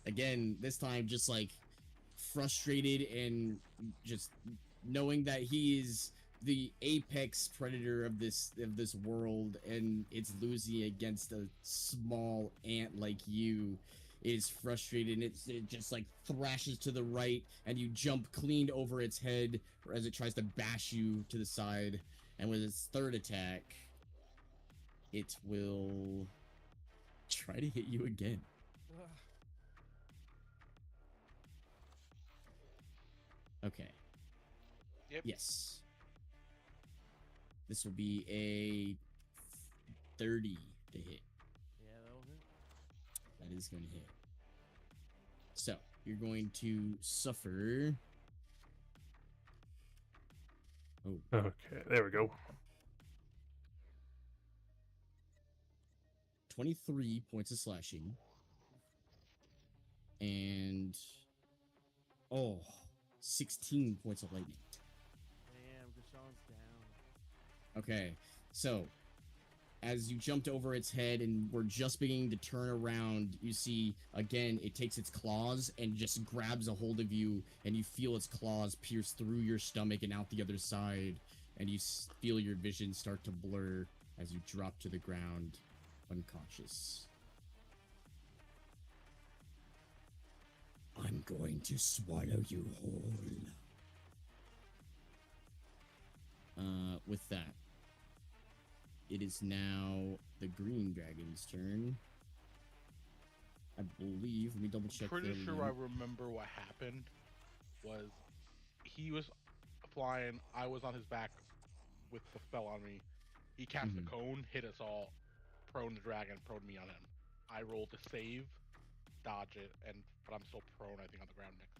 again, this time just like frustrated and just knowing that he is the apex predator of this world, and it's losing against a small ant like you. It is frustrated, and it just like thrashes to the right, and you jump clean over its head as it tries to bash you to the side. And with its third attack, it will try to hit you again. Okay. Yep. Yes. This will be a 30 to hit. Yeah, that'll hit. That is going to hit. So, you're going to suffer... Oh. Okay, there we go. 23 points of slashing. And... Oh, 16 points of lightning. Damn, Gashan's down. Okay, so as you jumped over its head and were just beginning to turn around, you see again it takes its claws and just grabs a hold of you, and you feel its claws pierce through your stomach and out the other side, and you feel your vision start to blur as you drop to the ground unconscious. I'm going to swallow you whole. With that, it is now the green dragon's turn. I believe. Let me double check. Pretty sure I remember what happened. Was he was flying? I was on his back with the spell on me. He cast the cone, hit us all. Prone the dragon, prone me on him. I rolled to save, dodge it, but I'm still prone. I think on the ground next.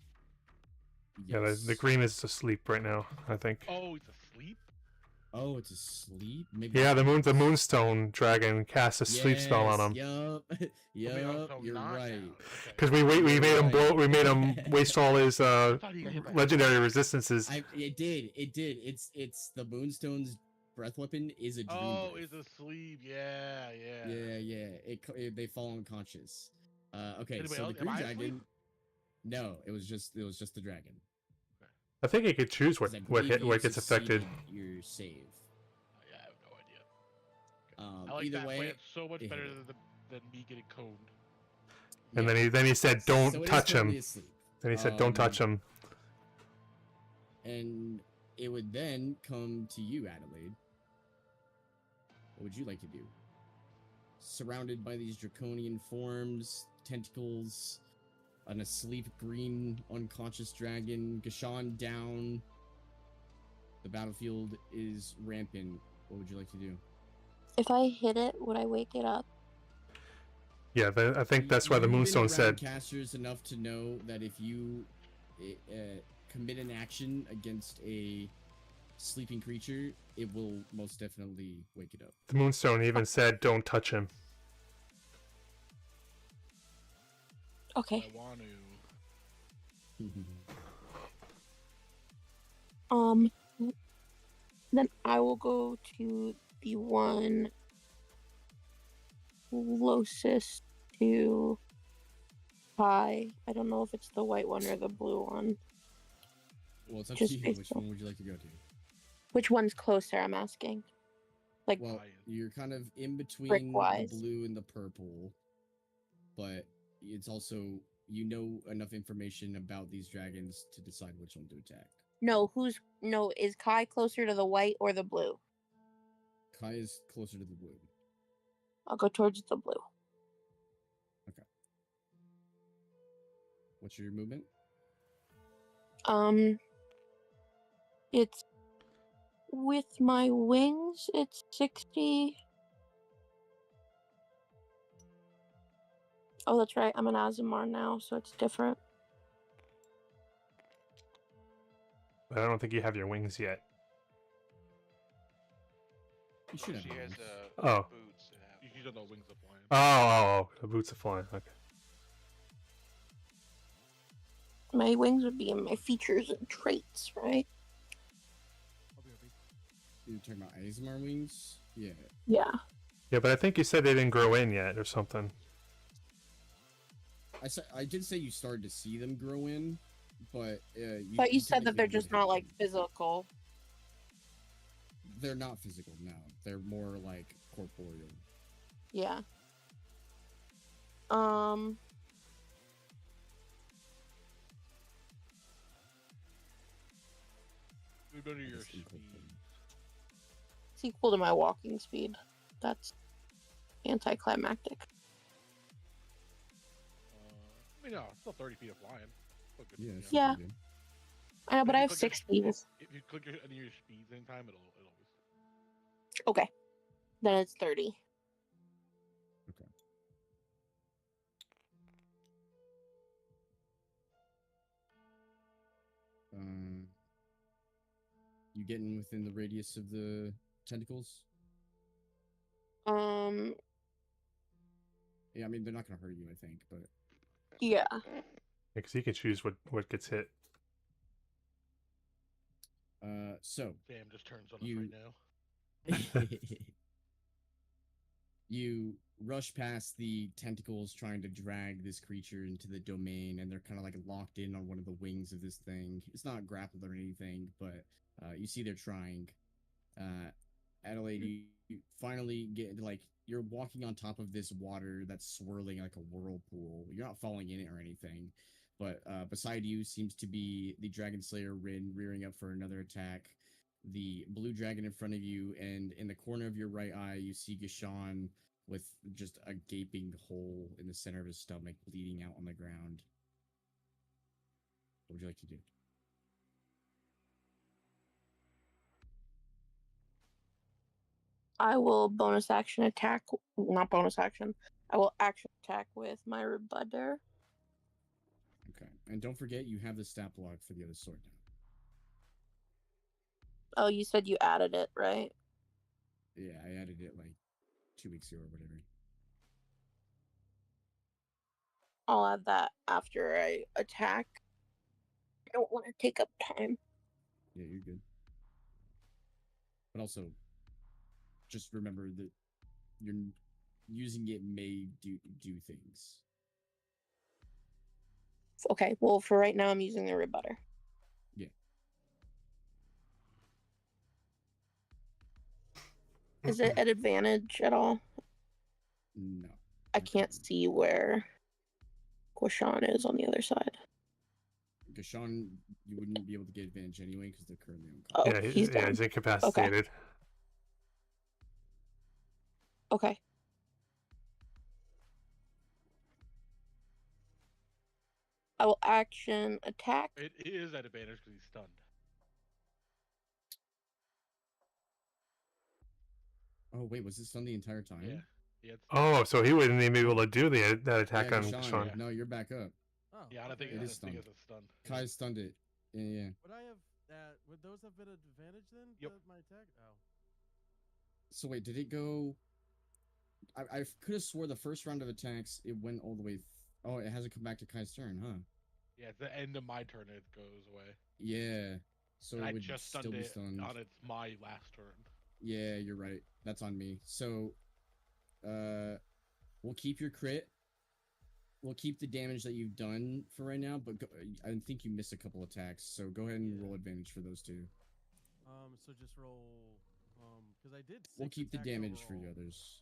Yes. Yeah, the green is asleep right now, I think. Oh, he's asleep. Oh, it's asleep? Maybe. Yeah, the Moonstone dragon casts a sleep spell on him. Yup. Yup. You're right. Because we made him blow. We made him waste all his legendary resistances. It did. It's the Moonstone's breath weapon is a dream. Oh, breath. is asleep. Yeah. Yeah. They fall unconscious. Okay, Anybody so else? the green Am I dragon. asleep? No, it was just the dragon. I think he could choose what gets affected. Your save. Yeah, I have no idea. I like Either that way, plan so much it better hit. than me getting coned. And then he said, "Don't So it is touch him." currently asleep. Then he said, "Don't touch him." And it would then come to you, Adelaide. What would you like to do? Surrounded by these draconian forms, tentacles, an asleep green unconscious dragon, Gashan down. The battlefield is rampant. What would you like to do? If I hit it, would I wake it up? Yeah, I think that's why the You've been Moonstone around said. Casters enough to know that if you commit an action against a sleeping creature, it will most definitely wake it up. The Moonstone even said, "Don't touch him." Okay. I want to. Then I will go to the one closest to Kai. I don't know if it's the white one or the blue one. Well, it's up Just to you. based Which on- one would you like to go to? Which one's closer, I'm asking. Like, Well, you're kind of in between the Brick-wise. blue and the purple, but it's also, you know enough information about these dragons to decide which one to attack. is Kai closer to the white or the blue? Kai is closer to the blue. I'll go towards the blue. What's your movement? It's with my wings, it's 60. Oh, that's right. I'm an Azamar now, so it's different. But I don't think you have your wings yet. You should have. She has wings. Oh. boots that have. You don't know wings of flying. Oh, the boots are flying. Okay. My wings would be in my features and traits, right? You're talking about Azamar wings? Yeah. Yeah. Yeah, but I think you said they didn't grow in yet or something. I did say you started to see them grow in, but But you said that technically they're would just hit not like them. physical. They're not physical, no. They're more like corporeal. Yeah. Move under I your guess speed. incorporeal. It's equal to my walking speed. That's anticlimactic. I mean, no, it's still 30 feet of flying. Still good, Yeah. you know. it's Yeah. pretty good. I know, but If I you have click your 60. If you click any of your speeds anytime, it'll always. Okay. Then it's 30. Okay. You getting within the radius of the tentacles? Yeah, I mean they're not gonna hurt you, I think, but Yeah. Because he can choose what gets hit. so Damn, just turns on You- us right now. you rush past the tentacles trying to drag this creature into the domain, and they're kind of like locked in on one of the wings of this thing. It's not grappled or anything, but you see they're trying. Adelaide, you finally get into like you're walking on top of this water that's swirling like a whirlpool. You're not falling in it or anything, but beside you seems to be the Dragon Slayer Rin rearing up for another attack. The blue dragon in front of you, and in the corner of your right eye, you see Gashan with just a gaping hole in the center of his stomach, bleeding out on the ground. What would you like to do? I will bonus action attack. Not bonus action. I will action attack with my rebuttor. Okay, and don't forget you have the stat block for the other sword now. Oh, you said you added it, right? Yeah, I added it like 2 weeks ago or whatever. I'll add that after I attack. I don't want to take up time. Yeah, you're good. But also, just remember that you're using it may do things. Okay, well, for right now, I'm using the rebuttor. Yeah. Is it at advantage at all? No. I not can't currently. see where Quashan is on the other side. Gashan, you wouldn't be able to get advantage anyway because they're currently on Oh, call. Yeah, he's down. he's incapacitated. Okay. I will action attack. It is at advantage because he's stunned. Oh wait, was it stunned the entire time? Yeah. He had Oh, so he wouldn't even be able to do that attack Yeah, on Gashan, Sean. yeah. no, you're back up. Oh, Yeah, I don't think It I is don't think stunned. it's a stun. Kai stunned it. Yeah. Would I have would those have been advantage then? Yep. My attack? Oh. So wait, did it go? I could have swore the first round of attacks it went all the way. Oh, it hasn't come back to Kai's turn, huh? Yeah, at the end of my turn it goes away. Yeah. So And it I would just still stunned be it stunned. on its my last turn. Yeah, you're right. That's on me. So, we'll keep your crit. We'll keep the damage that you've done for right now, but I think you missed a couple attacks, so go ahead and Yeah. roll advantage for those two. So just roll. Because I did. We'll 6 keep the attacks damage for the overall. others.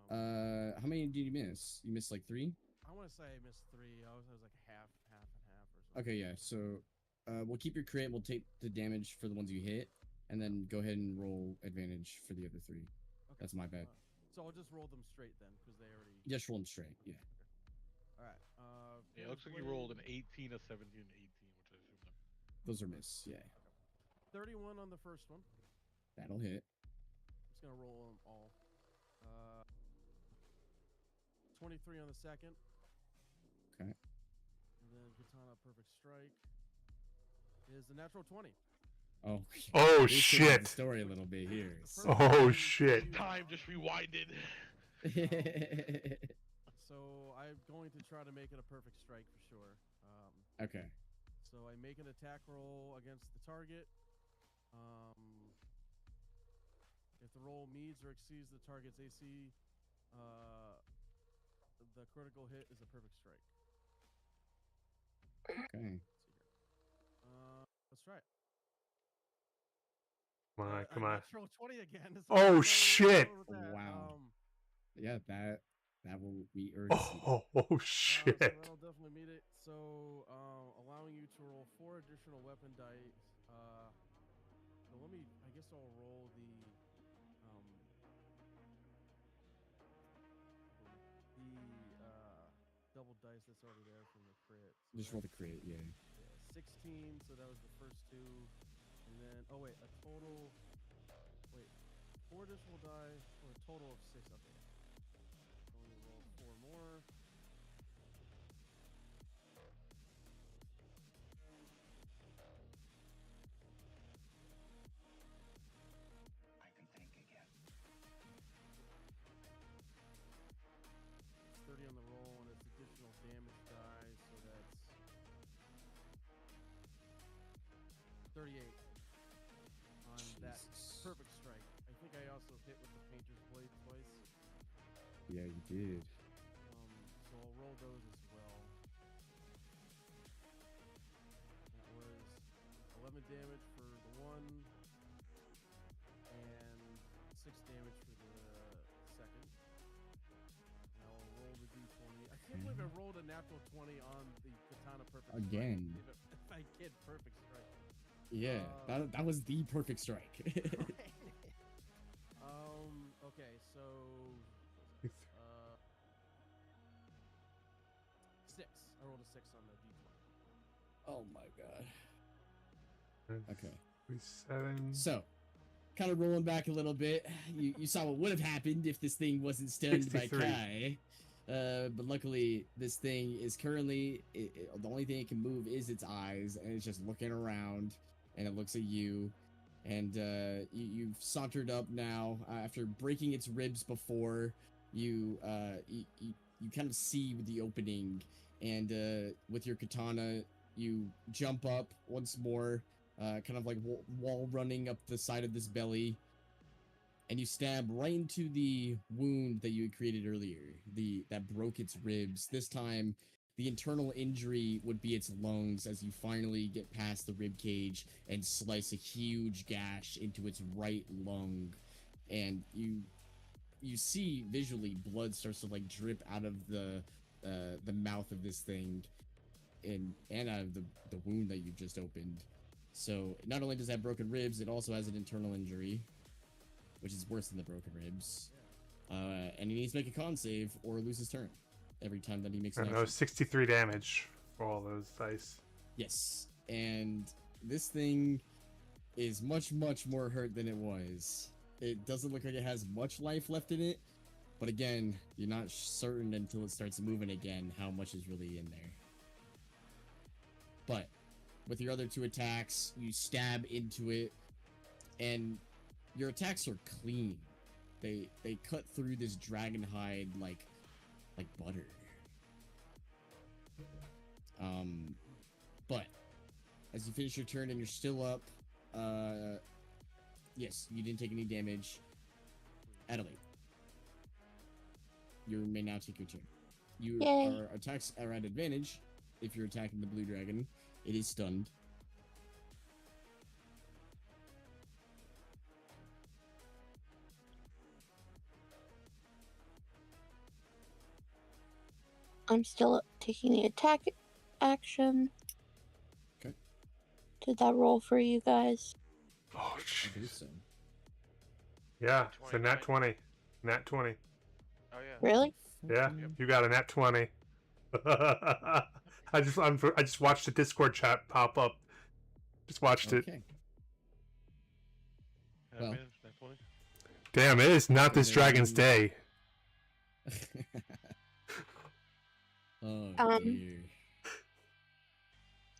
Um, How many did you miss? You missed like 3? I want to say I missed 3. I was like half and half or something. Okay, yeah. So, we'll keep your crit. We'll take the damage for the ones you hit, and then go ahead and roll advantage for the other 3. Okay. That's my bad. So I'll just roll them straight then, because they already. Just roll them straight. Yeah. All right. Yeah, it looks like you rolled an 18, a 17, and 18, which I assume that. Those are miss. Yeah. 31 on the first one. That'll hit. I'm just gonna roll them all. 23 on the second. Okay. And then Katana Perfect Strike is the natural 20. Oh. Oh They changed the shit! story a little bit here. The so- first Oh one shit! you- Time just rewinded. So I'm going to try to make it a perfect strike for sure. Okay. So I make an attack roll against the target. If the roll meets or exceeds the target's AC, the critical hit is a perfect strike. Okay. Let's try it. Come on, A come on. natural 20 again. So Oh, we'll shit. go with that. Wow. Yeah, that will be Oh, shit. So that'll definitely meet it. So, allowing you to roll 4 additional weapon dice. So let me. I guess I'll roll the double dice that's already there from the crit. So Just roll the crit, yeah. 16. So that was the first 2, and then a total. 4 additional die for a total of 6. Okay. So let me roll 4 more. I can think again. 30 on the roll, and it's additional damage die, so that's 38 on that Jesus. perfect strike. I think I also hit with the painter's blade twice. Yeah, you did. So I'll roll those as well. That was 11 damage for the one, and 6 damage for the second. And I'll roll the d20. I can't believe I rolled a natural 20 on the katana perfect Again. strike. If I get perfect strike. Yeah, that was the perfect strike. Okay, so 6. I rolled a 6 on the d20. Oh my god. Okay. 7. So, kind of rolling back a little bit. You saw what would have happened if this thing wasn't stunned by 63. Kai. But luckily, this thing is currently the only thing it can move is its eyes, and it's just looking around, and it looks at you, and you've sauntered up now after breaking its ribs before. You kind of see the opening, and with your katana, you jump up once more, kind of like wall running up the side of this belly, and you stab right into the wound that you had created earlier, that broke its ribs. This time, the internal injury would be its lungs as you finally get past the rib cage and slice a huge gash into its right lung, and you see visually blood starts to like drip out of the mouth of this thing, and out of the wound that you've just opened. So not only does it have broken ribs, it also has an internal injury, which is worse than the broken ribs. And he needs to make a con save or lose his turn every time that he makes an And that action. was 63 damage for all those dice. Yes, and this thing is much, much more hurt than it was. It doesn't look like it has much life left in it, but again, you're not certain until it starts moving again how much is really in there. But with your other 2 attacks, you stab into it, and your attacks are clean. They cut through this dragon hide like butter. But as you finish your turn and you're still up, yes, you didn't take any damage. Adelaide, you may now take your turn. Your attacks are at advantage if you're attacking the blue dragon. It is stunned. I'm still taking the attack action. Okay. Did that roll for you guys? Oh, I believe so. yeah, it's a nat 20. Nat 20. Oh yeah. Really? Yeah, you got a nat 20. I just watched the Discord chat pop up. Just watched it. Okay. Well. Well. Next one. Damn, it is not this dragon's day. Oh dear.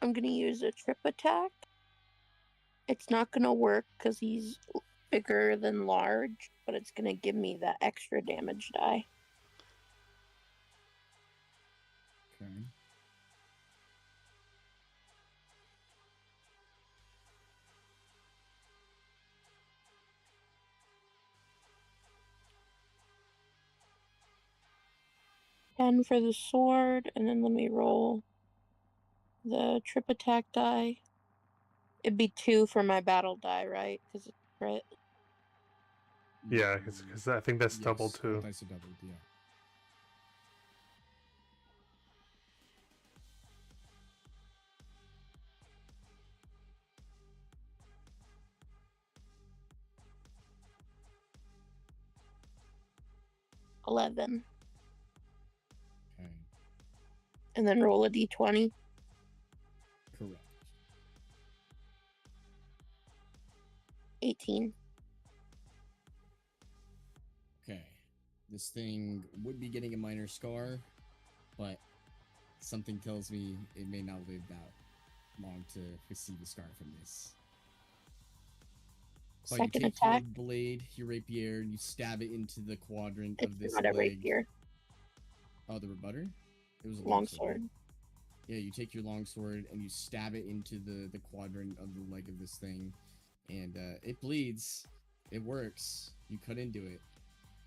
I'm gonna use a trip attack. It's not gonna work because he's bigger than large, but it's gonna give me that extra damage die. Okay. $10 for the sword, and then let me roll The trip attack die. It'd be 2 for my battle die, right? Because it's crit. Yeah, because I think that's double Yes, too. both dice are doubled, yeah. $11. Okay, And then roll a d20. correct. 18. Okay, this thing would be getting a minor scar, but something tells me it may not live that long to receive a scar from this. So Second you take attack. your blade, your rapier, and you stab it into the quadrant It's of this not a leg. rapier. Oh, the rebutter? It was a Longsword. right? Yeah, you take your longsword and you stab it into the quadrant of the leg of this thing, and it bleeds. It works. You cut into it.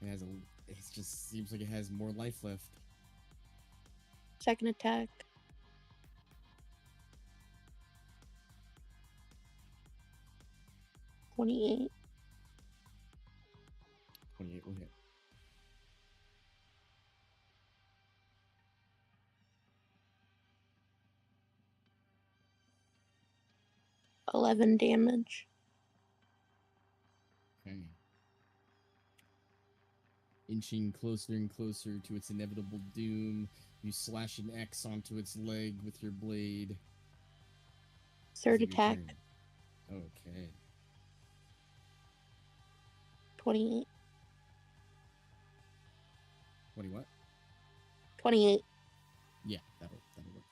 It has a. It just seems like it has more life left. Second attack. 28. 28 will hit. $11 damage. Okay. Inching closer and closer to its inevitable doom, you slash an X onto its leg with your blade. Third Is it your attack. turn? Okay. 28. 20 what? 28. Yeah, that'll work.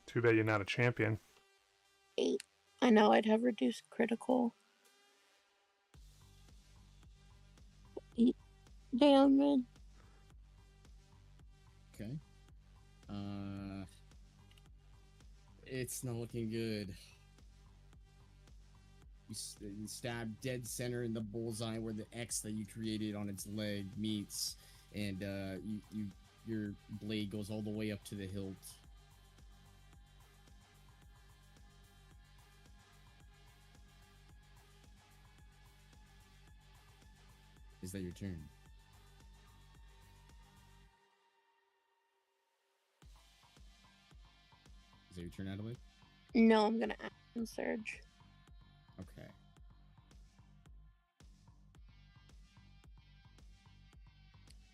Too bad you're not a champion. 8. I know I'd have reduced critical. 8 damage. Okay. It's not looking good. You stab dead center in the bullseye where the X that you created on its leg meets, and your blade goes all the way up to the hilt. Is that your turn? Is that your turn, Adelaide? No, I'm gonna action surge. Okay.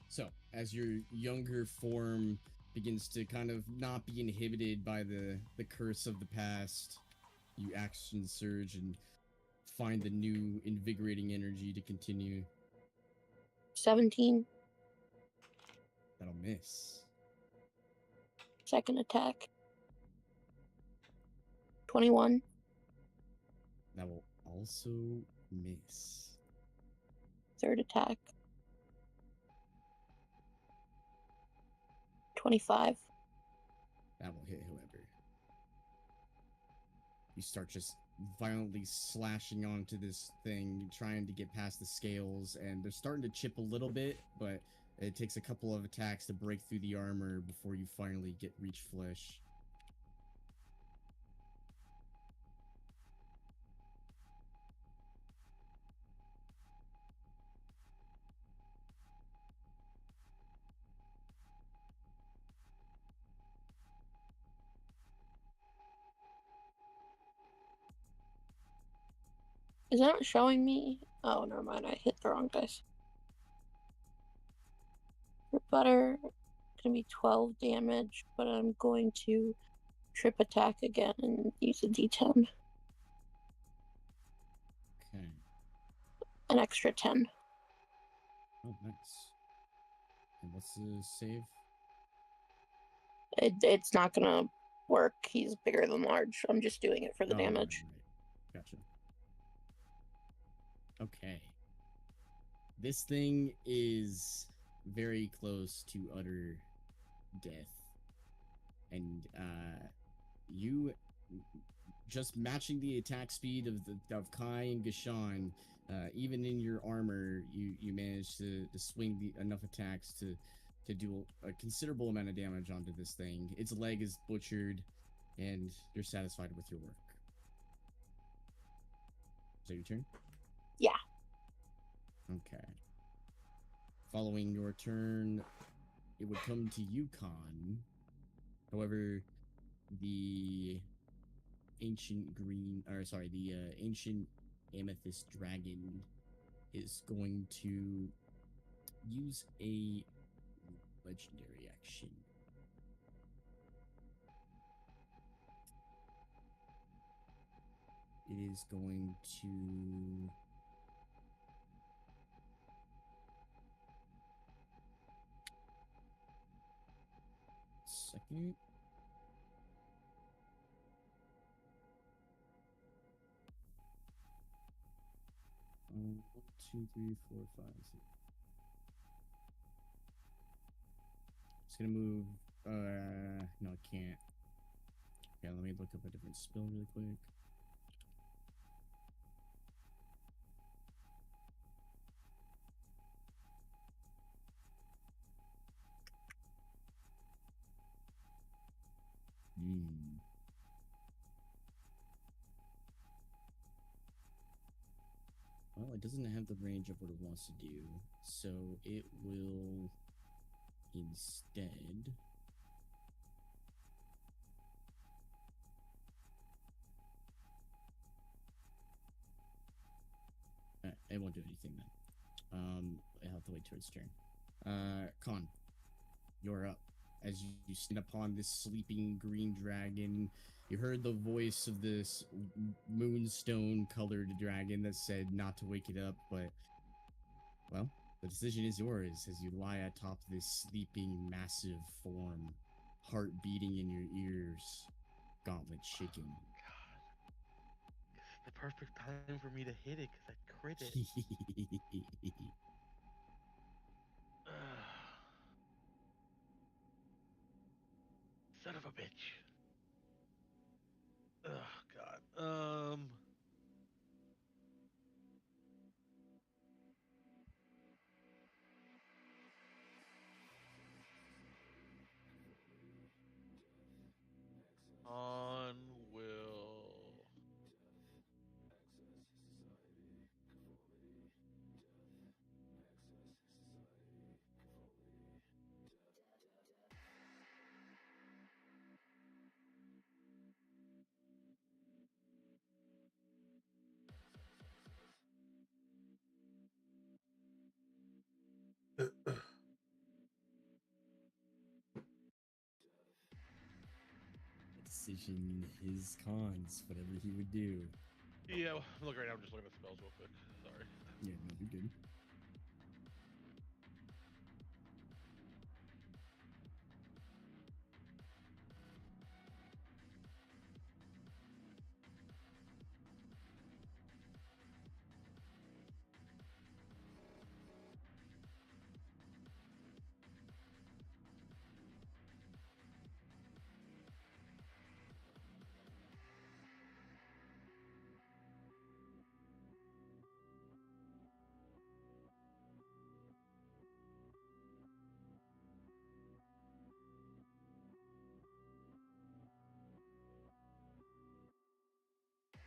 So, as your younger form begins to kind of not be inhibited by the curse of the past, you action surge and find the new invigorating energy to continue. 17. That'll miss. Second attack. 21. That will also miss. Third attack. 25. That will hit, however. You start just violently slashing onto this thing, trying to get past the scales, and they're starting to chip a little bit, but it takes a couple of attacks to break through the armor before you finally reach flesh. Is that not showing me? Oh, never mind. I hit the wrong dice. Butter. Gonna be 12 damage, but I'm going to trip attack again and use a d10. Okay. An extra 10. Oh, nice. And what's the save? It's not gonna work. He's bigger than large. I'm just doing it for the Oh, right, damage. right. Gotcha. Okay. This thing is very close to utter death. And you just matching the attack speed of Kai and Gashan, even in your armor, you managed to swing enough attacks to to do a considerable amount of damage onto this thing. Its leg is butchered, and you're satisfied with your work. Is that your turn? Yeah. Okay. Following your turn, it would come to Yukon. However, the ancient amethyst dragon is going to use a legendary action. It is going to second. One, two, three, four, five, six. It's gonna move. No, it can't. Yeah, let me look up a different spell really quick. Well, it doesn't have the range of what it wants to do, so it will instead. It won't do anything then. I have to wait till its turn. Con, you're up. As you stand upon this sleeping green dragon, you heard the voice of this moonstone-colored dragon that said not to wake it up, but, well, the decision is yours as you lie atop this sleeping, massive form, heart beating in your ears, gauntlet shaking. God. This is the perfect time for me to hit it because I crit it. Son of a bitch. Oh God. On will. Decision his cons, whatever he would do. Yeah, look right now. I'm just looking at spells real quick. Sorry. Yeah, no, you're good.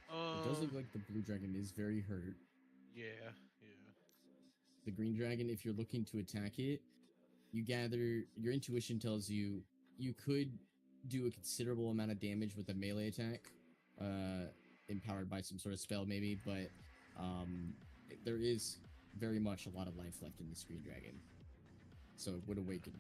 It does look like the blue dragon is very hurt. Yeah. The green dragon, if you're looking to attack it, you gather your intuition tells you you could do a considerable amount of damage with a melee attack, empowered by some sort of spell maybe, but there is very much a lot of life left in this green dragon, so it would awaken.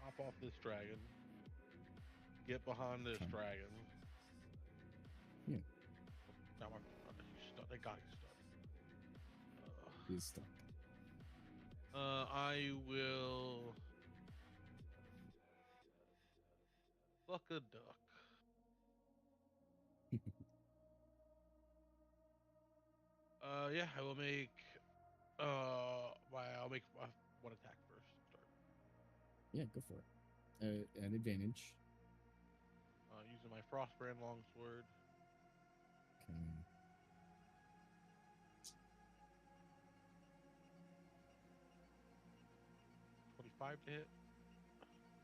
Hop off this dragon. Get behind this Okay. dragon. Yeah. Now he's stuck. Thank God he's stuck. He's stuck. I will fuck a duck. Yeah, I will make. I'll make one attack first. Start. Yeah, go for it. An advantage. Using my Frostbrand longsword. Okay. 25 to hit.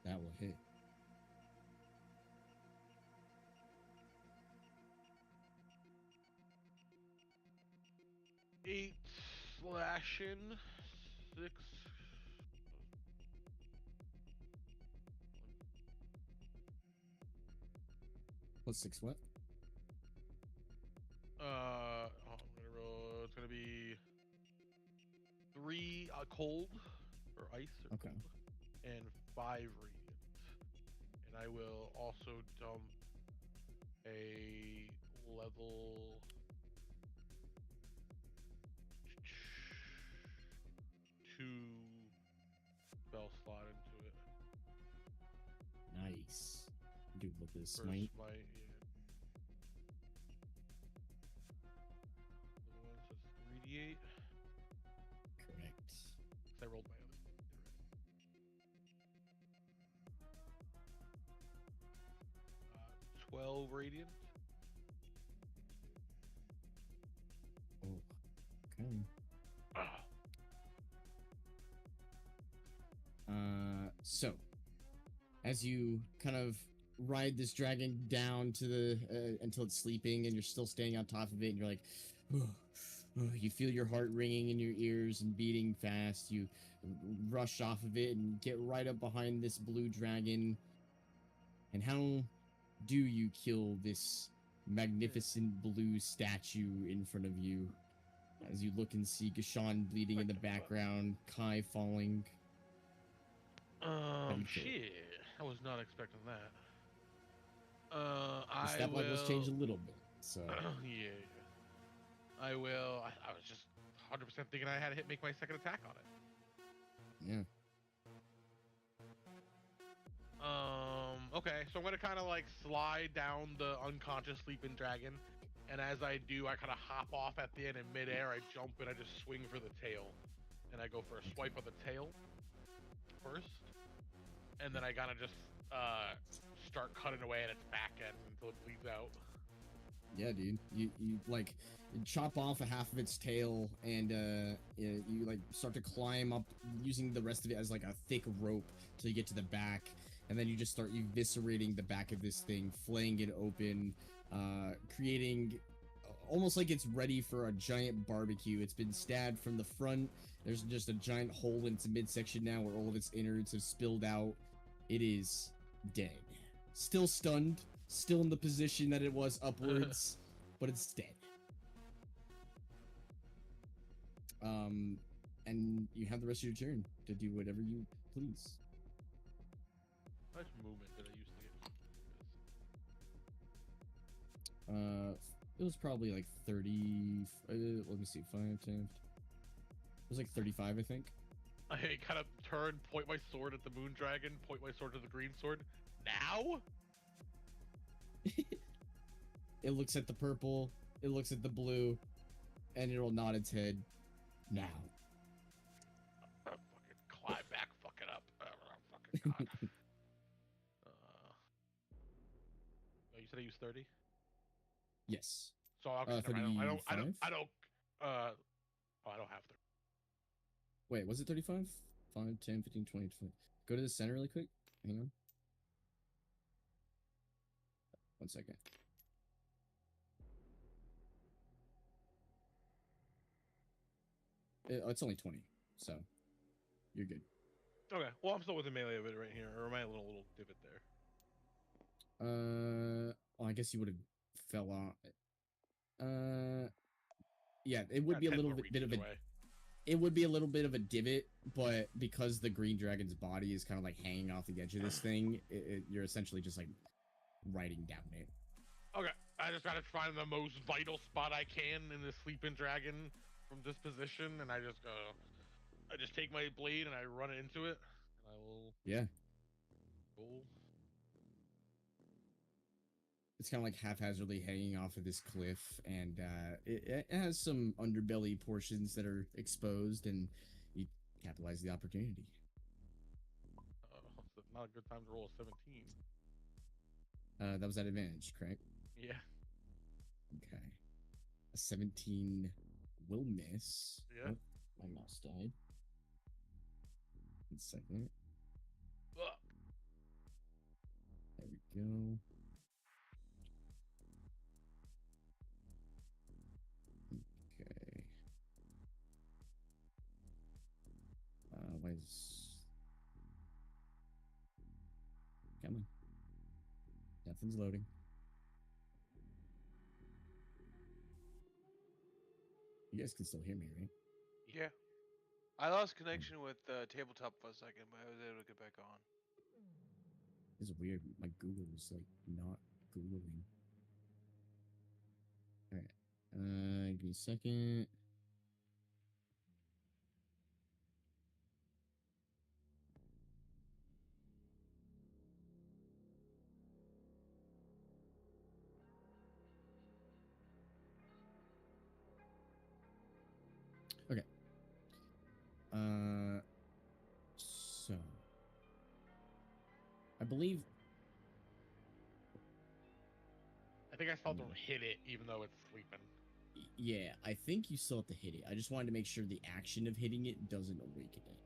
That will hit. Eight slashing. 6. Plus 6 what? I'm gonna roll. It's gonna be 3 cold or ice or Okay. cold, and 5 radiant. And I will also dump a level 2 spell slot into it. Nice. Do with this First smite. smite, yeah. The one says 3d8. Correct. 'Cause I rolled my other. 12 radiant. Oh. Okay. So as you kind of ride this dragon down to the until it's sleeping, and you're still standing on top of it, and you're like, you feel your heart ringing in your ears and beating fast. You rush off of it and get right up behind this blue dragon. And how do you kill this magnificent blue statue in front of you? As you look and see Gashan bleeding in the background, Kai falling. do you kill it? Shit. I was not expecting that. The I stat will. block was changed a little bit, so Yeah. I will. I was just 100% thinking I had to make my second attack on it. yeah. Okay, so I'm gonna kind of like slide down the unconscious sleeping dragon, and as I do, I kind of hop off at the end in midair. I jump and I just swing for the tail, and I go for a swipe of the tail first, and then I kind of just start cutting away at its back end until it bleeds out. Yeah, dude. You like chop off a half of its tail, and you like start to climb up using the rest of it as like a thick rope till you get to the back, and then you just start eviscerating the back of this thing, flaying it open, creating almost like it's ready for a giant barbecue. It's been stabbed from the front. There's just a giant hole in its midsection now where all of its innards have spilled out. It is dead. Still stunned, still in the position that it was upwards, but it's dead. And you have the rest of your turn to do whatever you please. How much movement did I used to get? It was probably like 30. Let me see, 5, 10. It was like 35, I think. I kind of turn, point my sword at the moon dragon, point my sword to the green sword. Now? It looks at the purple, it looks at the blue, and it'll nod its head. Now. Fucking climb back, fuck it up. Fucking God. Oh, you said I used 30? Yes. So I'll I don't I don't have 30. Wait, was it 35? 5, 10, 15, 20, 20. Go to the center really quick. Hang on. 1 second. It's only 20, so you're good. Okay, well I'm still within melee of it right here, or am I a little divot there? Well, I guess you would have fell off. Yeah, it would be a little bit of a. It would be a little bit of a divot, but because the green dragon's body is kind of like hanging off the edge of this thing, you're essentially just like riding down it. Okay, I just gotta find the most vital spot I can in this sleeping dragon from this position, and I just take my blade and I run it into it, and I will. Yeah. Roll. It's kind of like haphazardly hanging off of this cliff, and it has some underbelly portions that are exposed, and you capitalize the opportunity. It's not a good time to roll a 17. That was at advantage, correct? Yeah. Okay. A 17 will miss. Yeah. Oh, my mouse died. 1 second. Ugh. There we go. Okay. Why is... Come on. Nothing's loading. You guys can still hear me, right? Yeah. I lost connection with tabletop for a second, but I was able to get back on. This is weird. My Google is like not Googling. Alright. Give me a second. Okay. So I believe I think I still have to hit it, even though it's sleeping. yeah, I think you still have to hit it. I just wanted to make sure the action of hitting it doesn't awaken it.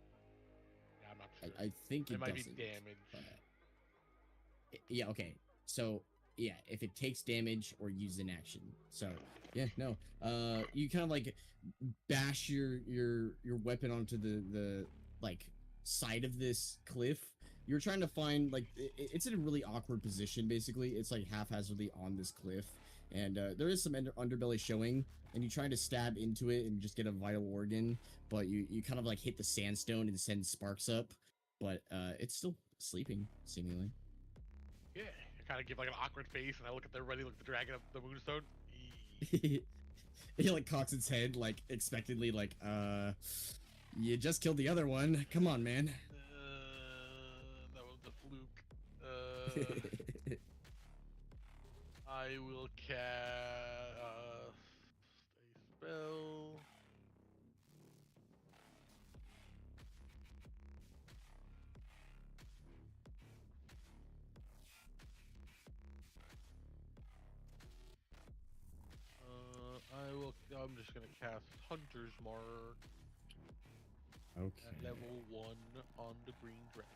Yeah, I'm not sure. I think it might doesn't. be damage. Yeah, okay. So yeah, if it takes damage or uses an action. So yeah, no. You kind of like bash your weapon onto the like side of this cliff. You're trying to find like it's in a really awkward position. Basically, it's like haphazardly on this cliff, and there is some underbelly showing. And you try to stab into it and just get a vital organ, but you kind of like hit the sandstone and send sparks up, but it's still sleeping seemingly. Yeah, I kind of give like an awkward face, and I look at everybody, look at the dragon up the moonstone. Eee. He like cocks its head like expectantly, like you just killed the other one. Come on, man. That was a fluke. I will cast a spell. I'm just gonna cast Hunter's Mark Okay. at level 1 on the green dragon.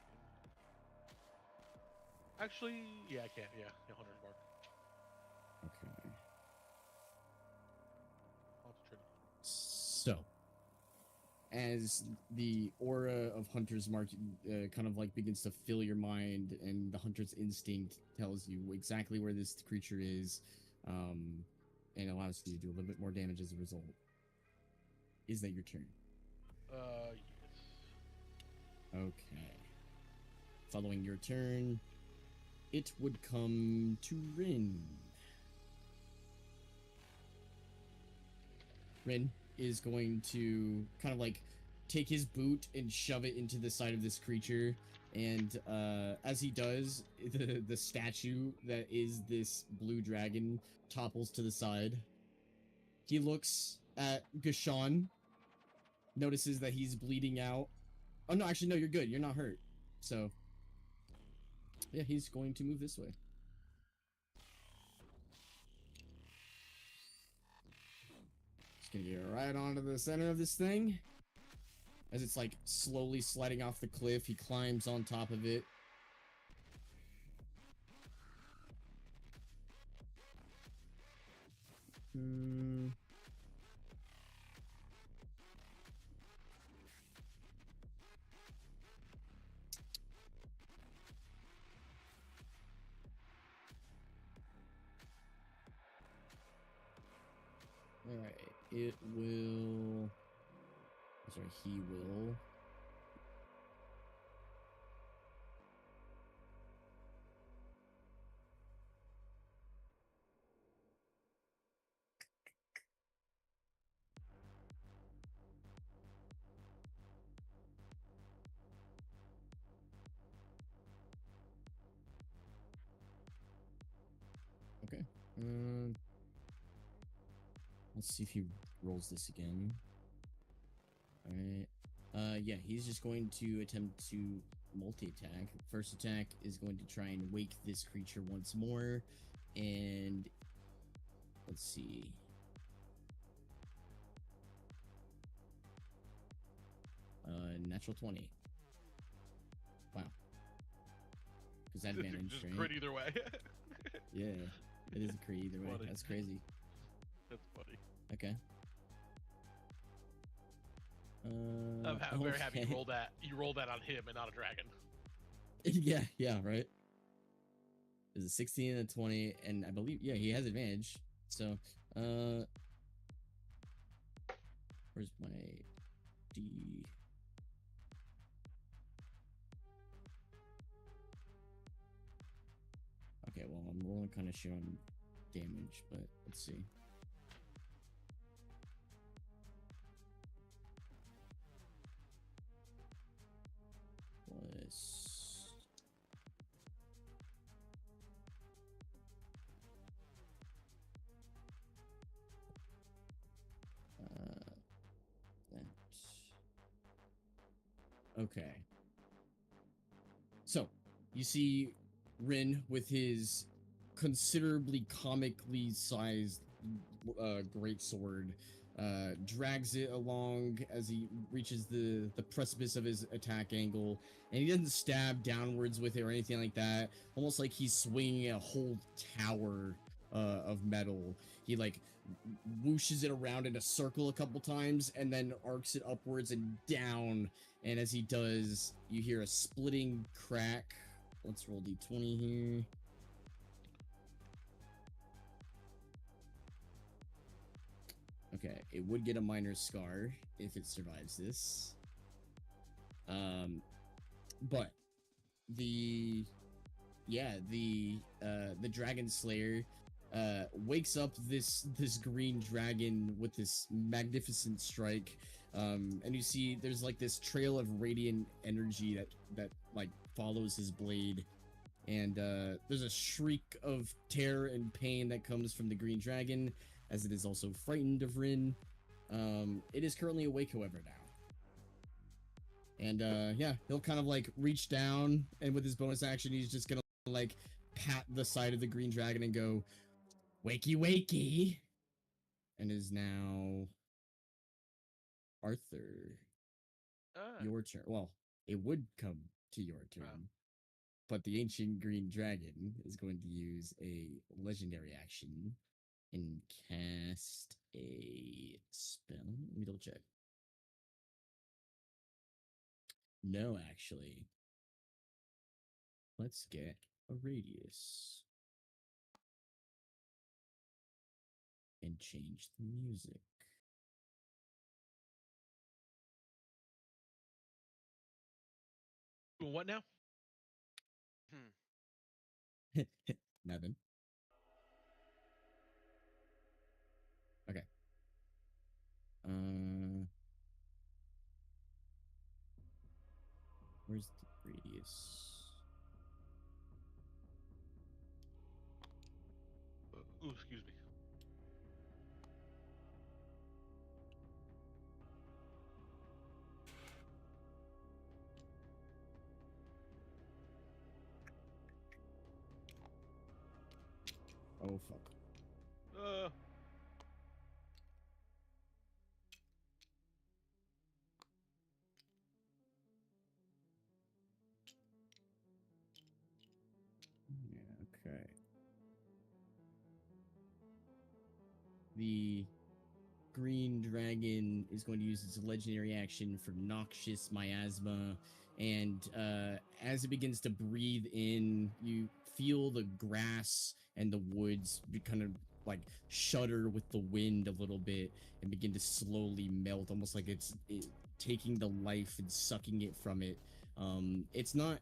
Actually, yeah, I can. Yeah, Hunter's Mark. Okay. Concentrate. So, as the aura of Hunter's Mark kind of like begins to fill your mind, and the Hunter's instinct tells you exactly where this creature is, and allows you to do a little bit more damage as a result. Is that your turn? Yes. Okay. Following your turn, it would come to Rin. Rin is going to kind of like take his boot and shove it into the side of this creature, and as he does, the statue that is this blue dragon topples to the side. He looks at Gashan, notices that he's bleeding out. Oh no, actually no, you're good. You're not hurt. So yeah, he's going to move this way. Just gonna get right onto the center of this thing. As it's like slowly sliding off the cliff, he climbs on top of it. Alright, it will... Sorry, he will... Okay. Let's see if he rolls this again. Alright. Yeah, he's just going to attempt to multi-attack. First attack is going to try and wake this creature once more, and let's see. Natural 20. Wow. Because that advantage, Just right? crit either way. Yeah, it is a crit either way. Funny. That's crazy. That's funny. Okay. I'm very happy you okay. rolled that. You rolled that on him and not a dragon. yeah, right. There's a 16 and a 20, and I believe he has advantage. So, where's my D? Okay, well, I'm rolling kind of shit on damage, but let's see. Plus. That. Okay. So, you see Rin with his considerably comically sized greatsword drags it along as he reaches the precipice of his attack angle, and he doesn't stab downwards with it or anything like that. Almost like he's swinging a whole tower of metal. He like whooshes it around in a circle a couple times and then arcs it upwards and down. And as he does, you hear a splitting crack. Let's roll d20 here. Okay, it would get a minor scar if it survives this. But the Dragon Slayer wakes up this green dragon with this magnificent strike. And you see there's like this trail of radiant energy that like follows his blade. And there's a shriek of terror and pain that comes from the green dragon, as it is also frightened of Rin. It is currently awake, however, now. And he'll kind of like reach down, and with his bonus action, he's just gonna like pat the side of the green dragon and go, "Wakey, wakey," and is now Arthur. Your turn. Well, it would come to your turn. But the ancient green dragon is going to use a legendary action and cast a spell. Let me double check. No, actually. Let's get a radius. And change the music. What now? Nothing. Okay. Where's the radius? Ooh, excuse me. Oh, fuck. Yeah, okay. The green dragon is going to use its legendary action for Noxious Miasma, and as it begins to breathe in, you feel the grass and the woods kind of like shudder with the wind a little bit and begin to slowly melt, almost like it's taking the life and sucking it from it. It's not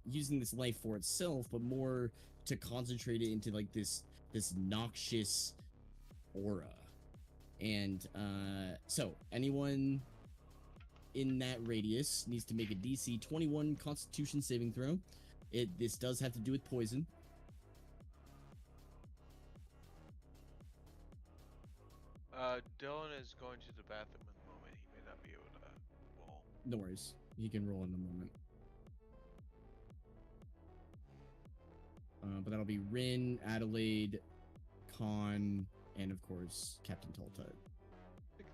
using this life for itself, but more to concentrate it into like this noxious aura. And so anyone in that radius needs to make a DC 21 Constitution saving throw. This does have to do with poison. Dylan is going to the bathroom in the moment. He may not be able to roll. No worries. He can roll in a moment. But that'll be Rin, Adelaide, Khan, and of course Captain Toltut. 16.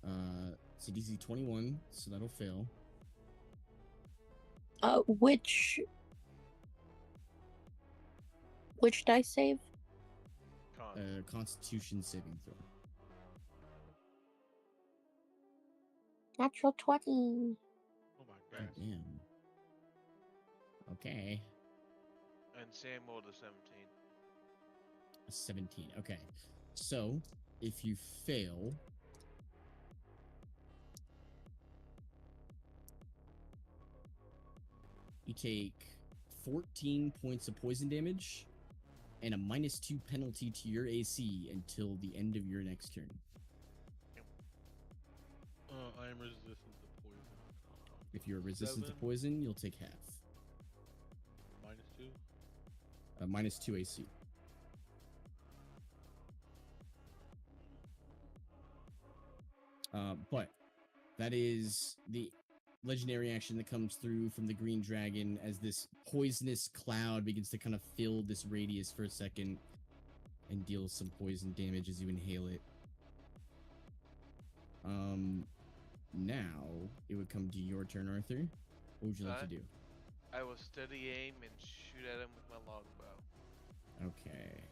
Okay. So DC 21, so that'll fail. Which dice save? Con. Constitution saving throw. Natural 20. Oh my God god. damn. Okay. And Sam rolled a 17. 17. Okay. So, if you fail, you take 14 points of poison damage and a -2 penalty to your AC until the end of your next turn. I am resistant to poison. If you're resistant to 7. poison, you'll take half. -2. -2 AC. But that is the legendary action that comes through from the green dragon as this poisonous cloud begins to kind of fill this radius for a second and deals some poison damage as you inhale it. Now it would come to your turn, Arthur. What would you like to do? I will steady aim and shoot at him with my longbow. Okay.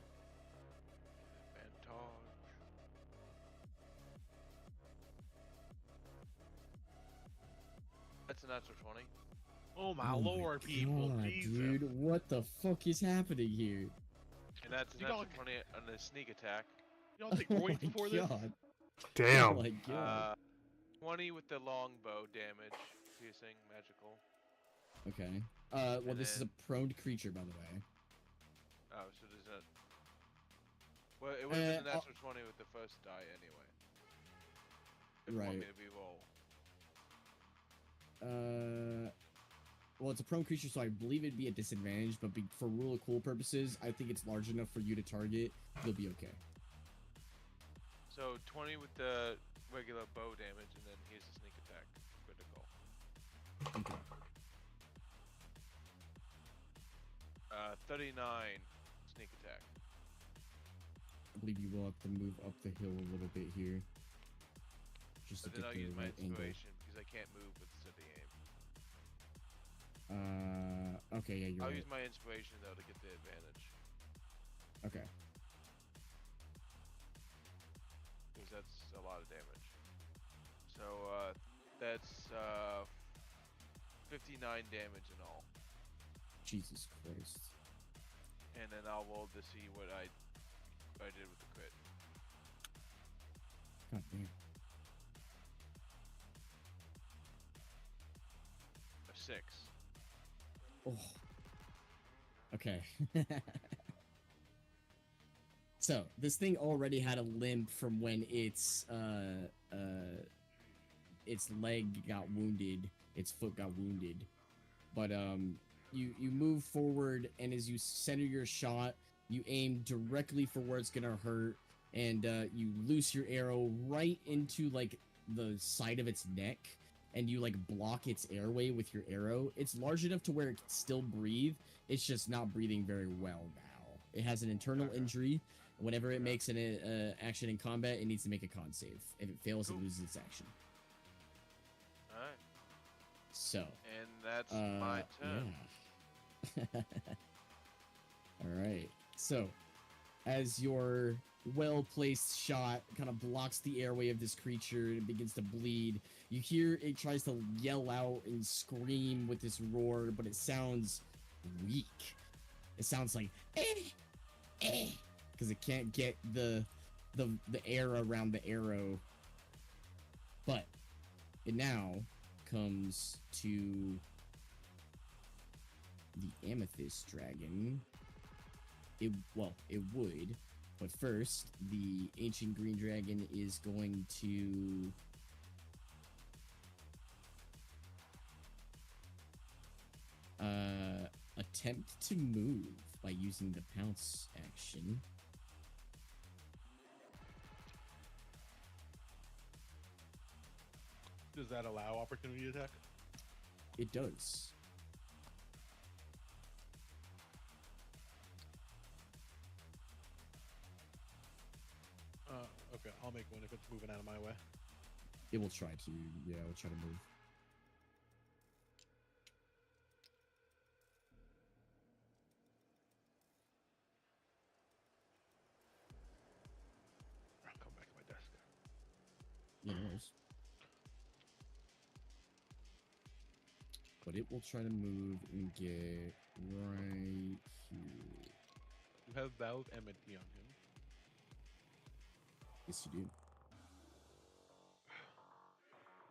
Advantage. That's a natural 20. Oh my Oh lord, people. God, Jesus. dude, what the fuck is happening here? And that's a You got natural 20 on a sneak attack. Y'all take points Oh before my this? God. Damn. Oh my God. 20 with the longbow damage. Piercing, magical. Okay. Well, And this is a then- prone creature, by the way. Oh, so does that... Well, it would have been a I'll- natural 20 with the first die anyway. If you want me Right. to be roll. Well, it's a prone creature, so I believe it'd be a disadvantage, but for rule of cool purposes, I think it's large enough for you to target. You'll be okay. So 20 with the regular bow damage, and then here's a sneak attack. Critical. Okay. 39 sneak attack. I believe you will have to move up the hill a little bit here. Just to But then get I'll the use my right angle. inspiration because I can't move with steady aim. Okay, yeah, you're I'll right. use my inspiration though to get the advantage. Okay. Because that's a lot of damage. So, that's, 59 damage in all. Jesus Christ. And then I'll roll to see what I did with the crit. God damn. A 6. Oh. Okay. So, this thing already had a limp from when its leg got wounded, its foot got wounded. But you move forward, and as you center your shot, you aim directly for where it's gonna hurt, and you loose your arrow right into like the side of its neck, and you like block its airway with your arrow. It's large enough to where it can still breathe. It's just not breathing very well now. It has an internal injury. Whenever it makes an action in combat, it needs to make a con save. If it fails, Cool. it loses its action. Alright. So, And that's my turn. yeah. All right. So, as your well-placed shot kind of blocks the airway of this creature and it begins to bleed, you hear it tries to yell out and scream with this roar, but it sounds weak. It sounds like because it can't get the air around the arrow. But it now comes to the amethyst dragon. It would, but first the ancient green dragon is going to attempt to move by using the pounce action. Does that allow opportunity attack? It does. Okay, I'll make one if it's moving out of my way. It will try to. Yeah, it will try to move. I'll come back to my desk. Yeah, no worries. But it will try to move and get right here. You have Valve MNT on him. Yes, you do.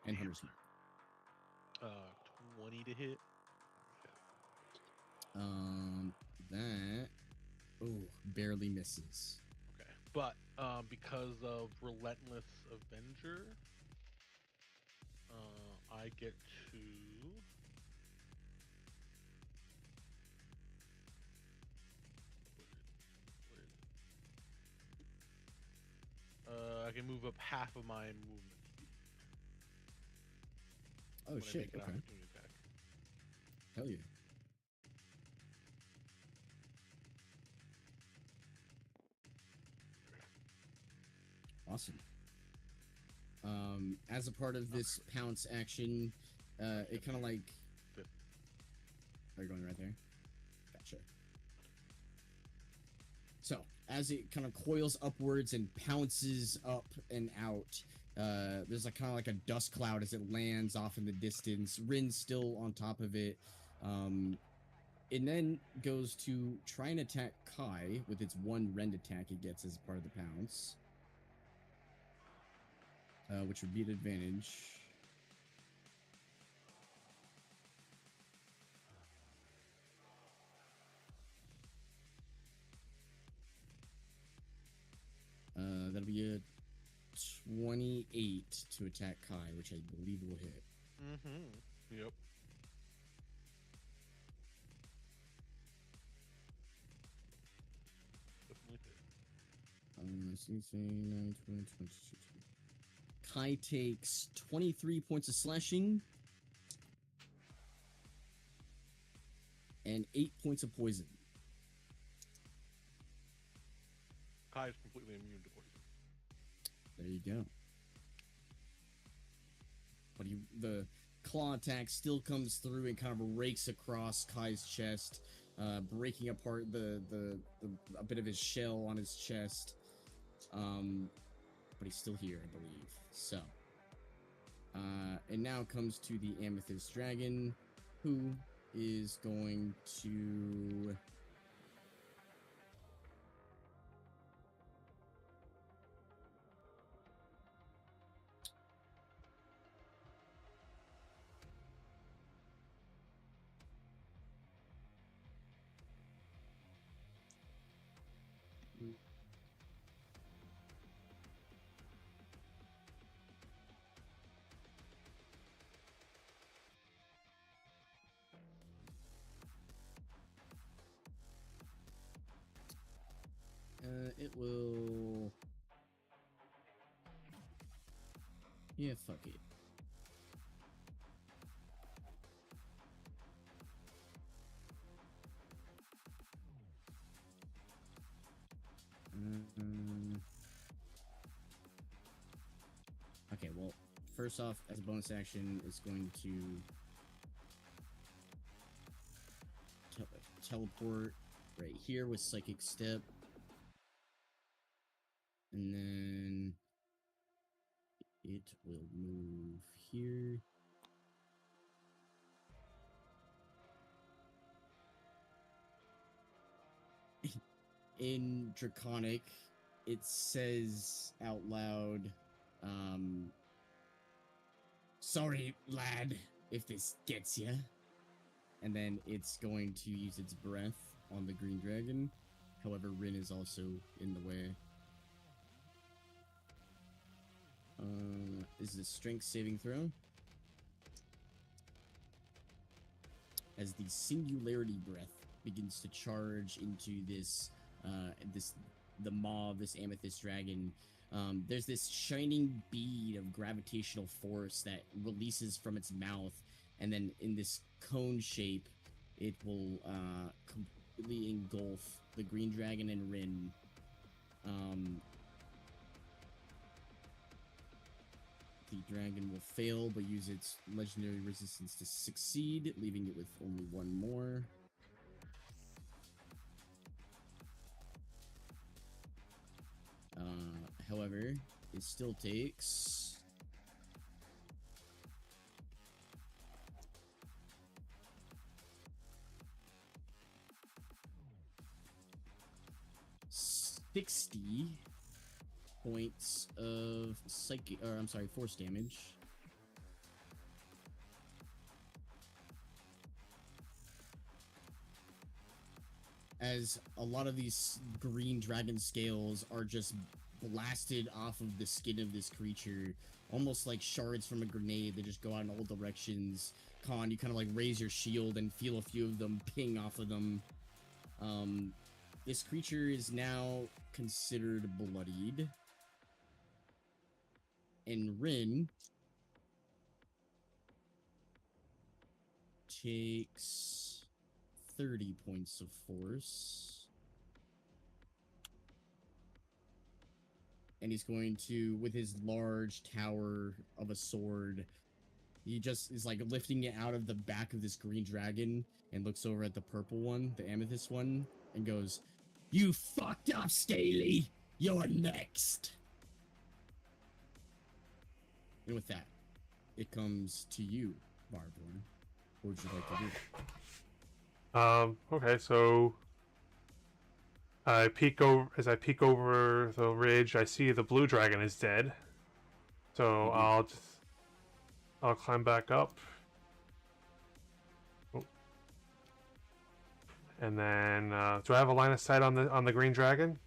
And Hunter's Mark. 20 to hit. That. Oh, barely misses. Okay, but because of Relentless Avenger, I get to. I can move up half of my movement speed. Oh when I shit! make an Okay. opportunity attack. Hell yeah. Awesome. As a part of this pounce action, it kind of like. Fifth. Are you going right there? Gotcha. So, as it kind of coils upwards and pounces up and out, there's like kind of like a dust cloud as it lands off in the distance. Rin's still on top of it. It then goes to try and attack Kai with its one rend attack it gets as part of the pounce. Which would be an advantage. That'll be a 28 to attack Kai, which I believe will hit. Mm-hmm. Yep. Definitely hit. 16, 9, 20, 22. Kai takes 23 points of slashing and 8 points of poison. Kai is completely immune to poison. There you go. But the claw attack still comes through and kind of rakes across Kai's chest, breaking apart a bit of his shell on his chest. But he's still here, I believe. So, and now comes to the Amethyst Dragon, who is going to. It will. Yeah, fuck it. Okay, well, first off, as a bonus action, it's going to teleport right here with Psychic Step. And then it will move here. In Draconic, it says out loud, sorry, lad, if this gets ya. And then it's going to use its breath on the green dragon. However, Rin is also in the way. Is this strength saving throw? As the singularity breath begins to charge into this, the maw of this amethyst dragon, there's this shining bead of gravitational force that releases from its mouth, and then in this cone shape, it will completely engulf the green dragon and Rin. The dragon will fail, but use its legendary resistance to succeed, leaving it with only one more. However, it still takes... ...60 points of psychic, or I'm sorry, force damage. As a lot of these green dragon scales are just blasted off of the skin of this creature, almost like shards from a grenade. They just go out in all directions. Khan, you kind of like raise your shield and feel a few of them ping off of them. This creature is now considered bloodied. And Rin takes 30 points of force. And he's going to, with his large tower of a sword, he just is like lifting it out of the back of this green dragon and looks over at the purple one, the amethyst one, and goes, "You fucked up, Scaly! You're next!" And with that, it comes to you, Barborn. What would you like to do? Okay, so as I peek over the ridge, I see the blue dragon is dead. So I'll climb back up. Oh. And then do I have a line of sight on the green dragon?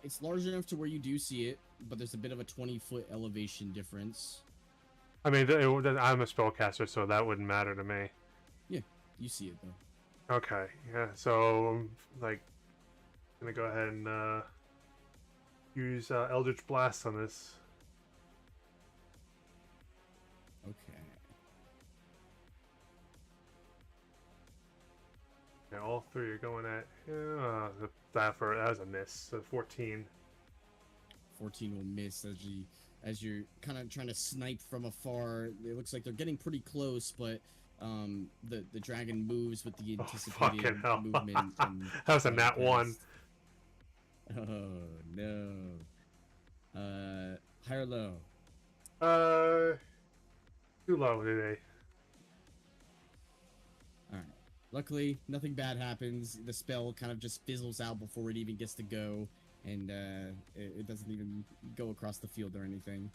It's large enough to where you do see it, but there's a bit of a 20-foot elevation difference. I mean, I'm a spellcaster, so that wouldn't matter to me. Yeah, you see it though. Okay, yeah. So I'm like gonna go ahead and use Eldritch Blast on this. Okay. Yeah, all three are going at. That was a miss. So 14. 14 will miss as you're kind of trying to snipe from afar. It looks like they're getting pretty close, but the dragon moves with the anticipated fucking hell. movement. And That was a nat 1. Oh no. High or low? Too low today. All right. Luckily, nothing bad happens. The spell kind of just fizzles out before it even gets to go, and it doesn't even go across the field or anything.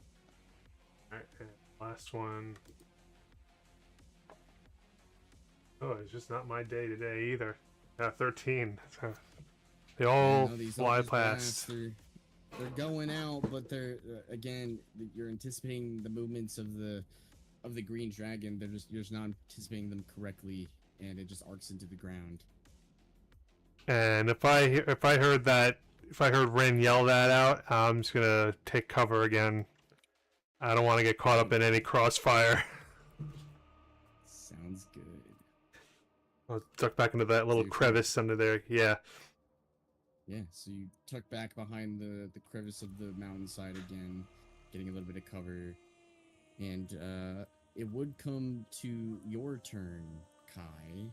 Alright, last one. Oh, it's just not my day today either. 13. They all fly past. They're going out, but they're again. You're anticipating the movements of the green dragon. You're just not anticipating them correctly, and it just arcs into the ground. And if I heard Rin yell that out, I'm just gonna take cover again. I don't want to get caught up in any crossfire. Sounds good. I'll duck back into that little crevice under there. Yeah. Yeah, so you tuck back behind the crevice of the mountainside again, getting a little bit of cover. And it would come to your turn, Kai.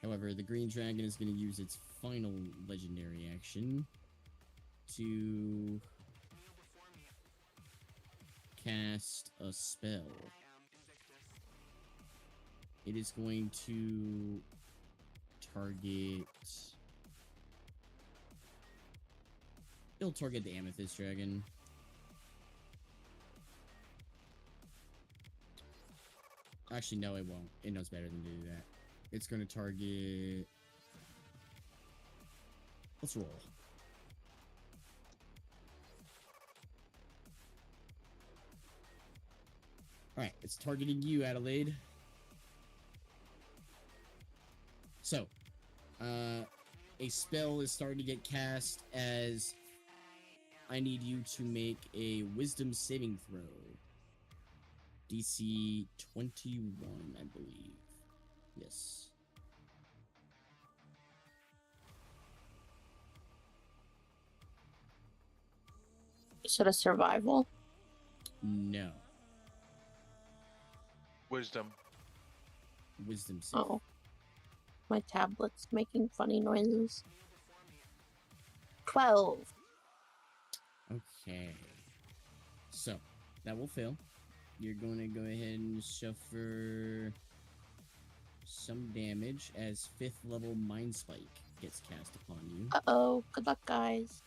However, the green dragon is going to use its final legendary action to cast a spell. It is going to target... It'll target the amethyst dragon. Actually, no, it won't. It knows better than to do that. It's going to target... Let's roll. Alright, it's targeting you, Adelaide. So, a spell is starting to get cast as I need you to make a wisdom saving throw. DC 21, I believe. Yes. Is it a survival? No. Wisdom. Wisdom save. Oh. My tablet's making funny noises. 12. Okay. So, that will fail. You're going to go ahead and suffer some damage as 5th level Mind Spike gets cast upon you. Uh-oh. Good luck, guys.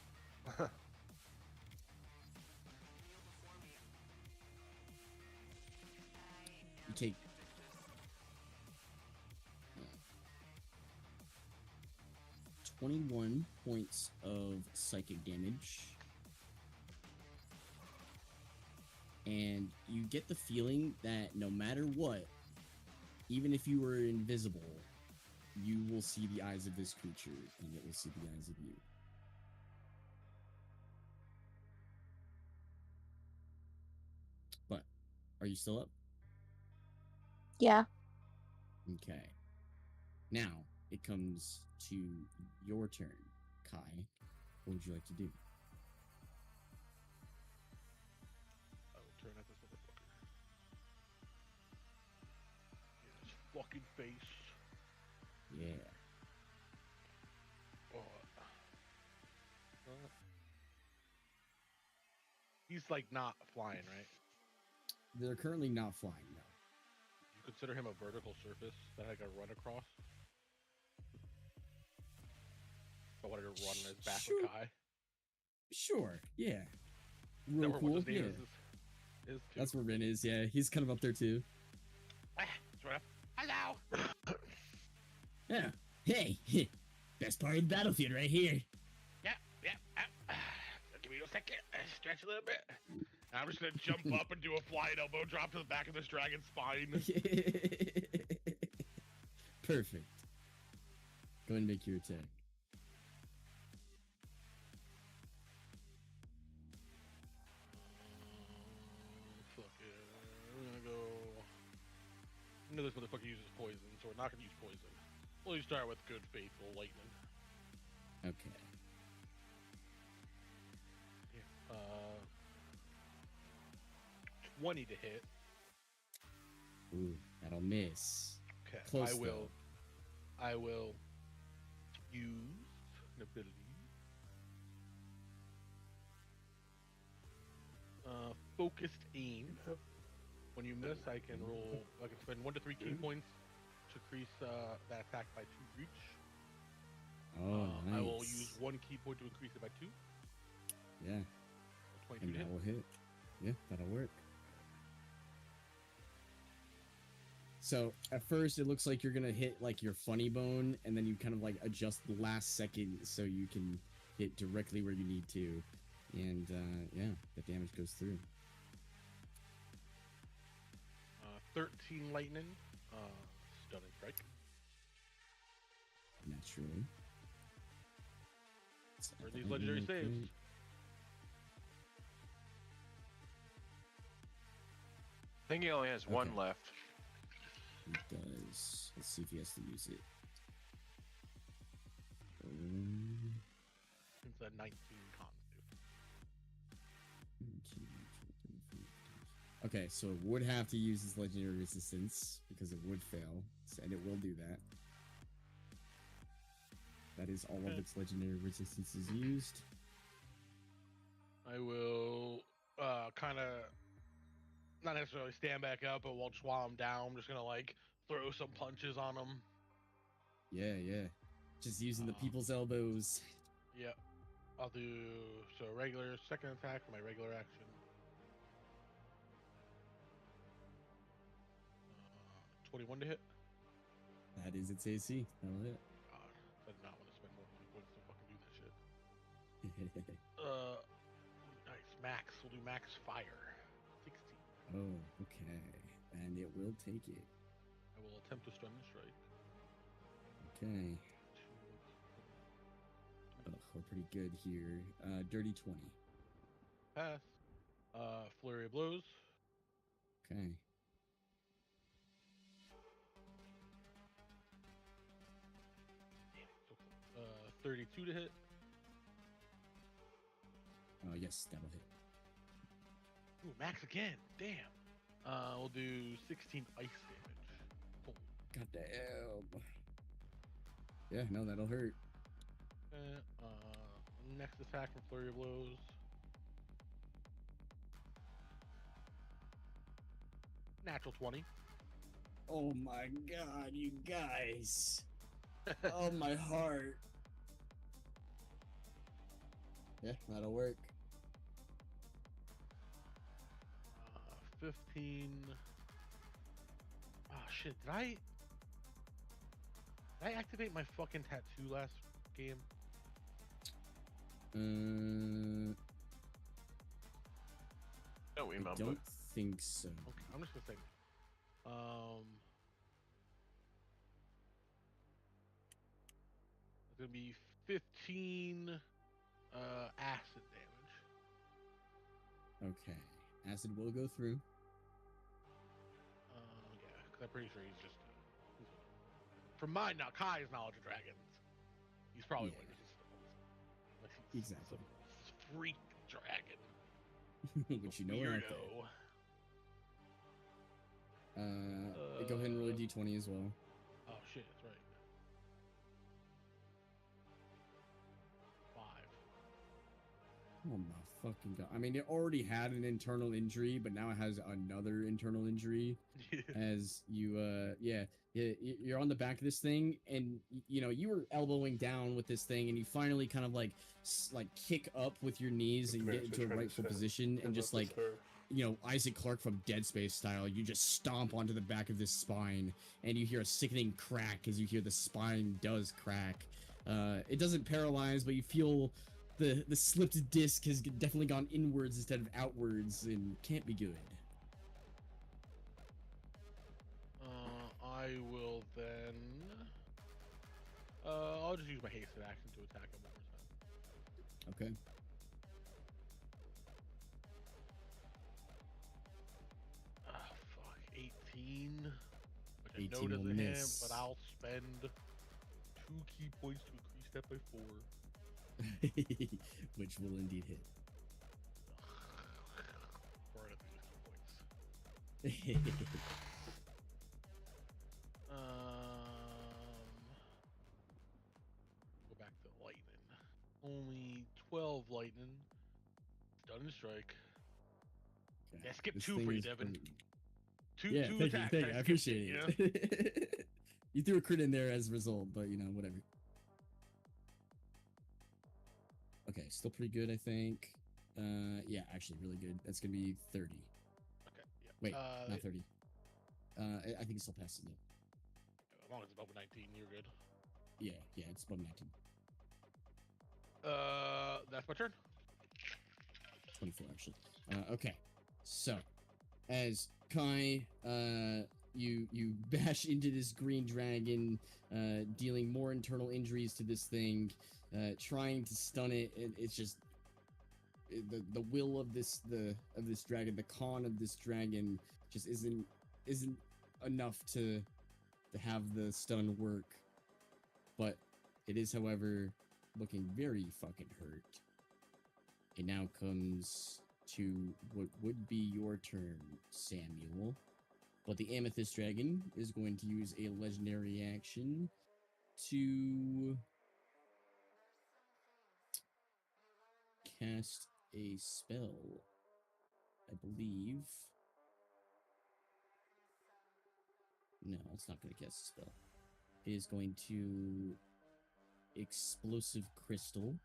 You take 21 points of psychic damage. And you get the feeling that no matter what, even if you were invisible, you will see the eyes of this creature, and it will see the eyes of you. But, are you still up? Yeah. Okay. Now, it comes to your turn, Kai. What would you like to do? I will turn at this motherfucker. In his fucking face. Yeah. Oh. He's like not flying, right? They're currently not flying, no. You consider him a vertical surface that I could run across? If I wanted to run on his back Sure. with Kai. Sure, yeah. Is that Real where cool, what's his yeah. name is too? That's where Rin is, yeah. He's kind of up there too. It's right up. Hello! Yeah. Hey, best part of the battlefield right here. Yeah. Give me a second. Stretch a little bit. And I'm just gonna jump up and do a flying elbow drop to the back of this dragon's spine. Perfect. Go ahead and make your attack. Fuck it. We're gonna go. I know this motherfucker uses poison, so we're not gonna use poison. We'll just start with good faithful lightning. Okay. Yeah. 20 to hit. Ooh, that'll miss. Okay. Close, I will use an ability. Focused aim. When you miss, I can spend 1 to 3 key points to increase that attack by 2 reach. Oh, nice. I will use 1 key point to increase it by 2. Yeah, 22 and to hit. that will hit. Yeah, that'll work. So, at first, it looks like you're gonna hit, like, your funny bone, and then you kind of, like, adjust the last second so you can hit directly where you need to. And, yeah, the damage goes through. 13 lightning. Stunning strike. Naturally. For these legendary saves. I think he only has one Okay. left. He does. Let's see if he has to use it. It's a 19 con save. Okay, so it would have to use his legendary resistance because it would fail, and it will do that. That is all of its legendary resistance is used. I will kind of not necessarily stand back up, but while I'm down, I'm just gonna like throw some punches on him. Yeah. Just using the people's elbows. Yep. I'll do regular second attack for my regular action. 21 to hit. That is its AC. That'll hit. God, I did not want to spend more points to fucking do that shit. Nice. Max. We'll do max fire. 16. Oh, okay. And it will take it. I will attempt to stun and strike. Okay. Ugh, we're pretty good here. Dirty 20. Pass. Flurry of blows. Okay. So, 32 to hit. Yes, that'll hit. Ooh, max again. Damn. We'll do 16 ice damage. Cool. God damn. Yeah, no, that'll hurt. Next attack from Flurry of Blows. Natural 20. Oh my god, you guys. Oh, my heart. Yeah, that'll work. 15. Oh shit, did I activate my fucking tattoo last game? Don't I remember. don't think so. Okay, I'm just gonna say. It's gonna be 15 acid damage. Okay. Acid will go through. Yeah, because I'm pretty sure he's just. From my now, Kai's knowledge of dragons, he's probably Yeah. one of like he's Exactly. some freak dragon. Which you know are out there. Weirdo. Go ahead and roll a d20 as well. Oh shit, that's right. 5. Oh my fucking god. I mean, it already had an internal injury, but now it has another internal injury. As you, you're on the back of this thing, and you know, you were elbowing down with this thing, and you finally kind of like kick up with your knees and get into a rightful position, and just like, you know, Isaac Clarke from Dead Space style, you just stomp onto the back of this spine, and you hear a sickening crack as you hear the spine does crack. It doesn't paralyze, but you feel the slipped disc has definitely gone inwards instead of outwards, and can't be good. I will then. I'll just use my hasted action to attack him one more time. Okay. Ah, fuck. 18. Which I 18 know will doesn't hit, miss. but I'll spend 2 key points to increase that by 4. Which will indeed hit. Burn up these 2 points. Go back to lightning. Only 12 lightning. Stunning strike. Okay, Yeah, skip this 2 thing for you, is Devin. pretty- Two Yeah, thank you, attacks. thank you. I skipped appreciate you know? it. You threw a crit in there as a result, but you know, whatever. Okay, still pretty good, I think. Yeah, actually, really good. That's gonna be 30. Okay, yeah. Wait, not 30. I think it still passes it. As long as it's above 19, you're good. Yeah, it's above 19. That's my turn. 24 actually. Okay, so as Kai, you bash into this green dragon, dealing more internal injuries to this thing, trying to stun it. It's just the will of this dragon, the con of this dragon, just isn't enough to have the stun work. But it is, however, looking very fucking hurt. It now comes to what would be your turn, Samuel. But the Amethyst Dragon is going to use a legendary action to cast a spell, I believe. No, it's not going to cast a spell. It is going to Explosive Crystal.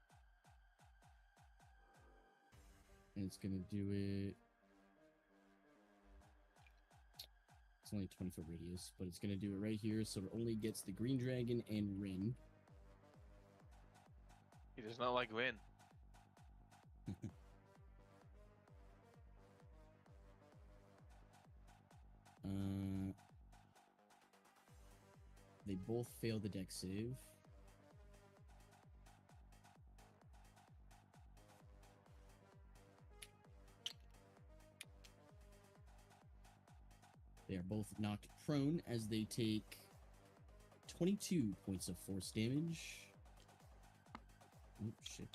And it's going to do it. It's only a 20-foot radius, but it's going to do it right here, so it only gets the green dragon and Rin. He does not like Rin. They both fail the dex save. They are both knocked prone as they take 22 points of force damage. Oh, shit.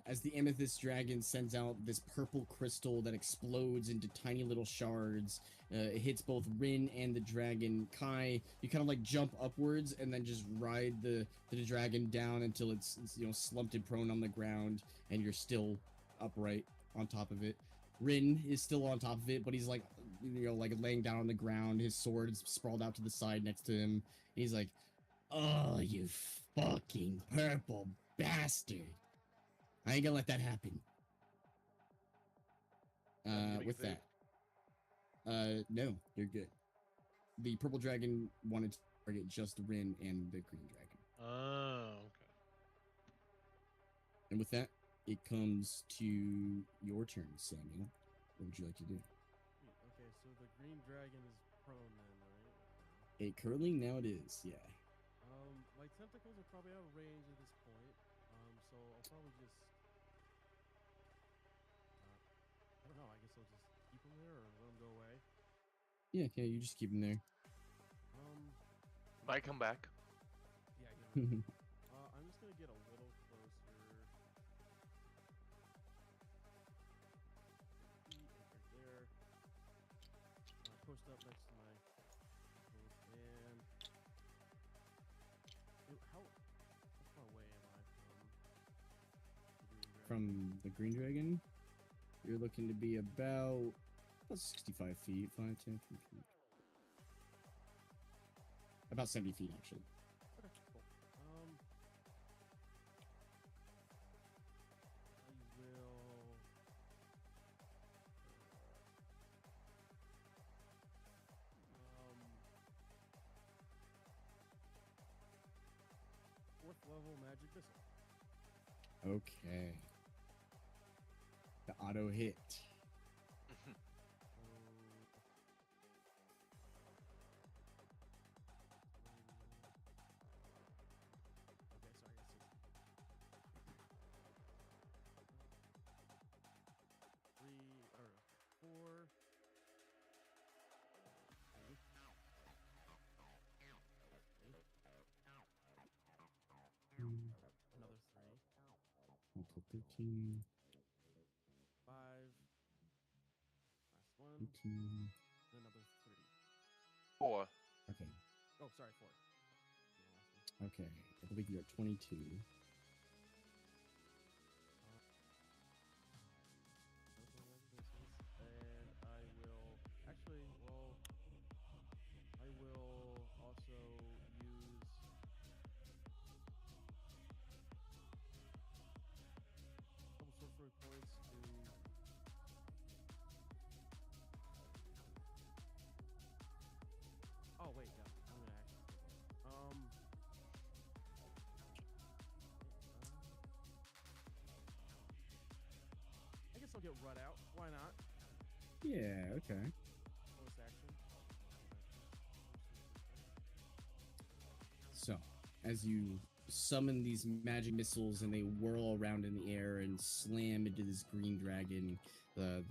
as the amethyst dragon sends out this purple crystal that explodes into tiny little shards. It hits both Rin and the dragon. Kai, you kind of like jump upwards and then just ride the dragon down until it's slumped and prone on the ground, and you're still upright on top of it. Rin is still on top of it, but he's like like laying down on the ground. His sword is sprawled out to the side next to him. He's like, "Oh, you fucking purple bastard! I ain't gonna let that happen." With that, no, you're good. The purple dragon wanted to target just Rin and the green dragon. Oh, okay. And with that, it comes to your turn, Samuel. What would you like to do? Okay, so the green dragon is prone then, right? Now it is, yeah. My tentacles are probably out of range at this point. So I'll probably just. I don't know. I guess I'll just keep them there or let them go away. Yeah, you just keep him there. Might come back. Yeah. I'm just gonna get a little closer. Right there. Pushed up next to my. And. How far away am I from the green dragon? From the green dragon, you're looking to be about 65 feet, 5, 10, 15. About 70 feet, actually. Okay, cool. I will. Fourth level magic missile. Okay. The auto hit. Okay, sorry, I got 6. 3 or 4. Another 3. 13, 5. Last one. 18. Another 3. 4. Okay. Oh, sorry, 4. Okay. I believe you're at 22. And I will actually, I will also use couple sorcery points to. Oh wait, no, I'm gonna actually. I guess I'll get Rut out. Why not? Yeah, okay. Bonus action. So, as you summon these magic missiles and they whirl around in the air and slam into this green dragon, the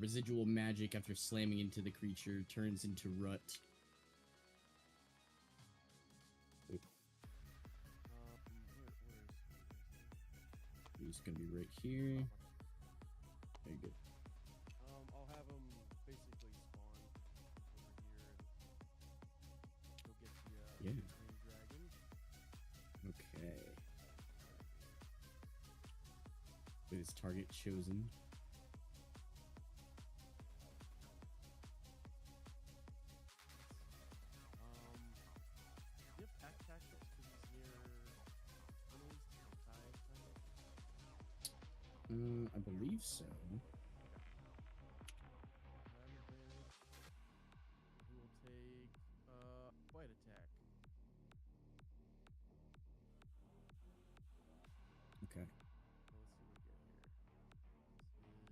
residual magic after slamming into the creature turns into Rut. He's gonna be right here. Very good. I'll have him basically spawn over here, and he'll get the Yeah. green dragon. Okay. With his target chosen. Do you have pack tactics because he's near enemies to die, kind of? I believe so. Have advantage. He will take bite attack. Okay. So let's see what we get here.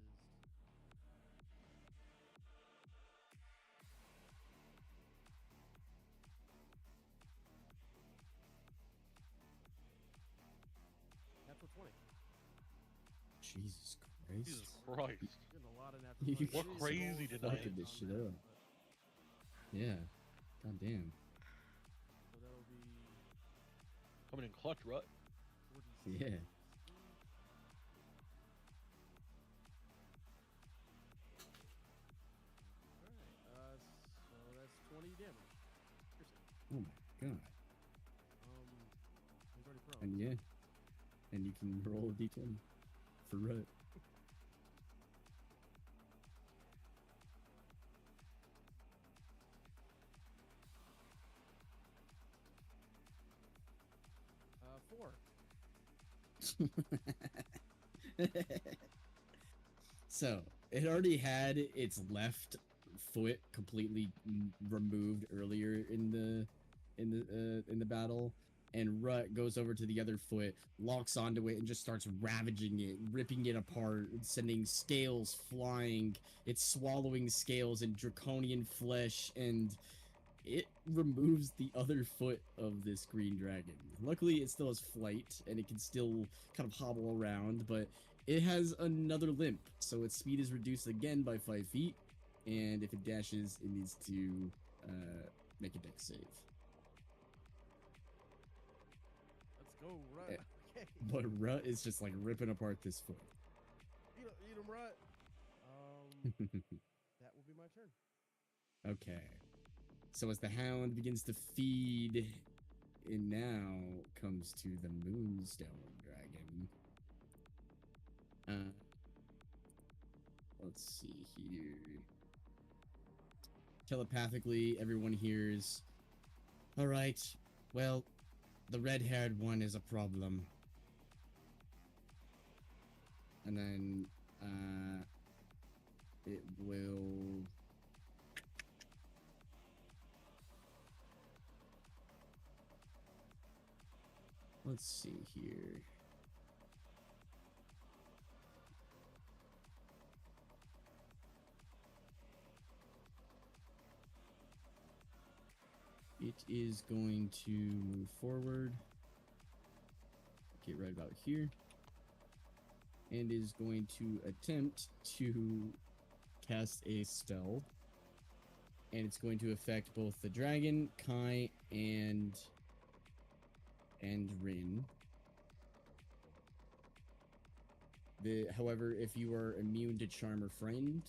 This is natural 20. Jesus Christ. Jesus Christ. Getting a lot of natural You 20s. We're Jeez, crazy I'm tonight. Fucking this on shit that, up. but- Yeah. God damn. So that'll be Coming in clutch, Rut. 46. Yeah. god. He's already prone. And yeah. And you can roll a d20 for Rut. Four. So it already had its left foot completely removed earlier in the battle, and Rut goes over to the other foot, locks onto it, and just starts ravaging it, ripping it apart, sending scales flying. It's swallowing scales and draconian flesh, and it removes the other foot of this green dragon. Luckily, it still has flight, and it can still kind of hobble around, but it has another limp, so its speed is reduced again by 5 feet, and if it dashes, it needs to make a dex save. Let's go, Rut. Eh, Okay. But Rut is just like ripping apart this foot. Eat him, Rut. That will be my turn. Okay. So as the hound begins to feed, it now comes to the Moonstone Dragon. Let's see here. Telepathically, everyone hears, all right, well, the red-haired one is a problem. And then, it will... Let's see here. It is going to move forward. Get right about here. And is going to attempt to cast a spell. And it's going to affect both the dragon, Kai, and Rin. However, if you are immune to Charm or Friend,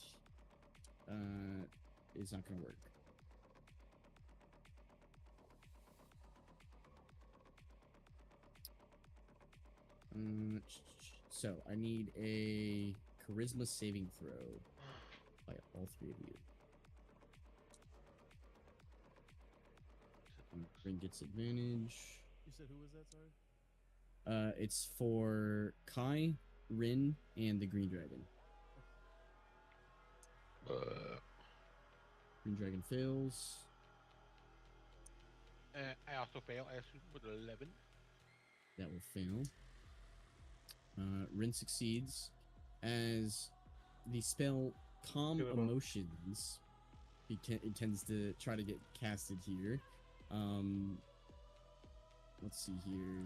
it's not going to work. So I need a Charisma saving throw by all three of you. Rin gets advantage. You said who was that, sorry? It's for Kai, Rin, and the Green Dragon. Green Dragon fails. I also fail. I assume with 11. That will fail. Rin succeeds as the spell Calm Give it a- Emotions. It tends to try to get casted here. Let's see here.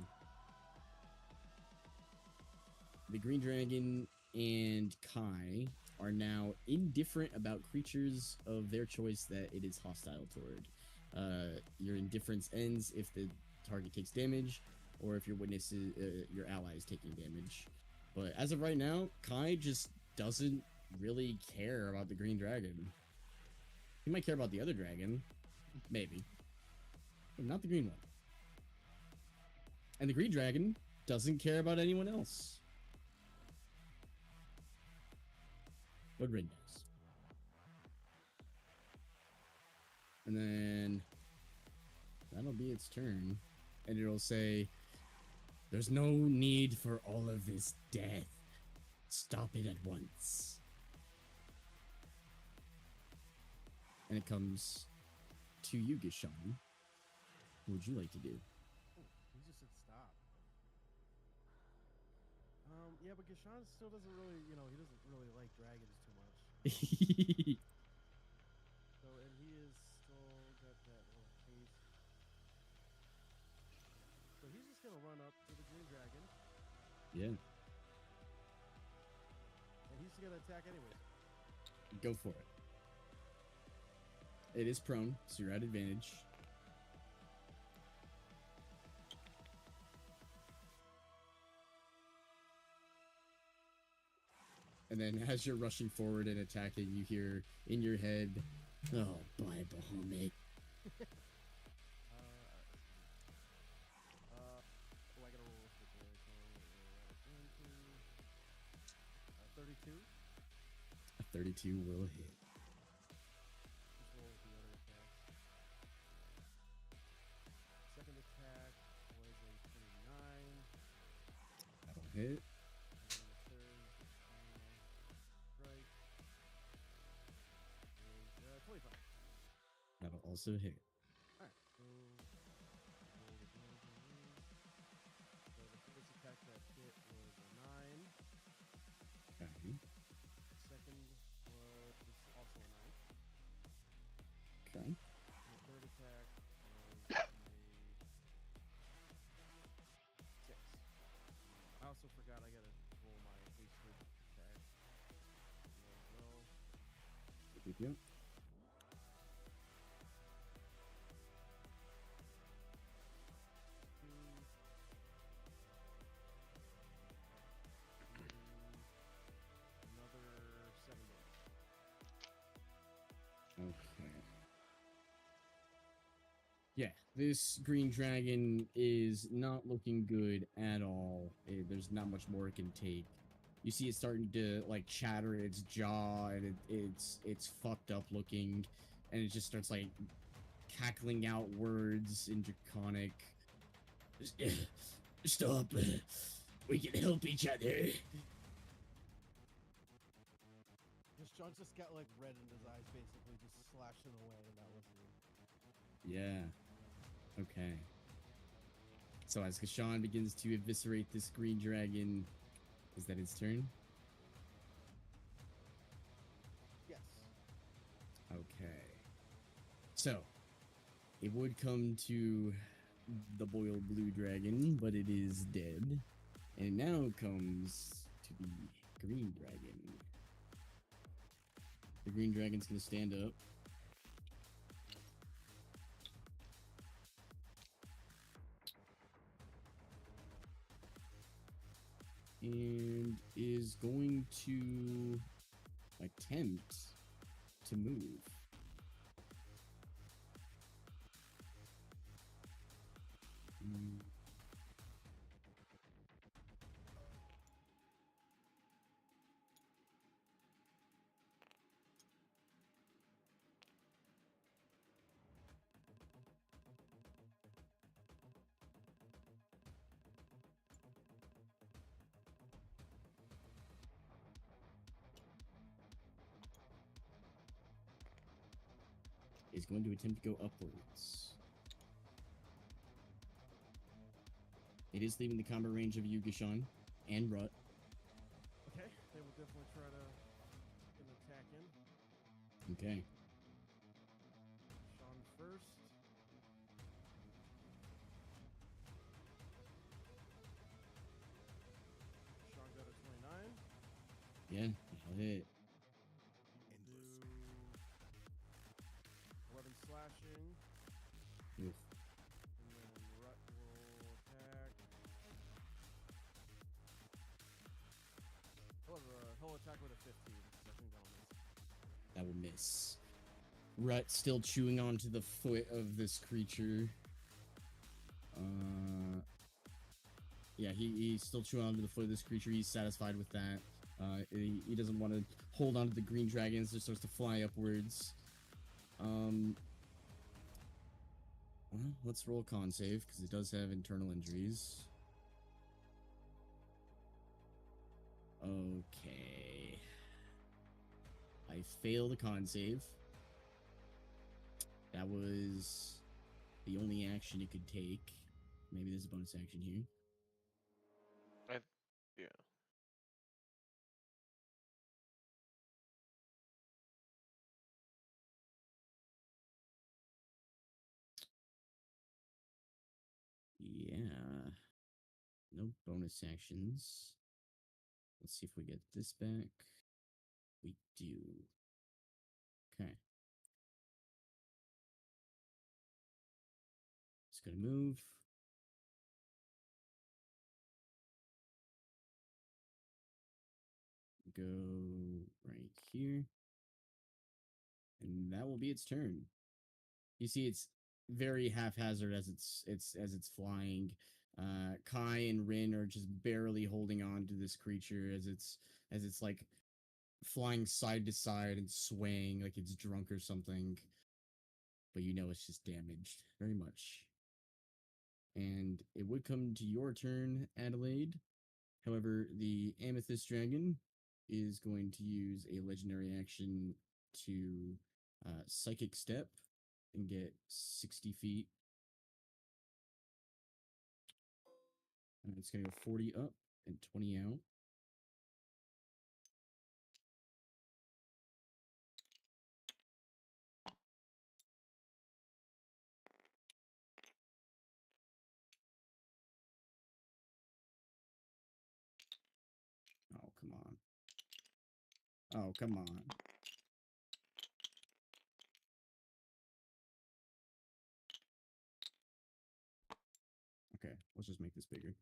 The Green Dragon and Kai are now indifferent about creatures of their choice that it is hostile toward. Your indifference ends if the target takes damage, or if your witness is, your ally is taking damage. But as of right now, Kai just doesn't really care about the Green Dragon. He might care about the other dragon, maybe, but not the green one. And the Green Dragon doesn't care about anyone else. But Rin does. And then that'll be its turn. And it'll say, there's no need for all of this death. Stop it at once. And it comes to you, Gishan. What would you like to do? Oh, he just said stop. Yeah, but Gishan still doesn't really, he doesn't really like dragons too much. So, and he is still got that little face. So he's just gonna run up to the green dragon, Yeah, and he's gonna attack anyway. go for it. It is prone, so you're at advantage. And then as you're rushing forward and attacking, you hear in your head, oh, bye, Bahamut. 32 will hit. Just roll the other attacks. Second attack was a 29. That'll hit. And then the third strike is 25. That'll also hit. Alright, so roll the damage on these. So the first attack that hit was a 9. Okay. Second was also a 9. Okay. And the third attack was a 6. I also forgot I gotta roll my hatred attack as well. Yep. Another 7 damage. Okay. Yeah, this green dragon is not looking good at all. There's not much more it can take. You see it starting to like chatter its jaw, and it's fucked up looking, and it just starts like cackling out words in Draconic. Stop. We can help each other. Sean just got like red in his eyes, basically just slashing away, and that was it. Yeah. Okay. So as Kashan begins to eviscerate this green dragon, is that its turn? Yes. Okay. So, it would come to the boiled blue dragon, but it is dead. And it now comes to the green dragon. The green dragon's gonna stand up. And is going to attempt to move. Is going to attempt to go upwards. It is leaving the combo range of you, Gishan, and Rut. Okay, they will definitely try to get an attack in. Okay. Sean first. Sean got a 29. Yeah, that'll hit. Do 11 slashing. Oof. And then Rut will attack. He'll attack with a 15. So I think that'll miss. That will miss. Rut still chewing onto the foot of this creature. Yeah, he's still chewing onto the foot of this creature. He's satisfied with that. He doesn't want to hold on to the green dragons. It starts to fly upwards. Well, let's roll a con save, because it does have internal injuries. Okay. I failed a con save. That was the only action it could take. Maybe there's a bonus action here. Yeah. Yeah. No bonus actions. Let's see if we get this back. We do. Okay. It's gonna move. Go right here. And that will be its turn. You see it's very haphazard as it's flying. Kai and Rin are just barely holding on to this creature as it's like flying side to side and swaying like it's drunk or something. But you know it's just damaged very much. And it would come to your turn, Adelaide. However, the Amethyst Dragon is going to use a legendary action to Psychic Step and get 60 feet. And it's going to go 40 up and 20 out. Oh, come on. Oh, come on. Okay, let's just make this bigger.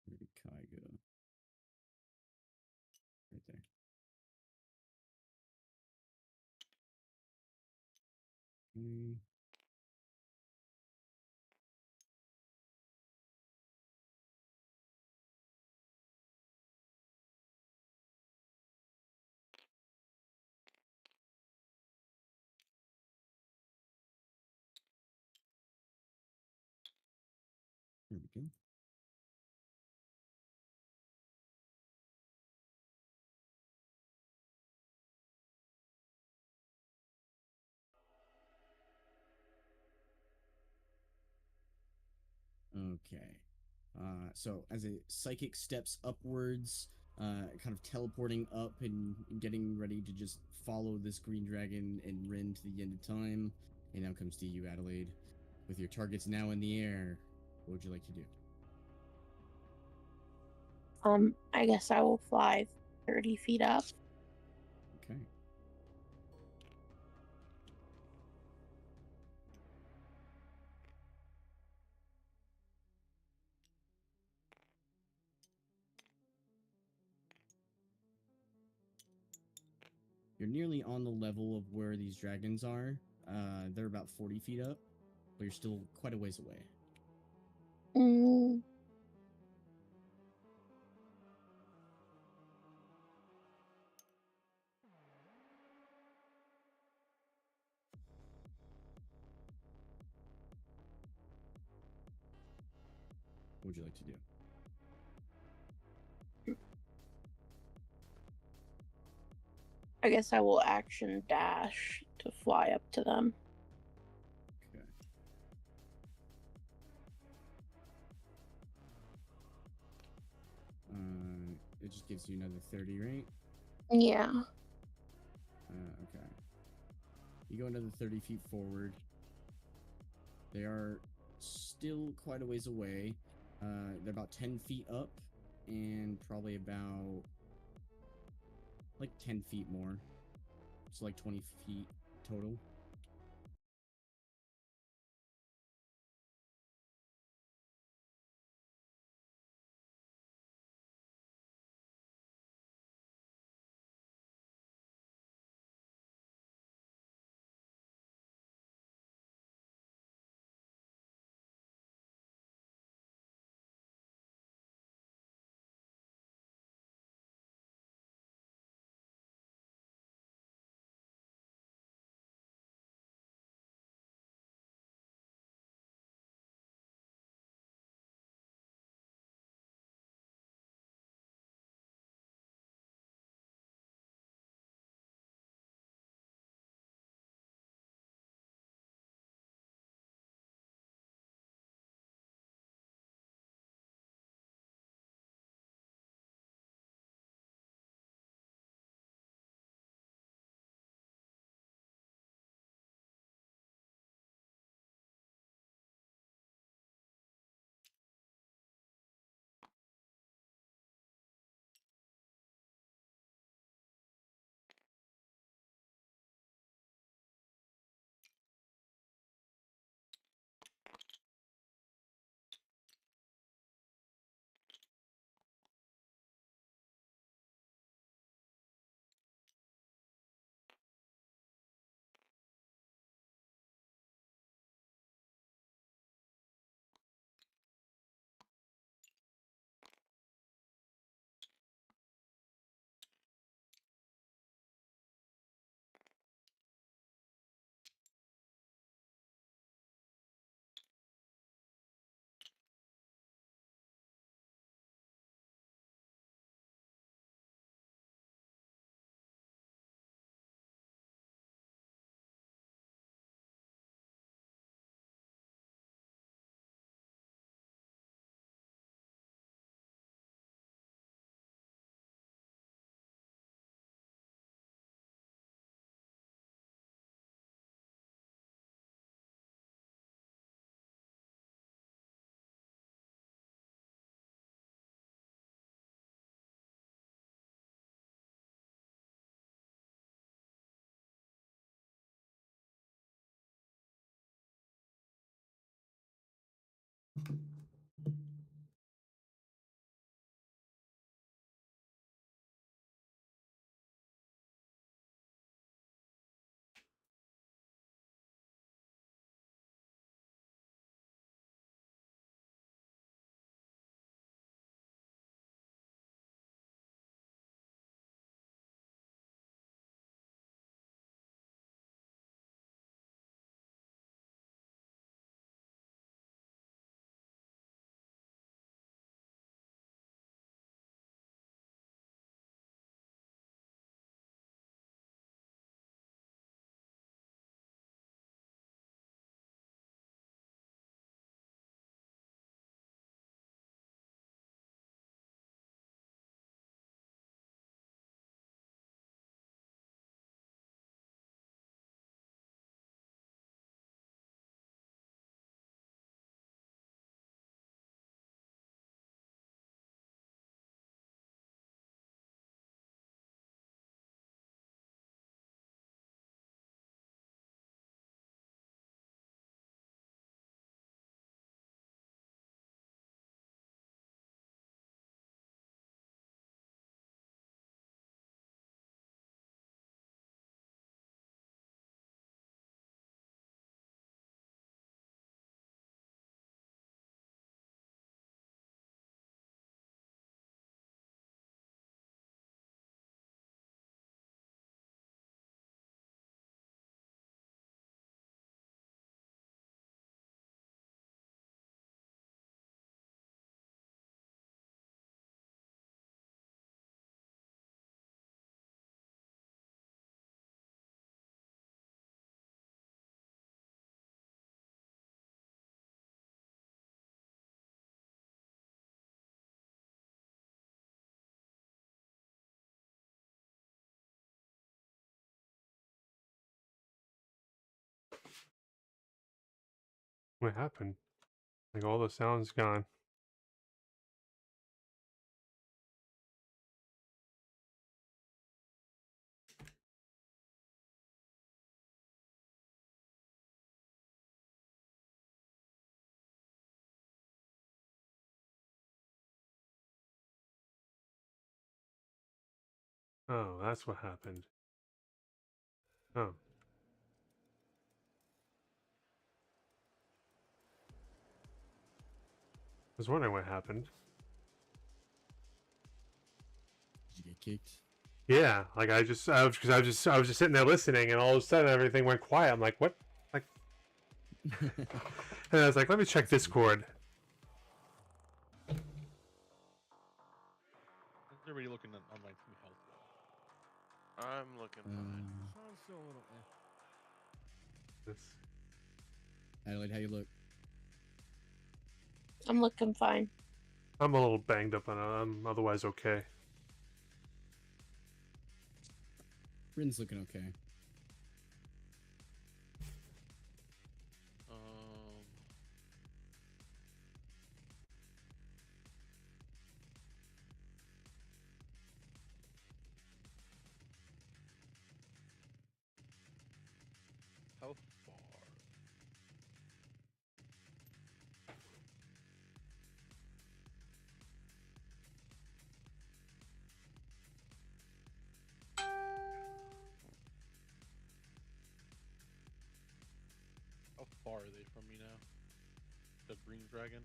Where did Kai go? Right there. Okay. There we go. Okay. So as a psychic steps upwards, kind of teleporting up and getting ready to just follow this green dragon and Rin to the end of time, it now comes to you, Adelaide. With your targets now in the air, what would you like to do? I guess I will fly 30 feet up. Okay. You're nearly on the level of where these dragons are. They're about 40 feet up, but you're still quite a ways away. Mm, What would you like to do? I guess I will action dash to fly up to them. Okay. It just gives you another 30, right? Yeah. Okay. You go another 30 feet forward. They are still quite a ways away. They're about 10 feet up and probably about like 10 feet more. So like 20 feet total. What happened? Like all the sound's gone. Oh, that's what happened. Oh. I was wondering what happened. Did you get kicked? Yeah, like I was just sitting there listening, and all of a sudden everything went quiet. I'm like, what? Like, and I was like, let me check Discord. Everybody looking on my team health. I'm looking fine. Sean's still a little This- Adelaide, how you look? I'm looking fine. I'm a little banged up, and I'm otherwise okay. Bryn's looking okay. How far? How far are they from me now? The green dragon?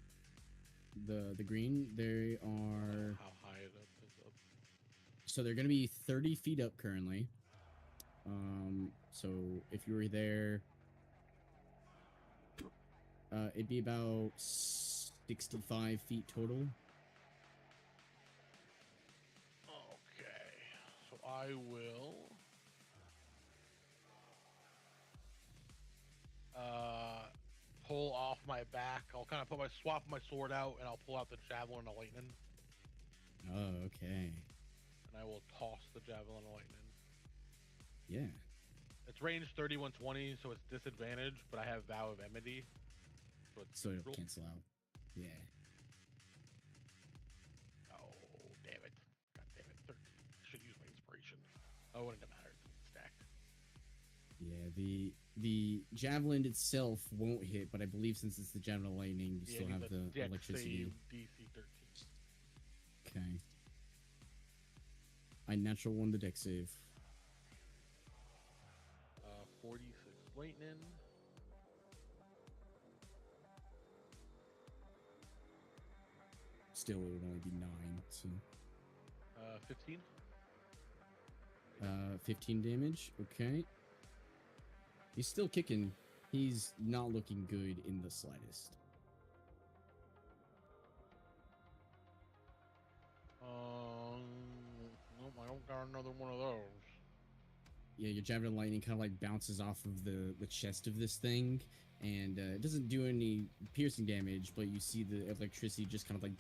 The green, they are. How high it up is up? So they're gonna be 30 feet up currently. So if you were there, it'd be about 65 feet total. Okay, so I will pull off my back. I'll kind of swap my sword out, and I'll pull out the javelin of lightning, Oh, okay. and I will toss the javelin of lightning. Yeah. It's range 3120, so it's disadvantage, but I have Vow of Enmity, so it's So it'll neutral. cancel out. Yeah. Oh, damn it. God damn it. 13. I should use my inspiration. Oh, it doesn't matter. It's stacked. Yeah, the javelin itself won't hit, but I believe since it's the javelin of lightning, you still need have the dex electricity. save DC 13. Okay. I natural one the deck save. 46 lightning. Still, it would only be 9. So, 15. 15 damage. Okay. He's still kicking. He's not looking good in the slightest. Nope, I don't got another one of those. Yeah, your javelin lightning kind of like bounces off of the chest of this thing, and it doesn't do any piercing damage, but you see the electricity just kind of like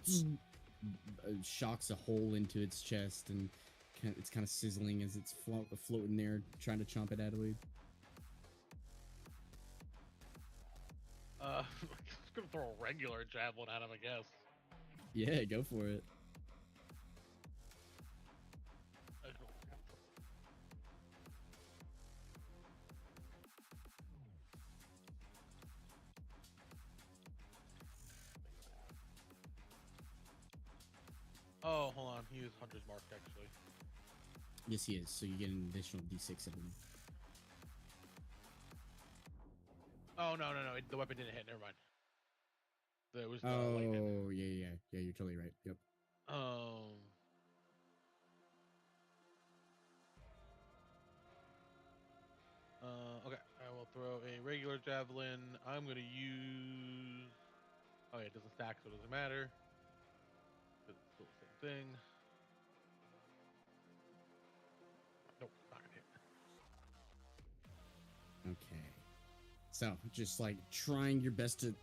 shocks a hole into its chest, and it's kind of sizzling as it's floating there trying to chomp at Adelaide. I'm just gonna throw a regular javelin at him, I guess. Yeah, go for it. Oh, hold on. He was Hunter's Mark, actually. Yes, he is. So you get an additional d6 out of him. Oh, no. The weapon didn't hit. Never mind. There was no Oh, lightning. yeah. You're totally right. Yep. Okay. I will throw a regular javelin. I'm gonna use. Oh yeah, it doesn't stack, so it doesn't matter. It's still the same thing. Nope, not gonna hit. Okay. So, just like trying your best to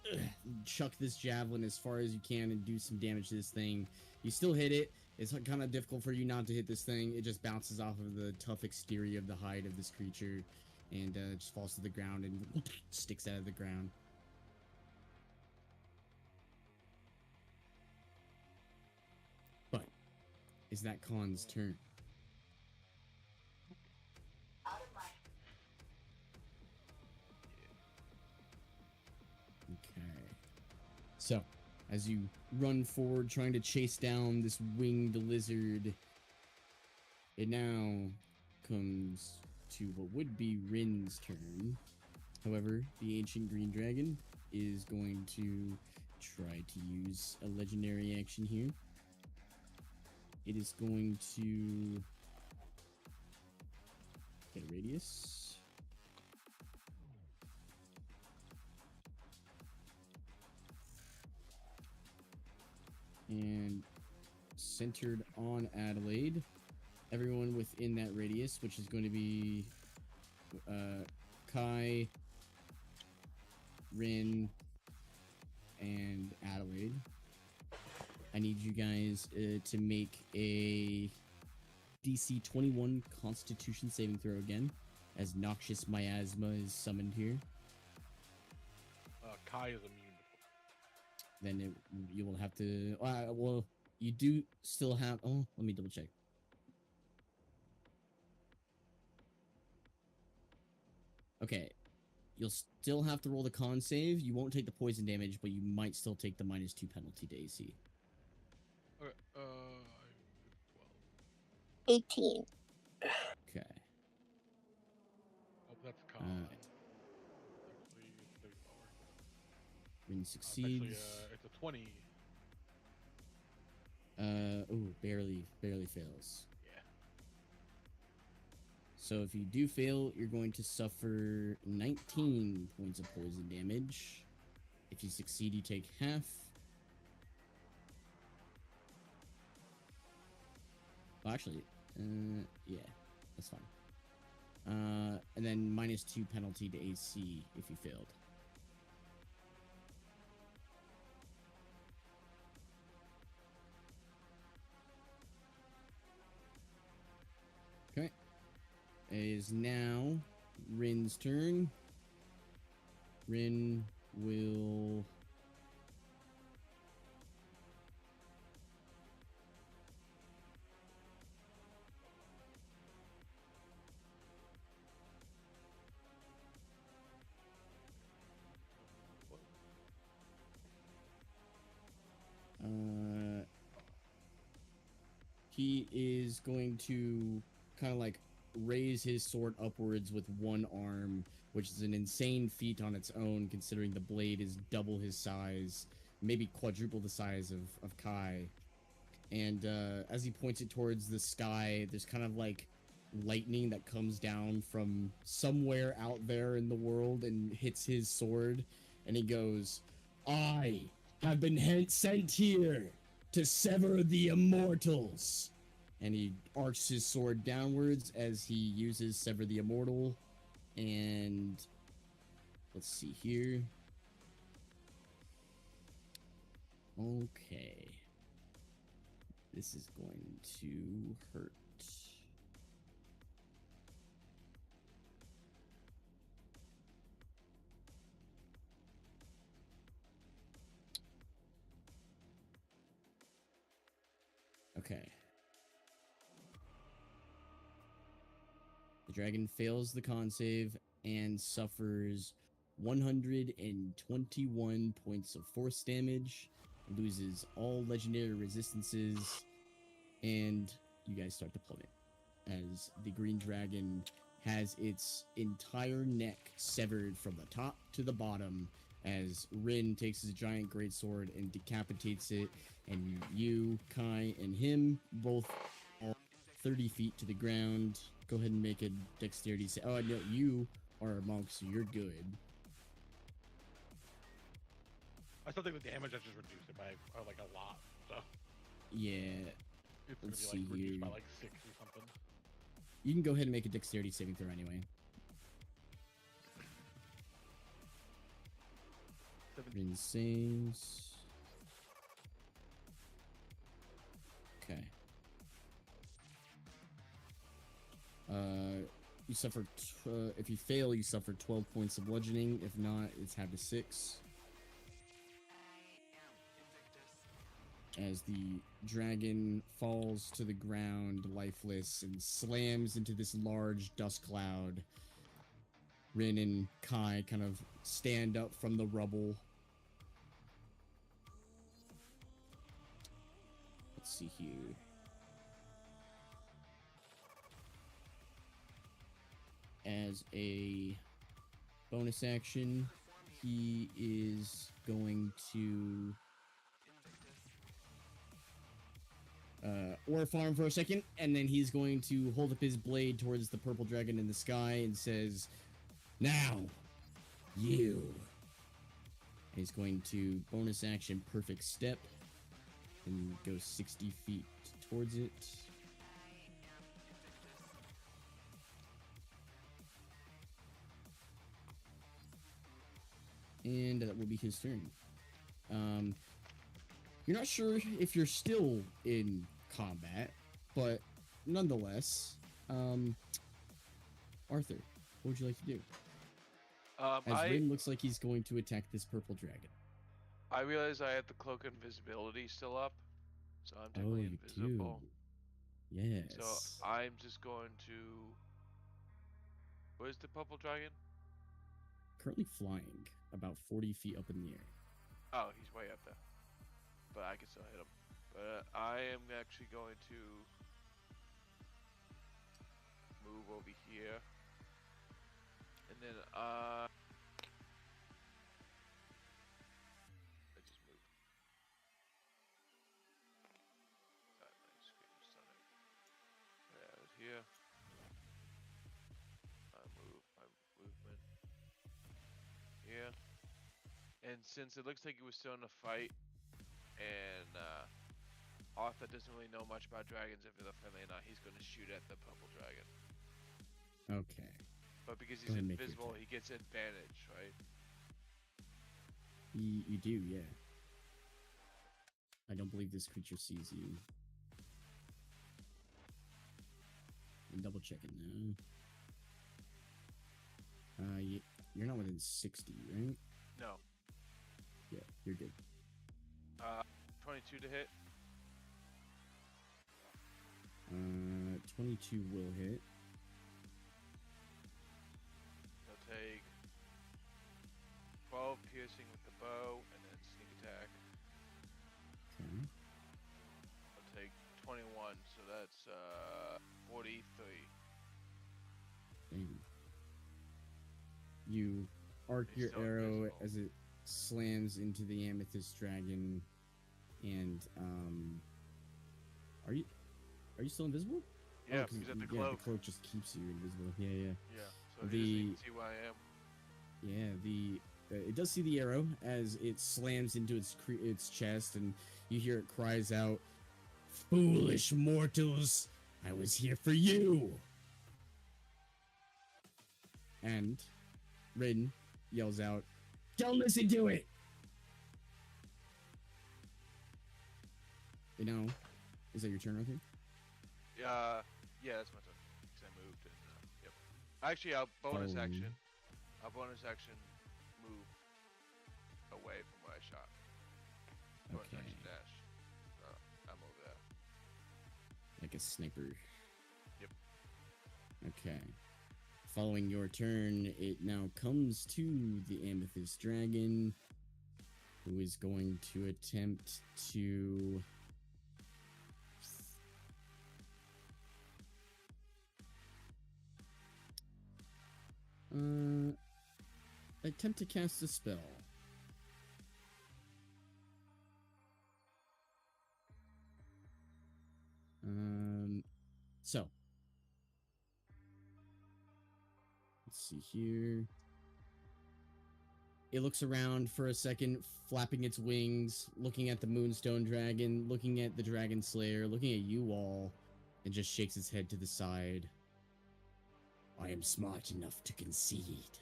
chuck this javelin as far as you can and do some damage to this thing. You still hit it. It's kind of difficult for you not to hit this thing. It just bounces off of the tough exterior of the hide of this creature and just falls to the ground and sticks out of the ground. is that Khan's turn. Okay. So, as you run forward trying to chase down this winged lizard, it now comes to what would be Rin's turn. However, the ancient green dragon is going to try to use a legendary action here. It is going to get a radius. And centered on Adelaide. Everyone within that radius, which is going to be Kai, Rin, and Adelaide. I need you guys to make a DC 21 Constitution saving throw again, as Noxious Miasma is summoned here. Kai is immune. Then you will have to. Well, you do still have. Oh, let me double check. Okay, you'll still have to roll the con save. You won't take the poison damage, but you might still take the -2 penalty to AC. Okay, 18. Okay. oh, that's Kai. Actually, it's maybe lower. Rin It's actually, succeeds. it's a 20. Oh, barely fails. Yeah. So if you do fail, you're going to suffer 19 points of poison damage. If you succeed, you take half. Well, actually, yeah, that's fine. And then -2 penalty to AC if you failed. Okay. It is now Rin's turn. Rin will... he is going to kind of like raise his sword upwards with one arm, which is an insane feat on its own, considering the blade is double his size, maybe quadruple the size of Kai. And as he points it towards the sky, there's kind of like lightning that comes down from somewhere out there in the world and hits his sword, and he goes, "I have been sent here to sever the immortals." And he arcs his sword downwards as he uses Sever the Immortal. And let's see here. Okay. This is going to hurt. Okay. The dragon fails the con save and suffers 121 points of force damage, loses all legendary resistances, and you guys start to plummet as the green dragon has its entire neck severed from the top to the bottom as Rin takes his giant greatsword and decapitates it, and you, Kai, and him both are 30 feet to the ground. Go ahead and make a dexterity save. Oh, no, you are a monk, so you're good. I still think the damage I just reduced it by like a lot. So Yeah, it's Let's gonna be see like reduced here. by like 6 or something. you can go ahead and make a dexterity saving throw anyway. 17. Rin saves. Okay. You suffer. If you fail, you suffer 12 points of bludgeoning. If not, it's half to 6. as the dragon falls to the ground lifeless and slams into this large dust cloud. Rin and Kai kind of stand up from the rubble. Let's see here. As a bonus action, he is going to ore farm for a second, and then he's going to hold up his blade towards the purple dragon in the sky and says, "Now, you." And he's going to bonus action perfect step and go 60 feet towards it. And that will be his turn. You're not sure if you're still in combat, but nonetheless, Arthur, what would you like to do? As Rin looks like he's going to attack this purple dragon. I realize I have the cloak of invisibility still up, so I'm Oh, technically you invisible. do. Yes. So I'm just going to. Where's the purple dragon? Currently flying about 40 feet up in the air. Oh, he's way up there. But I can still hit him. But I am actually going to move over here. And then I just moved. Sorry, my screen was stunning. Yeah, I was here. I move my movement here. And since it looks like he was still in a fight, and Arthur doesn't really know much about dragons, if they're friendly or not, he's going to shoot at the purple dragon. Okay. But because Go he's ahead and make your invisible, attack. he gets advantage, right? You do, yeah. I don't believe this creature sees you. I'm double checking now. You're not within 60, right? No. Yeah, you're good. 22 to hit. 22 will hit. He'll take 12 piercing with the bow, and then sneak attack. Okay. He'll take 21, so that's 43. Dang. You arc He's your still arrow invisible. as it slams into the amethyst dragon, and are you still invisible? Yeah, Oh, 'cause he's at the yeah, cloak. the cloak just keeps you invisible. Yeah, yeah. Yeah, so he doesn't see where I am. Yeah, it does see the arrow as it slams into its chest, and you hear it cries out, "Foolish mortals, I was here for you!" And Rin yells out, "Don't listen to it!" You know, is that your turn, Arthur? Yeah, that's my turn. Because I moved. And, yep. Actually, I'll bonus Following. action. I'll bonus action move away from where I shot. Bonus Okay. action dash. I'm over there. Like a sniper. Yep. Okay. Following your turn, it now comes to the Amethyst Dragon, who is going to attempt to... attempt to cast a spell. So. Let's see here. It looks around for a second, flapping its wings, looking at the Moonstone Dragon, looking at the Dragon Slayer, looking at you all, and just shakes its head to the side. I am smart enough to concede,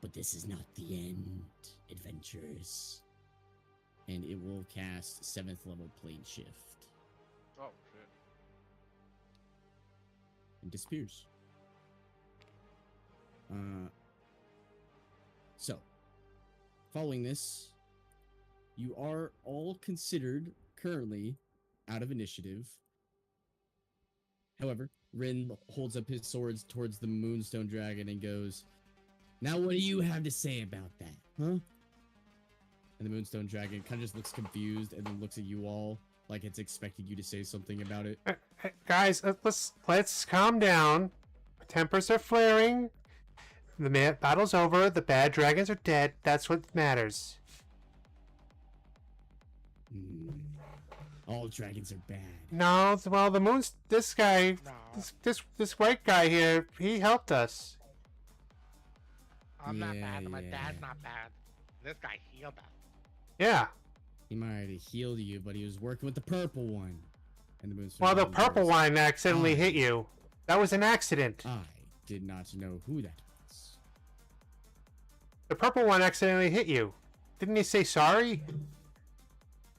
but this is not the end, adventurers. And it will cast 7th level Plane Shift Oh, shit. and disappears. So, following this, you are all considered currently out of initiative. However, Rin holds up his swords towards the Moonstone Dragon and goes, "Now what do you have to say about that, huh?" And the Moonstone Dragon kind of just looks confused and then looks at you all like it's expecting you to say something about it. Guys, let's calm down. Tempers are flaring. The battle's over. The bad dragons are dead. That's what matters. All dragons are bad. No, well, the moon's this guy, No. this white guy here. He helped us. I'm not Yeah, bad. My yeah. dad's not bad. This guy healed us. Yeah. He might have healed you, but he was working with the purple one. And the Moonstone Well, the Dragon purple goes, one accidentally "I- hit you. That was an accident. I did not know who that was." The purple one accidentally hit you. Didn't he say sorry?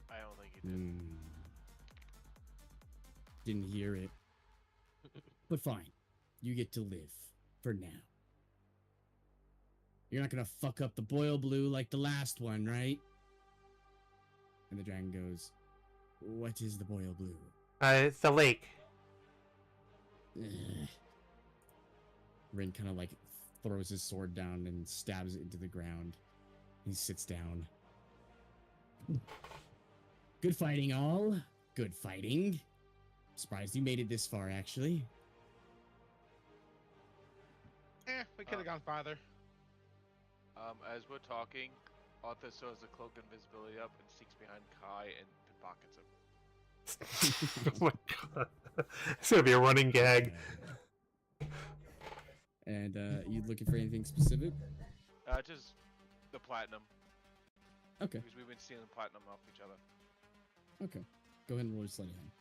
I don't think he did. Didn't hear it. But fine. You get to live. For now. You're not gonna fuck up the boil blue like the last one, right? And the dragon goes, "What is the boil blue?" It's the lake. Ugh. Rin kind of like throws his sword down and stabs it into the ground. He sits down. Good fighting, all. Good fighting. Surprised you made it this far, actually. We could have gone farther. As we're talking, Arthur throws the cloak invisibility up and sneaks behind Kai and pickpockets him. Oh my god. It's gonna be a running gag. And you looking for anything specific? Just the platinum, Okay, because we've been stealing platinum off each other. okay. Go ahead and roll your sleight of hand.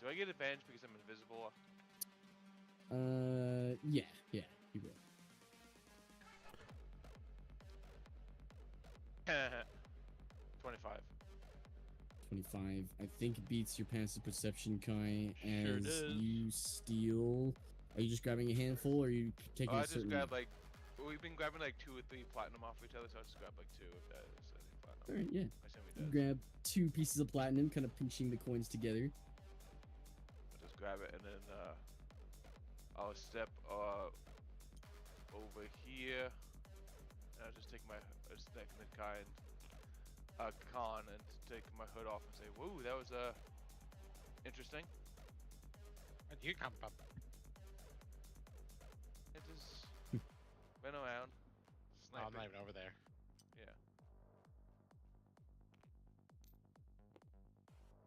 Do I get advantage because I'm invisible? Yeah, you will. 25. 25. I think it beats your passive perception, Kai. Sure As does. you steal. Are you just grabbing a handful, or are you taking I a just certain? grabbed like, we've been grabbing like 2 or 3 platinum off each other, so I just grab like 2 if that is any platinum. All right, yeah. I assume he You does. grab 2 pieces of platinum, kind of pinching the coins together. I'll just grab it and then I'll step over here. And I'll just take my neck and Kai and Khan and take my hood off and say, "Woo, that was interesting." Where'd you come from? It just went around. Oh, I'm Sniping. not even over there. Yeah.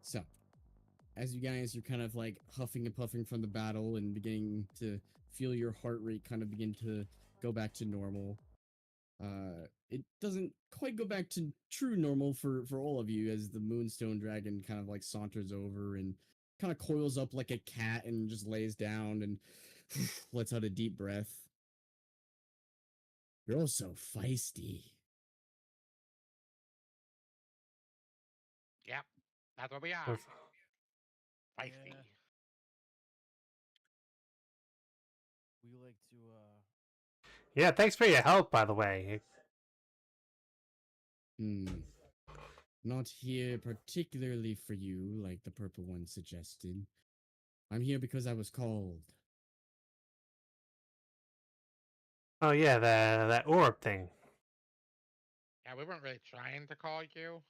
So, as you guys are kind of like huffing and puffing from the battle and beginning to feel your heart rate kind of begin to go back to normal, it doesn't quite go back to true normal for all of you as the Moonstone Dragon kind of like saunters over and kind of coils up like a cat and just lays down and lets out a deep breath. You're all so feisty. Yep, that's what we are. What's- Feisty. Yeah. We like to Yeah, thanks for your help, by the way. Not here particularly for you, like the purple one suggested. I'm here because I was called. Oh yeah, that orb thing. Yeah, we weren't really trying to call you.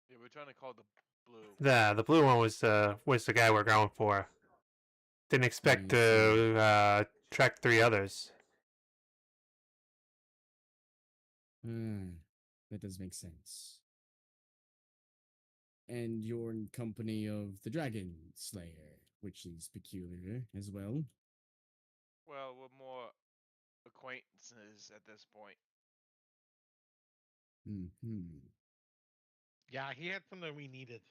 Yeah, we're trying to call the blue. The blue one was the guy we're going for. Didn't expect to track 3 others. That does make sense. And you're in company of the Dragon Slayer, which is peculiar as well. Well, we're more acquaintances at this point. Yeah, he had something we needed.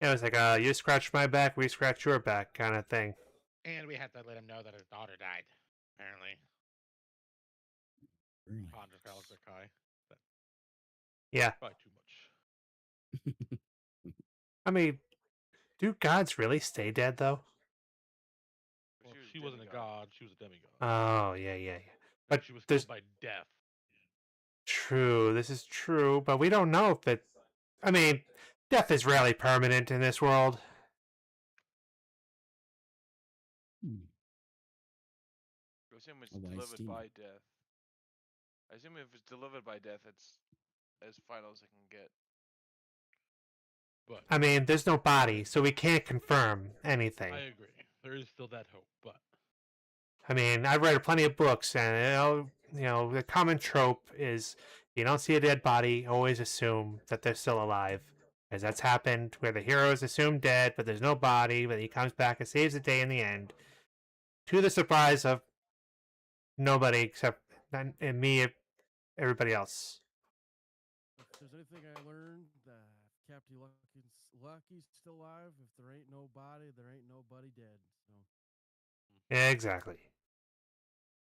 Yeah, it was like you scratch my back, we scratch your back kind of thing. And we had to let him know that his daughter died, apparently. Right. Khan just got looked at Kai. Yeah, Probably too much. I mean, do gods really stay dead though? Well, was she wasn't a demigod. god, she was a demigod. Oh yeah. But she was there's killed by death. true. This is true, but we don't know if it. I mean, Death is rarely permanent in this world. Hmm. I assume it's A wise delivered statement. by death. I assume if it's delivered by death, it's as final as it can get. But I mean, there's no body, so we can't confirm anything. I agree. There is still that hope, but I mean, I've read plenty of books, and the common trope is you don't see a dead body, always assume that they're still alive. As that's happened, where the hero is assumed dead, but there's no body, but he comes back and saves the day in the end. To the surprise of nobody except and me, everybody else. If there's anything I learned, Captain Lucky's still alive. If there ain't no body, there ain't nobody dead. So Yeah, exactly.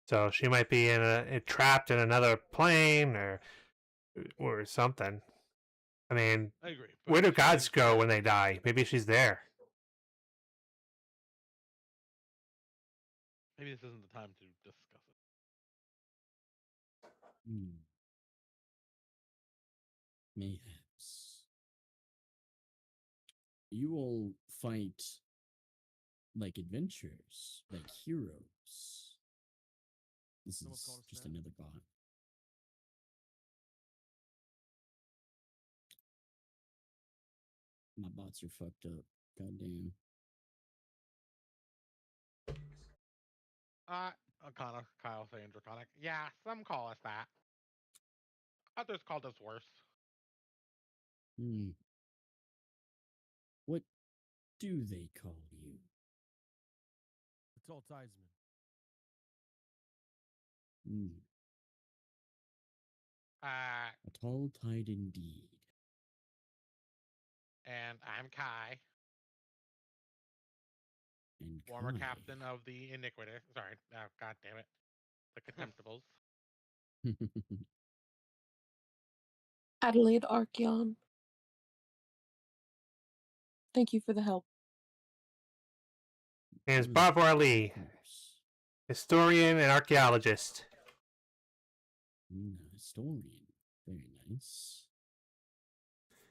So she might be trapped in another plane or something. I mean, I agree. where do if she gods is go dead- when they die? Maybe she's there. Maybe this isn't the time to discuss it. Hmm. Mayhaps. You all fight like adventurers, like heroes. This Someone called is us just that? another bot. My bots are fucked up. Goddamn. Connor, Kyle saying draconic. Yeah, some call us that. Others called us worse. Hmm. What do they call you? the tall tidesman. Hmm. A tall tide indeed. And I'm Kai, And former Kai. captain of the Iniquitous. Sorry, god damn it, the Contemptibles. Adelaide Archeon. Thank you for the help. And it's Hmm, Barbara Lee, of course. historian and archaeologist. Historian. Very nice.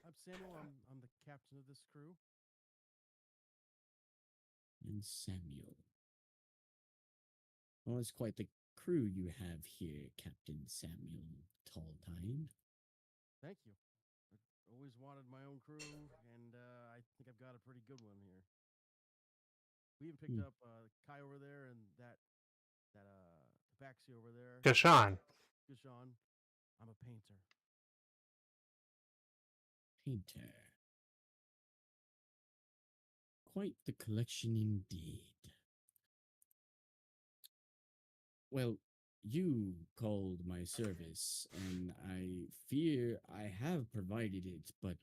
I'm Samuel. I'm the captain of this crew. And Samuel. Well, it's quite the crew you have here, Captain Samuel Talltide. Thank you. I always wanted my own crew, and I think I've got a pretty good one here. We even picked up Kai over there and that Tabaxi over there. Gashan. Gashan. I'm a painter. Painter. Quite the collection indeed. Well, you called my service, and I fear I have provided it, but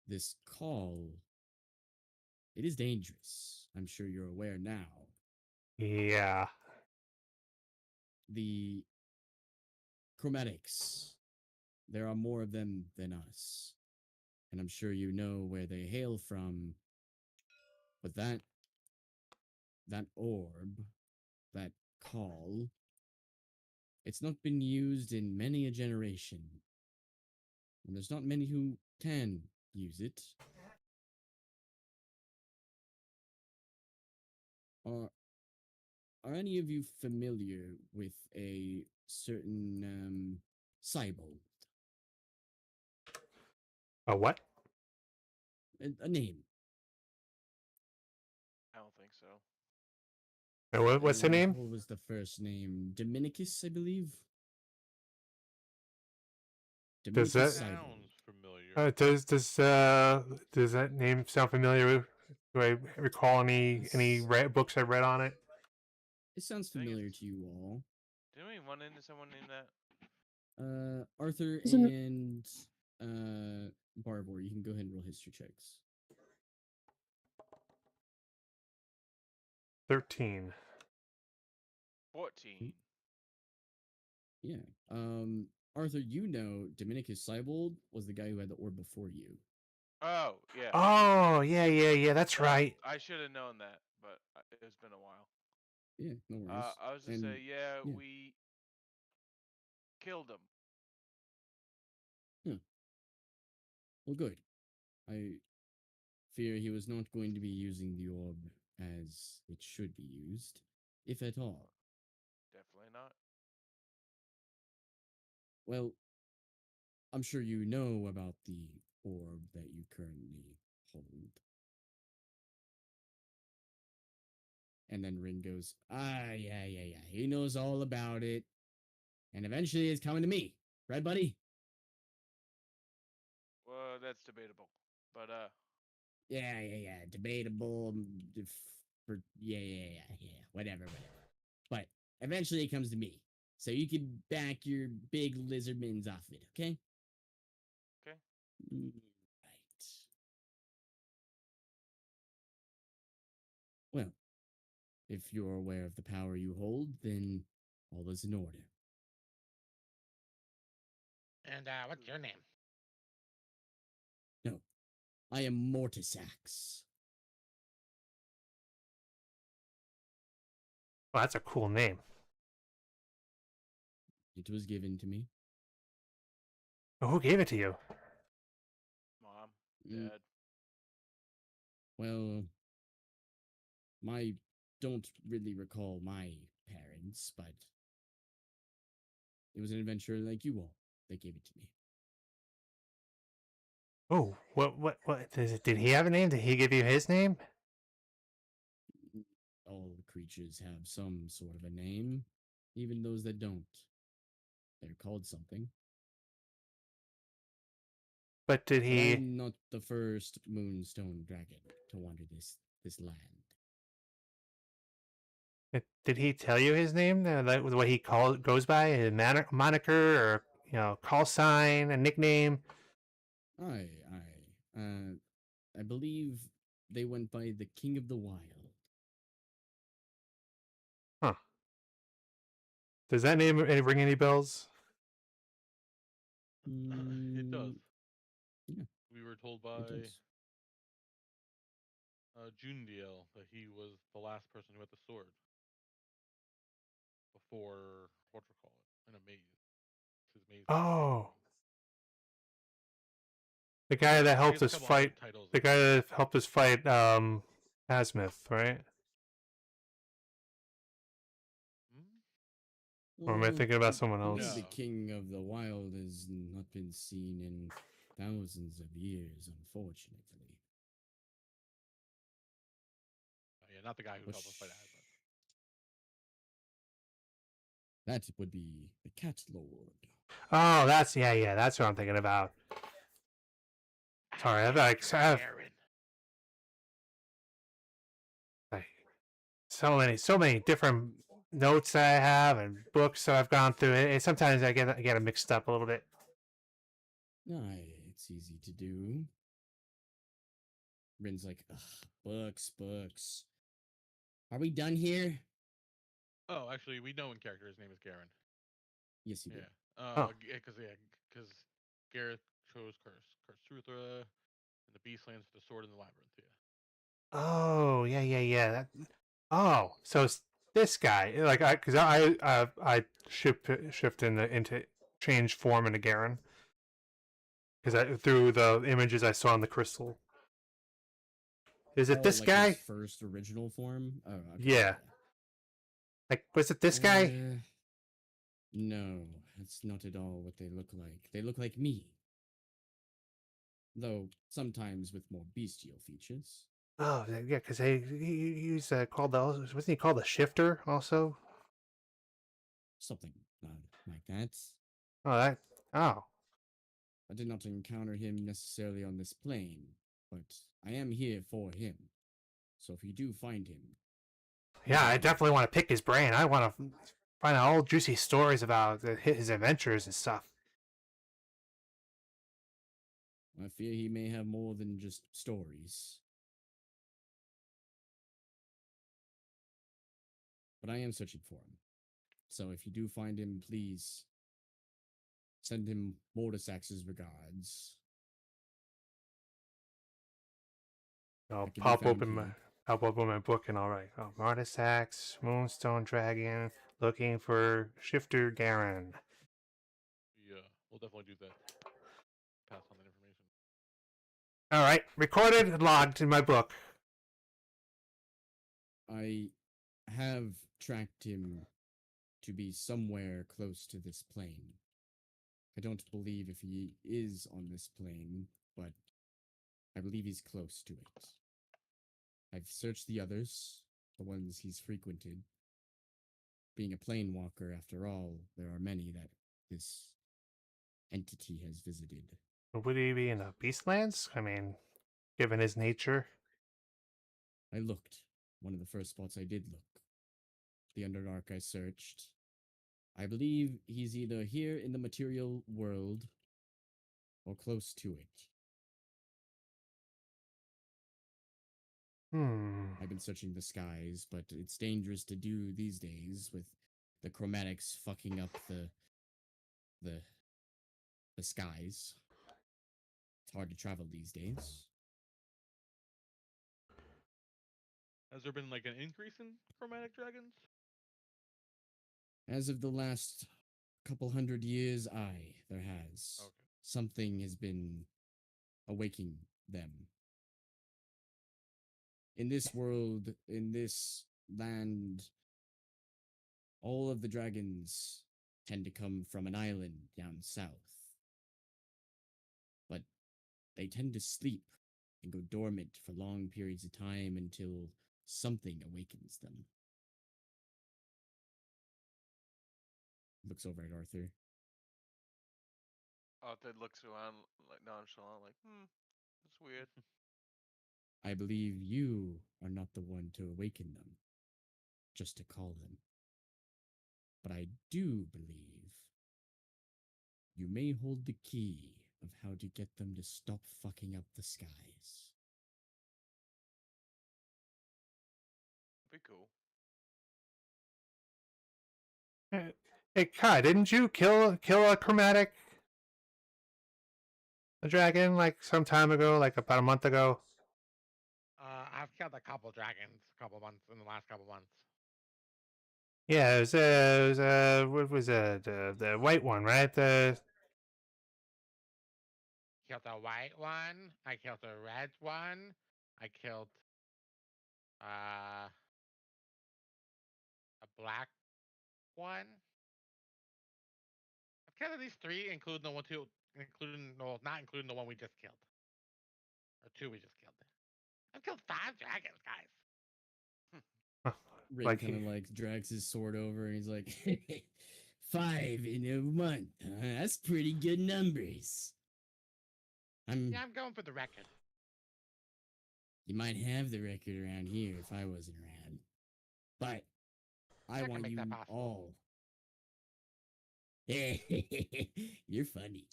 this call, it is dangerous. I'm sure you're aware now. Yeah. The chromatics, there are more of them than us. And I'm sure you know where they hail from. But that orb, that call, it's not been used in many a generation. And there's not many who can use it. Are any of you familiar with a certain Cybold? A what? A name. I don't think so. What's the name? What was the first name? Dominicus, I believe. Does that- Cybold. Sounds familiar. Does that name sound familiar? Do I recall any books I read on it? It sounds think familiar it's- to you all. Didn't we run into someone named that? Arthur Isn't it- and Barbor, you can go ahead and roll history checks. 13. 14. Yeah. Arthur, you know Dominicus Cybold was the guy who had the orb before you. Oh, yeah. Oh, yeah. That's right. I should have known that, but it's been a while. Yeah, no worries. I was gonna And- say, yeah, yeah. we killed him. Well, good. I fear he was not going to be using the orb as it should be used, if at all. Definitely not. Well, I'm sure you know about the orb that you currently hold. And then Rin goes, yeah. He knows all about it. And eventually it's coming to me. Right, buddy? Well, that's debatable. But Yeah. Debatable. Yeah. Whatever. But eventually it comes to me. So you can back your big lizardmans off it, okay? Okay. Right. Well, if you're aware of the power you hold, then all is in order. And what's your name? No, I am Mortisax. Well, that's a cool name. It was given to me. Oh, who gave it to you? Mom, Mm. Dad. Well, don't really recall my parents, but it was an adventurer like you all that gave it to me. Oh, what did he have a name? Did he give you his name? All creatures have some sort of a name, even those that don't. They're called something. But did But he? I'm not the first Moonstone dragon to wander this land. Did he tell you his name? Like what he goes by, a moniker, or call sign, a nickname? I believe they went by the King of the Wild. Huh? Does that name ring any bells? It does. Yeah, We were told by it does. Jundiel that he was the last person who had the sword before call it, in a maze. His maze. Oh, the guy that He helped has a us couple fight. other titles. The guy that helped us fight Asmith, right? Or am I thinking about someone I believe else? the No. King of the Wild has not been seen in thousands of years, unfortunately. Yeah, not the guy who Which- helped us fight Asmith. That would be the Cat Lord. Oh, that's that's what I'm thinking about. Sorry, I have Aaron. like so many different notes that I have and books that I've gone through. Sometimes I get it mixed up a little bit. Aye, it's easy to do. Rin's like, ugh, books. Are we done here? Oh, actually, we know in character his name is Garen. Yes, you do. Yeah. Because Gareth chose Karsuthra and the Beastlands for the sword in the labyrinth. Yeah. Oh, yeah. Oh, so it's this guy, like because I shift into change form into Garen because through the images I saw in the crystal. Is it this like guy? his first original form? Oh, okay. Yeah. Like, was it this guy? No, that's not at all what they look like. They look like me. Though sometimes with more bestial features. Oh, yeah, because he's called wasn't he called the Shifter also? Something like that. Oh. I did not encounter him necessarily on this plane, but I am here for him. So if you do find him... Yeah, I definitely want to pick his brain. I want to find out all juicy stories about his adventures and stuff. I fear he may have more than just stories. But I am searching for him. So if you do find him, please send him Mortisax's regards. I'll It can be pop found open here. my book and all right. Oh, Martisax, Moonstone Dragon, looking for Shifter Garen. Yeah, we'll definitely do that. Pass on that information. All right, recorded and logged in my book. I have tracked him to be somewhere close to this plane. I don't believe if he is on this plane, but I believe he's close to it. I've searched the others, the ones he's frequented. Being a plane walker, after all, there are many that this entity has visited. Would he be in the Beastlands? I mean, given his nature. I looked. One of the first spots I did look. The Underdark I searched. I believe he's either here in the material world or close to it. I've been searching the skies, but it's dangerous to do these days with the chromatics fucking up the skies. It's hard to travel these days. Has there been like an increase in chromatic dragons? As of the last couple hundred years, there has. Okay. Something has been awaking them. In this world, in this land, all of the dragons tend to come from an island down south. But they tend to sleep and go dormant for long periods of time until something awakens them. Looks over at Arthur. Arthur looks around like nonchalant, like, that's weird. I believe you are not the one to awaken them, just to call them. But I do believe you may hold the key of how to get them to stop fucking up the skies. Be cool. Hey, Kai, didn't you kill a chromatic? A dragon, like some time ago, like about a month ago? I've killed a couple dragons, in the last couple months. Yeah, it was what was it? The white one, right? Killed a white one. I killed a red one. I killed a black one. I've killed at least 3, including the one not including the one we just killed, or 2 we just killed. I've killed 5 dragons, guys. Rick Like kind of like drags his sword over and he's like, 5 in a month. That's pretty good numbers. Yeah, I'm going for the record. You might have the record around here if I wasn't around. But I I can want make you that possible. all. You're funny.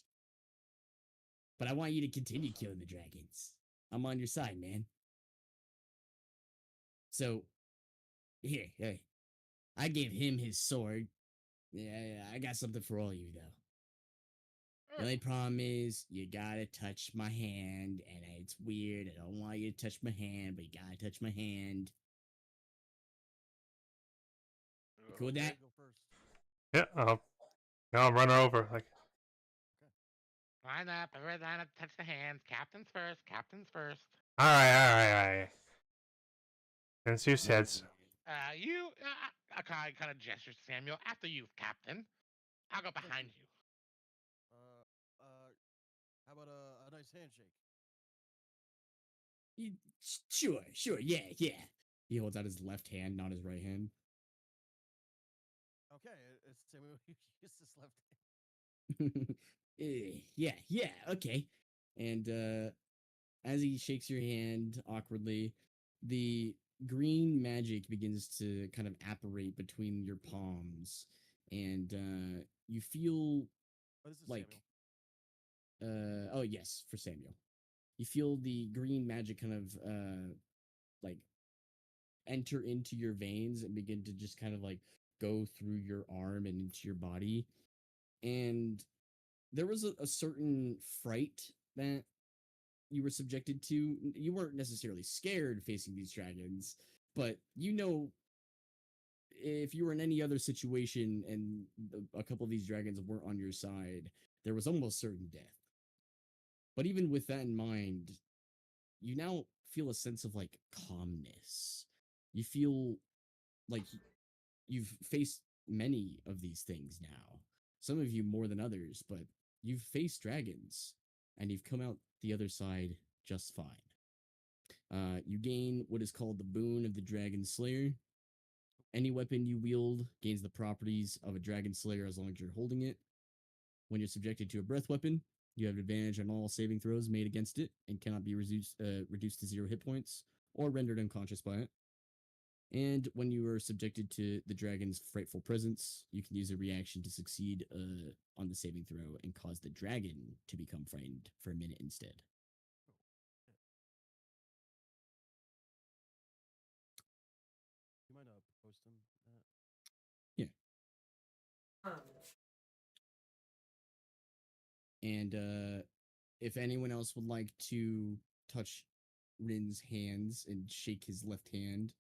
But I want you to continue killing the dragons. I'm on your side, man. So, here, I gave him his sword. Yeah, I got something for all you, though. The only problem is, you gotta touch my hand, and it's weird. I don't want you to touch my hand, but you gotta touch my hand. You cool with that? Go first. Yeah, I'll run her over. Like, Line up, everybody line up, touch the hands. Captains first, captains first. all right. Since you said so. I kind of gesture to Samuel. After you, Captain. I'll go behind you. How about a nice handshake? Sure, yeah. He holds out his left hand, not his right hand. Okay, it's Samuel. You use his left hand. Yeah, okay. And as he shakes your hand awkwardly, the green magic begins to kind of apparate between your palms, and you feel Oh, this is like Samuel. oh yes, for Samuel. You feel the green magic kind of like enter into your veins and begin to just kind of like go through your arm and into your body. And there was a certain fright that you were subjected to. You weren't necessarily scared facing these dragons, but you know, if you were in any other situation and a couple of these dragons weren't on your side, there was almost certain death. But even with that in mind, you now feel a sense of like calmness. You feel like you've faced many of these things now. Some of you more than others, but you've faced dragons and you've come out the other side just fine. You gain what is called the Boon of the Dragon Slayer. Any weapon you wield gains the properties of a Dragon Slayer as long as you're holding it. When you're subjected to a breath weapon, you have advantage on all saving throws made against it and cannot be reduced to 0 hit points or rendered unconscious by it. And when you are subjected to the dragon's frightful presence, you can use a reaction to succeed on the saving throw and cause the dragon to become frightened for a minute instead. You mind posting that? Yeah. And if anyone else would like to touch Rin's hands and shake his left hand,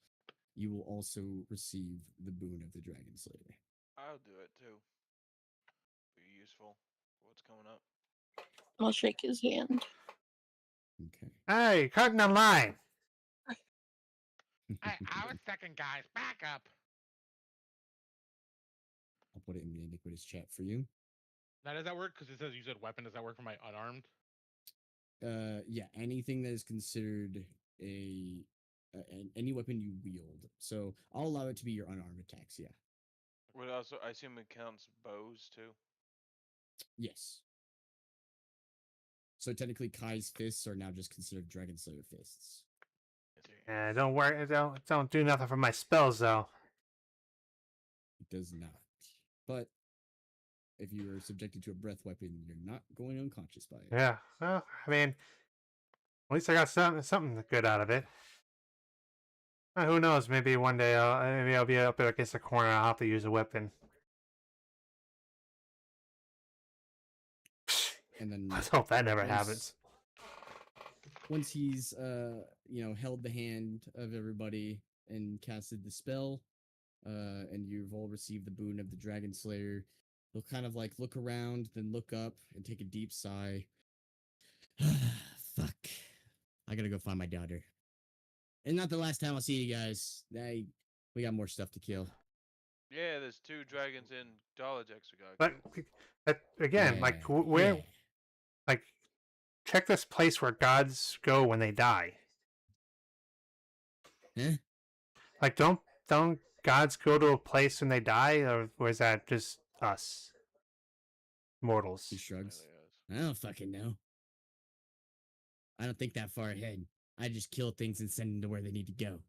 you will also receive the Boon of the Dragon Slayer. I'll do it too. Be useful. What's coming up? I'll shake his hand. Okay. Hey, cutting the line. Hey, I was second, guys. Back up. I'll put it in the Iniquitous chat for you. Now, does that work? Because it says you said weapon. Does that work for my unarmed? Yeah, anything that is considered any weapon you wield. So I'll allow it to be your unarmed attacks. Yeah. Would also, I assume it counts bows too. Yes. So technically, Kai's fists are now just considered Dragon Slayer fists. Yeah, don't worry. Don't do nothing for my spells though. It does not. But if you are subjected to a breath weapon, you're not going unconscious by it. Yeah. Well, I mean, at least I got something good out of it. Who knows? Maybe one day I'll be up against the corner. I'll have to use a weapon. And then Let's hope that never once- happens. Once he's held the hand of everybody and casted the spell, and you've all received the Boon of the Dragon Slayer, he'll kind of like look around, then look up and take a deep sigh. Fuck. I gotta go find my daughter. And not the last time I'll see you guys. We got more stuff to kill. Yeah, there's 2 dragons in Dalajex we got. But again, like where, Yeah. like, check this place where gods go when they die. Huh? Like, don't gods go to a place when they die, or is that just us mortals? He shrugs. Really I don't fucking know. I don't think that far ahead. I just kill things and send them to where they need to go.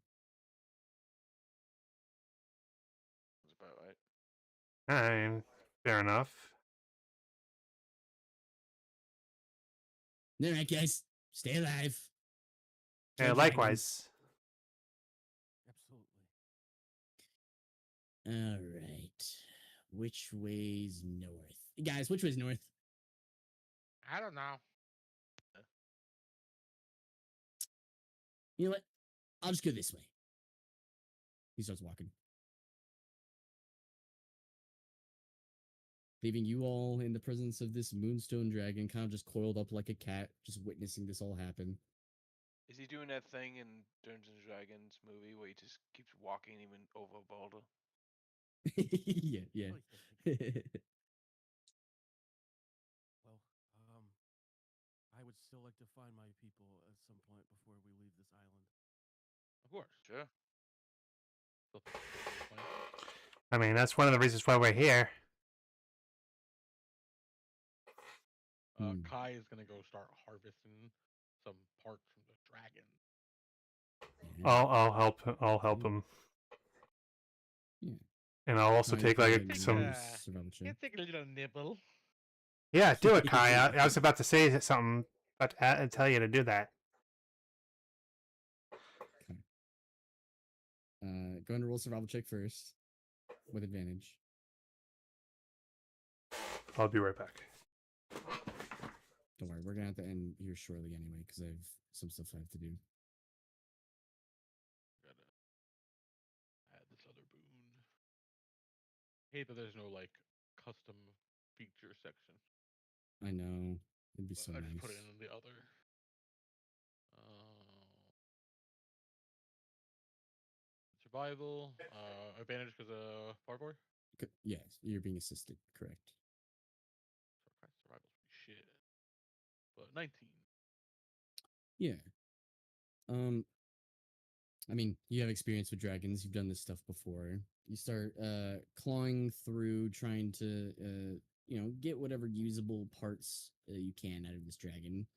That's about right. I mean, fair enough. All right, guys, stay alive. Yeah, Kill likewise. Absolutely. All right. Which way's north? Guys, which way's north? I don't know. You know what? I'll just go this way. He starts walking. Leaving you all in the presence of this Moonstone Dragon, kind of just coiled up like a cat, just witnessing this all happen. Is he doing that thing in Dungeons and Dragons movie where he just keeps walking even over a boulder? yeah, yeah. Well, I would still like to find my people at some point before we leave this island. Of course. Sure. Still think it's a good plan. I mean, that's one of the reasons why we're here. Kai is gonna go start harvesting some parts from the dragon. I'll help. I'll help him. Yeah. And I'll also Kai, take go like ahead and some. use survival check. Can take a little nibble. Yeah, do it, Kai. I was about to say something, but I tell you to do that. Go and roll survival check first with advantage. I'll be right back. Don't worry, we're gonna have to end here shortly anyway because I have some stuff I have to do. Gotta add this other boon. Hate that there's no like custom feature section. I know. It'd be so I nice. just put it in the other. survival. Advantage because of parkour. Yes, you're being assisted. Correct. Survival's pretty shit. But 19. Yeah. I mean, you have experience with dragons. You've done this stuff before. You start clawing through, trying to get whatever usable parts you can out of this dragon.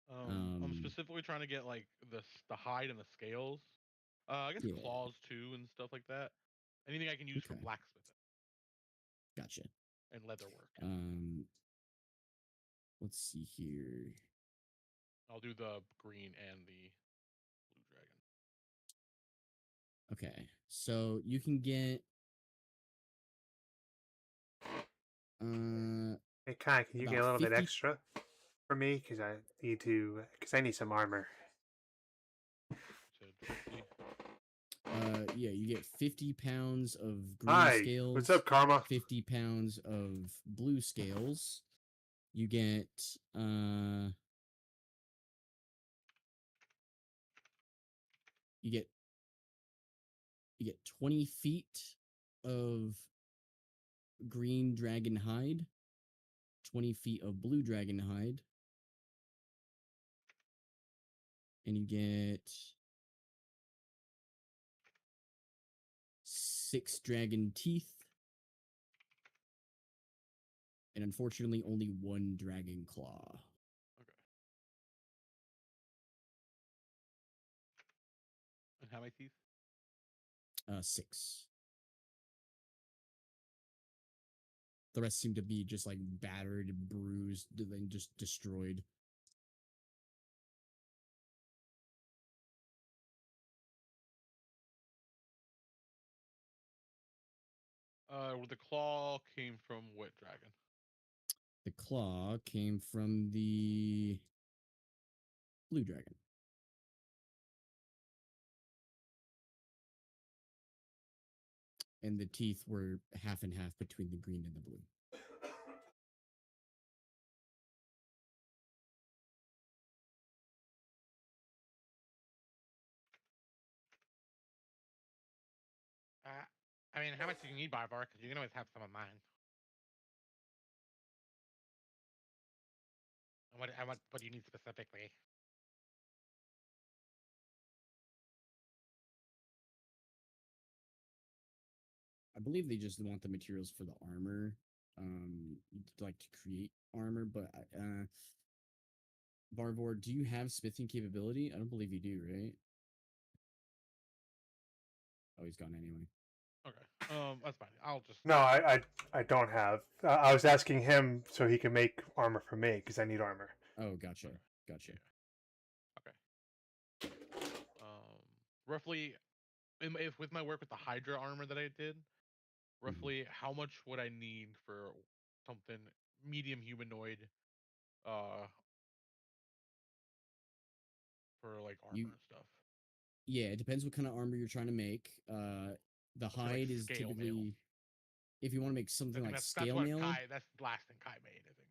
I'm specifically trying to get like the hide and the scales. I guess Yeah. claws too and stuff like that. Anything I can use for Okay. blacksmithing Gotcha. and leather work. Let's see here. I'll do the green and the blue dragon. Okay, so you can get Hey, Kai, can you get a about little bit 50 extra for me? Because I need some armor. So 50. Yeah, you get 50 pounds of green Hi, scales. what's up, Karma? 50 pounds of blue scales. You get you get 20 feet of green dragon hide, 20 feet of blue dragon hide, and you get 6 dragon teeth, and unfortunately only 1 dragon claw. Okay. And how many teeth? 6. The rest seem to be just like battered, bruised, and just destroyed. The claw came from what dragon? The claw came from the blue dragon. And the teeth were half and half between the green and the blue. I mean, how much do you need, Barbar? Because you can always have some of mine. And what do you need specifically? I believe they just want the materials for the armor, like to create armor. But Barvor, do you have smithing capability? I don't believe you do, right? Oh, he's gone anyway. Okay. That's fine. I'll just. No, I don't have. I was asking him so he can make armor for me because I need armor. Oh, gotcha, gotcha. Okay. Roughly, if with my work with the Hydra armor that I did, roughly how much would I need for something medium humanoid, for like armor and stuff? Yeah, it depends what kind of armor you're trying to make. The hide is scale typically mail. if you want to make something like that's scale what mail. That's the last thing Kai made, I think.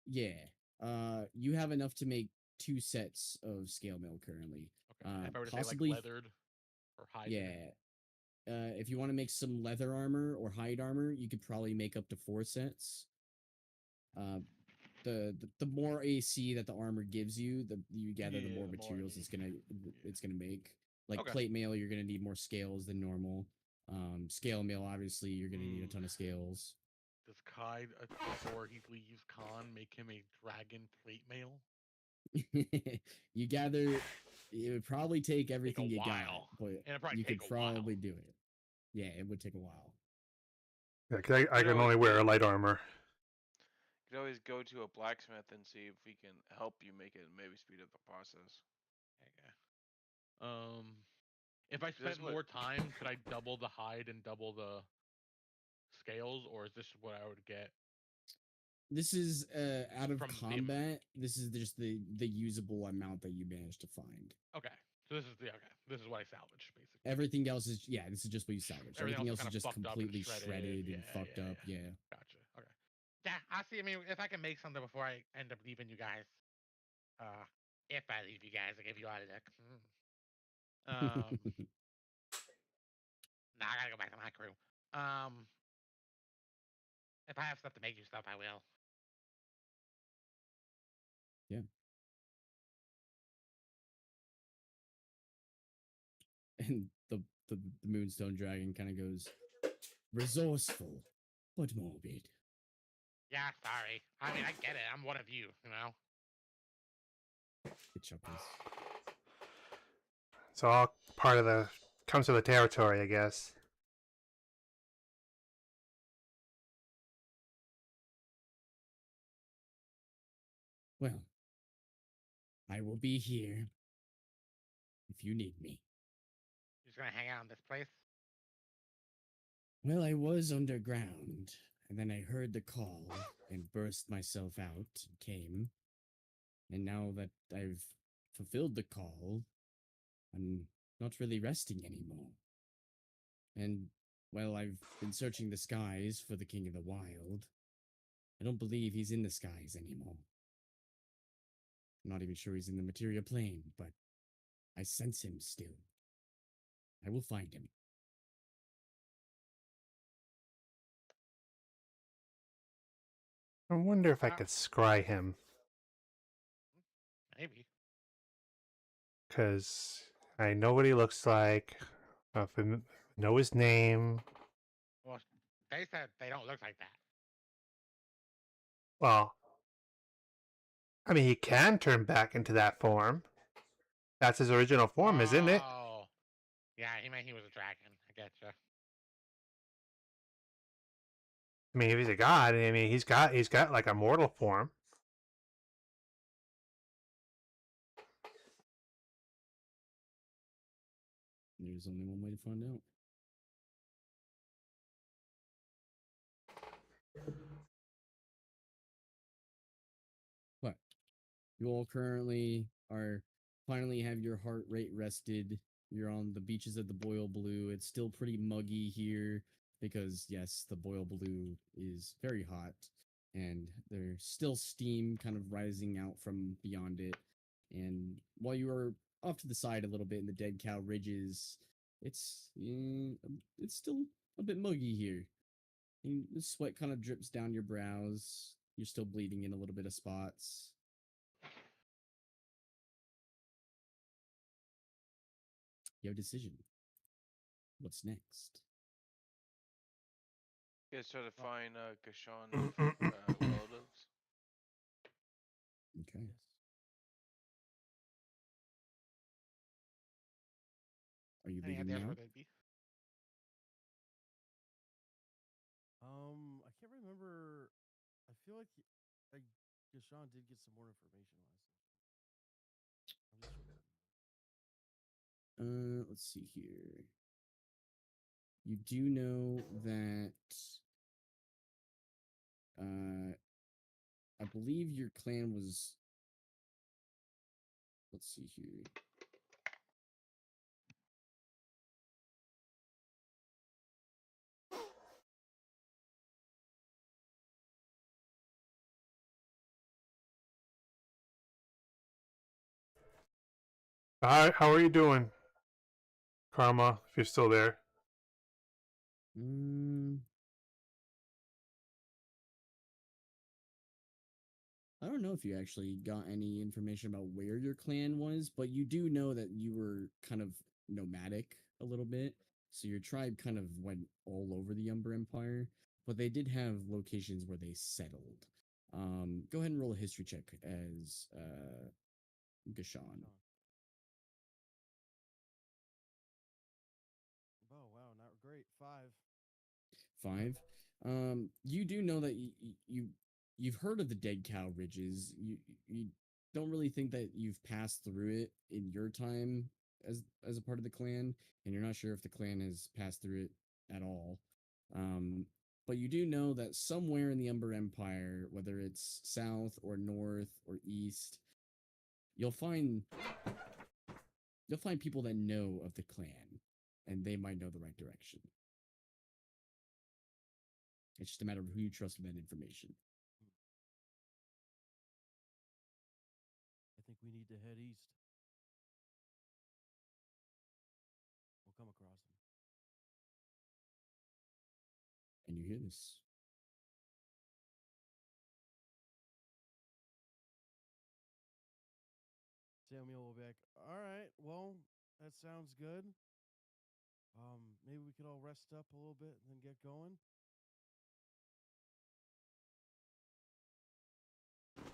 Yeah. You have enough to make 2 sets of scale mail currently. Okay. If I were to possibly say like leathered or hide. Yeah. If you want to make some leather armor or hide armor, you could probably make up to 4 sets. The more AC that the armor gives you, you gather the more materials it's gonna make. Like plate mail, you're gonna need more scales than normal. Scale mail, obviously, you're gonna need a ton of scales. Does Kai, before he leaves Khan, make him a dragon plate mail? You gather. It would probably take everything you got, but and you could probably do it. Yeah, it would take a while. Yeah, 'cause I can only wear a light armor. You could always go to a blacksmith and see if we can help you make it and maybe speed up the process. Okay. If I spent more time, could I double the hide and double the scales, or is this what I would get? This is out of From combat. This is just the usable amount that you managed to find. Okay, so this is This is what I salvaged, basically. Everything else is this is just what you salvaged. Everything else is just completely shredded and fucked up. Yeah. Gotcha. Okay. Yeah, I'll see. I mean, if I can make something before I end up leaving you guys. If I leave you guys, I give you all of that. Nah, I gotta go back to my crew. If I have stuff to make you stuff, I will. And the Moonstone Dragon kind of goes, resourceful, but morbid. Yeah, sorry. I mean, I get it. I'm one of you, you know? It chuckles. It's all part of the comes with the territory, I guess. Well, I will be here if you need me. You're just gonna hang out in this place? Well, I was underground, and then I heard the call and burst myself out and came. And now that I've fulfilled the call, I'm not really resting anymore. And, well, I've been searching the skies for the King of the Wild. I don't believe he's in the skies anymore. I'm not even sure he's in the material plane, but I sense him still. I will find him. I wonder if I could scry him, Maybe. because I know what he looks like. Know his name. Well, they said they don't look like that. Well, I mean, he can turn back into that form. That's his original form, isn't it? Oh. Yeah, he meant he was a dragon. I get you. I mean, if he's a god, I mean, he's got like a mortal form. There's only one way to find out. But you all currently are finally have your heart rate rested. You're on the beaches of the Boil Blue. It's still pretty muggy here because, yes, the Boil Blue is very hot and there's still steam kind of rising out from beyond it. And while you are off to the side a little bit in the Dead Cow Ridges, it's still a bit muggy here. And the sweat kind of drips down your brows. You're still bleeding in a little bit of spots. You have a decision. What's next? You guys try to find Gashan's relatives. Okay. Are you Any leaving ideas now? where they'd be? I can't remember. I feel like Gashan did get some more information last night. I'm just Let's see here. You do know that I believe your clan was, let's see here. Hi, how are you doing, Karma? If you're still there. I don't know if you actually got any information about where your clan was, but you do know that you were kind of nomadic a little bit. So your tribe kind of went all over the Umber Empire, but they did have locations where they settled. Go ahead and roll a history check as Gashan. Oh wow, not great. 5. 5. You do know that you've heard of the Dead Cow Ridges. You don't really think that you've passed through it in your time as a part of the clan, and you're not sure if the clan has passed through it at all. But you do know that somewhere in the Umber Empire, whether it's south or north or east, you'll find people that know of the clan, and they might know the right direction. It's just a matter of who you trust with that information. I think we need to head east. We'll come across them. and you hear this. Samuel will be like, all right, well, that sounds good. Maybe we could all rest up a little bit and then get going.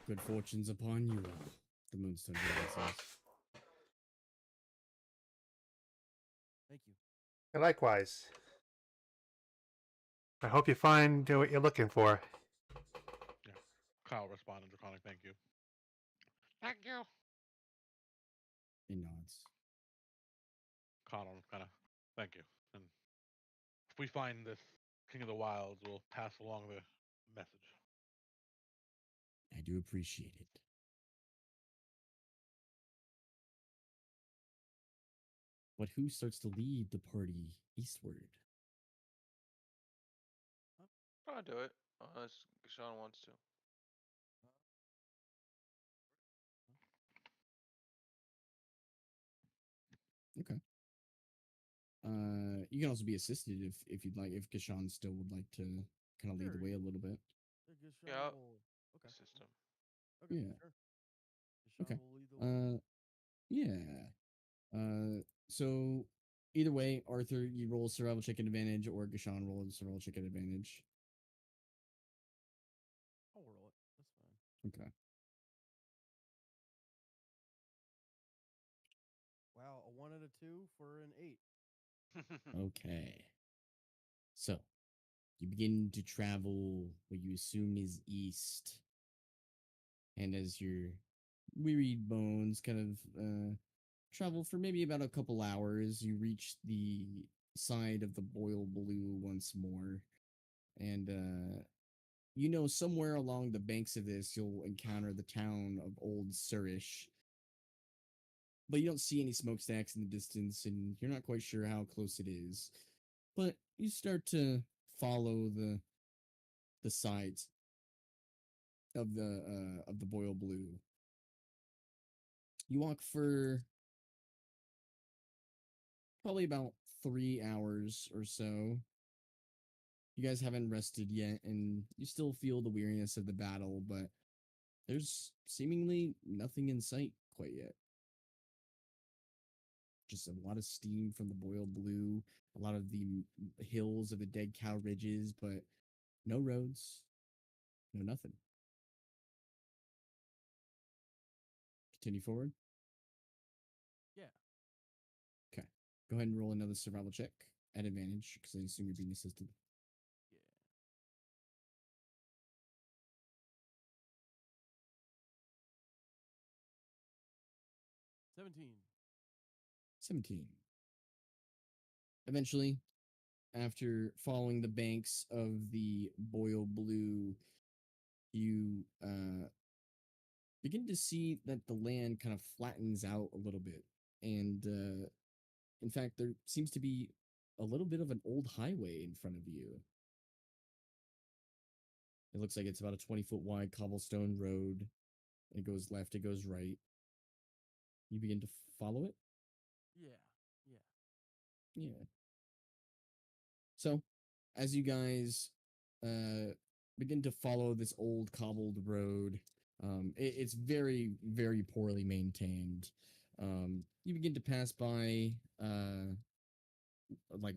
Good fortunes upon you all, the Moonstone Dragon says. Thank you. Likewise. I hope you find what you're looking for. Kyle responded draconic. Thank you. Thank you. He nods. Connell kind of thank you. And if we find this King of the Wilds, we'll pass along the message. I do appreciate it. But who starts to lead the party eastward? I'll do it, unless Sean wants to. Okay. You can also be assisted if you'd like, if Gashan still would like to kind of lead the Sure. way a little bit. Yeah, Okay. System. Okay. Yeah. Sure. Okay. Will lead the way. Yeah. So either way, Arthur, you roll a survival check at advantage, or Gashan roll a survival check at advantage. I'll roll it. That's fine. Okay. Wow, a 1 and a 2 for an 8. Okay. So you begin to travel what you assume is east. And as your wearied bones kind of travel for maybe about a couple hours, you reach the side of the Boil Blue once more. And you know, somewhere along the banks of this, you'll encounter the town of Old Surish. But you don't see any smokestacks in the distance, and you're not quite sure how close it is. But you start to follow the sides of the Boil Blue. You walk for probably about 3 hours or so. You guys haven't rested yet, and you still feel the weariness of the battle, but there's seemingly nothing in sight quite yet. Just a lot of steam from the Boil Blue, a lot of the hills of the Dead Cow Ridges, but no roads, no nothing. Continue forward. Yeah. Okay. Go ahead and roll another survival check at advantage, because I assume you're being assisted. Yeah. 17. 17. Eventually, after following the banks of the Boil Blue, you begin to see that the land kind of flattens out a little bit. And in fact, there seems to be a little bit of an old highway in front of you. It looks like it's about a 20-foot wide cobblestone road. It goes left, it goes right. You begin to follow it? Yeah. Yeah. So, as you guys begin to follow this old cobbled road, it's very, very poorly maintained. You begin to pass by like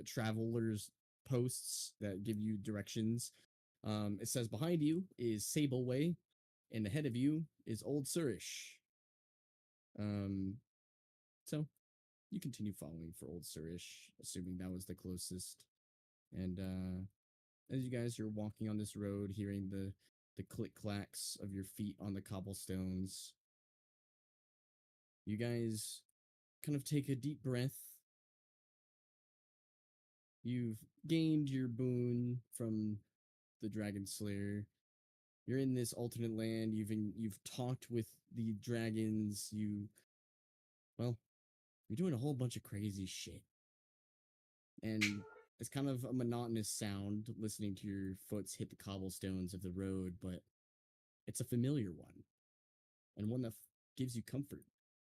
travelers posts that give you directions. It says behind you is Sable Way, and ahead of you is Old Surish. So you continue following for Old Surish, assuming that was the closest. And as you guys are walking on this road, hearing the click clacks of your feet on the cobblestones, you guys kind of take a deep breath. You've gained your boon from the Dragon Slayer. You're in this alternate land. You've talked with the dragons. You're doing a whole bunch of crazy shit. And it's kind of a monotonous sound listening to your foots hit the cobblestones of the road, but it's a familiar one, and one that gives you comfort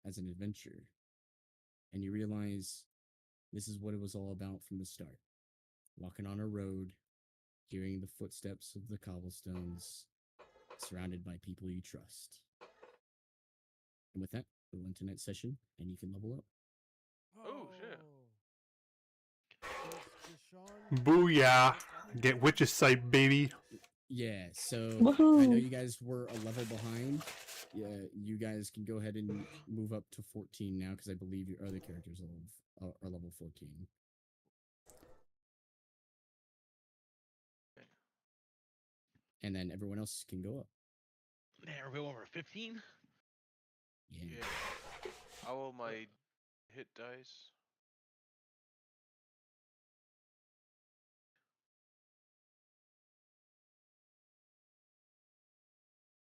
as an adventurer. And you realize this is what it was all about from the start. walking on a road, hearing the footsteps of the cobblestones, surrounded by people you trust. And with that, we'll end tonight's session, and you can level up. Oh, shit. Does Sean Booyah! Get witch's sight, baby. Yeah, so I Woohoo. know you guys were a level behind. Yeah, you guys can go ahead and move up to 14 now because I believe your other characters are level 14. And then everyone else can go up. Now we're over 15. Yeah. Yeah. How will my hit dice?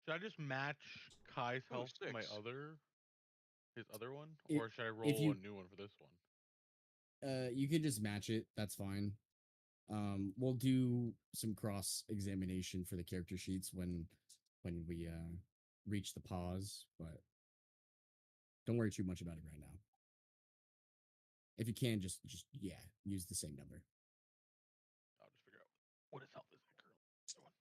Should I just match Kai's Ooh, health to my 6. his other one, If- or should I if roll you- a new one for this one? You can just match it. That's fine. We'll do some cross examination for the character sheets when we reach the pause, but don't worry too much about it right now. If you can, just use the same number. I'll just figure out what his health is currently. Other one.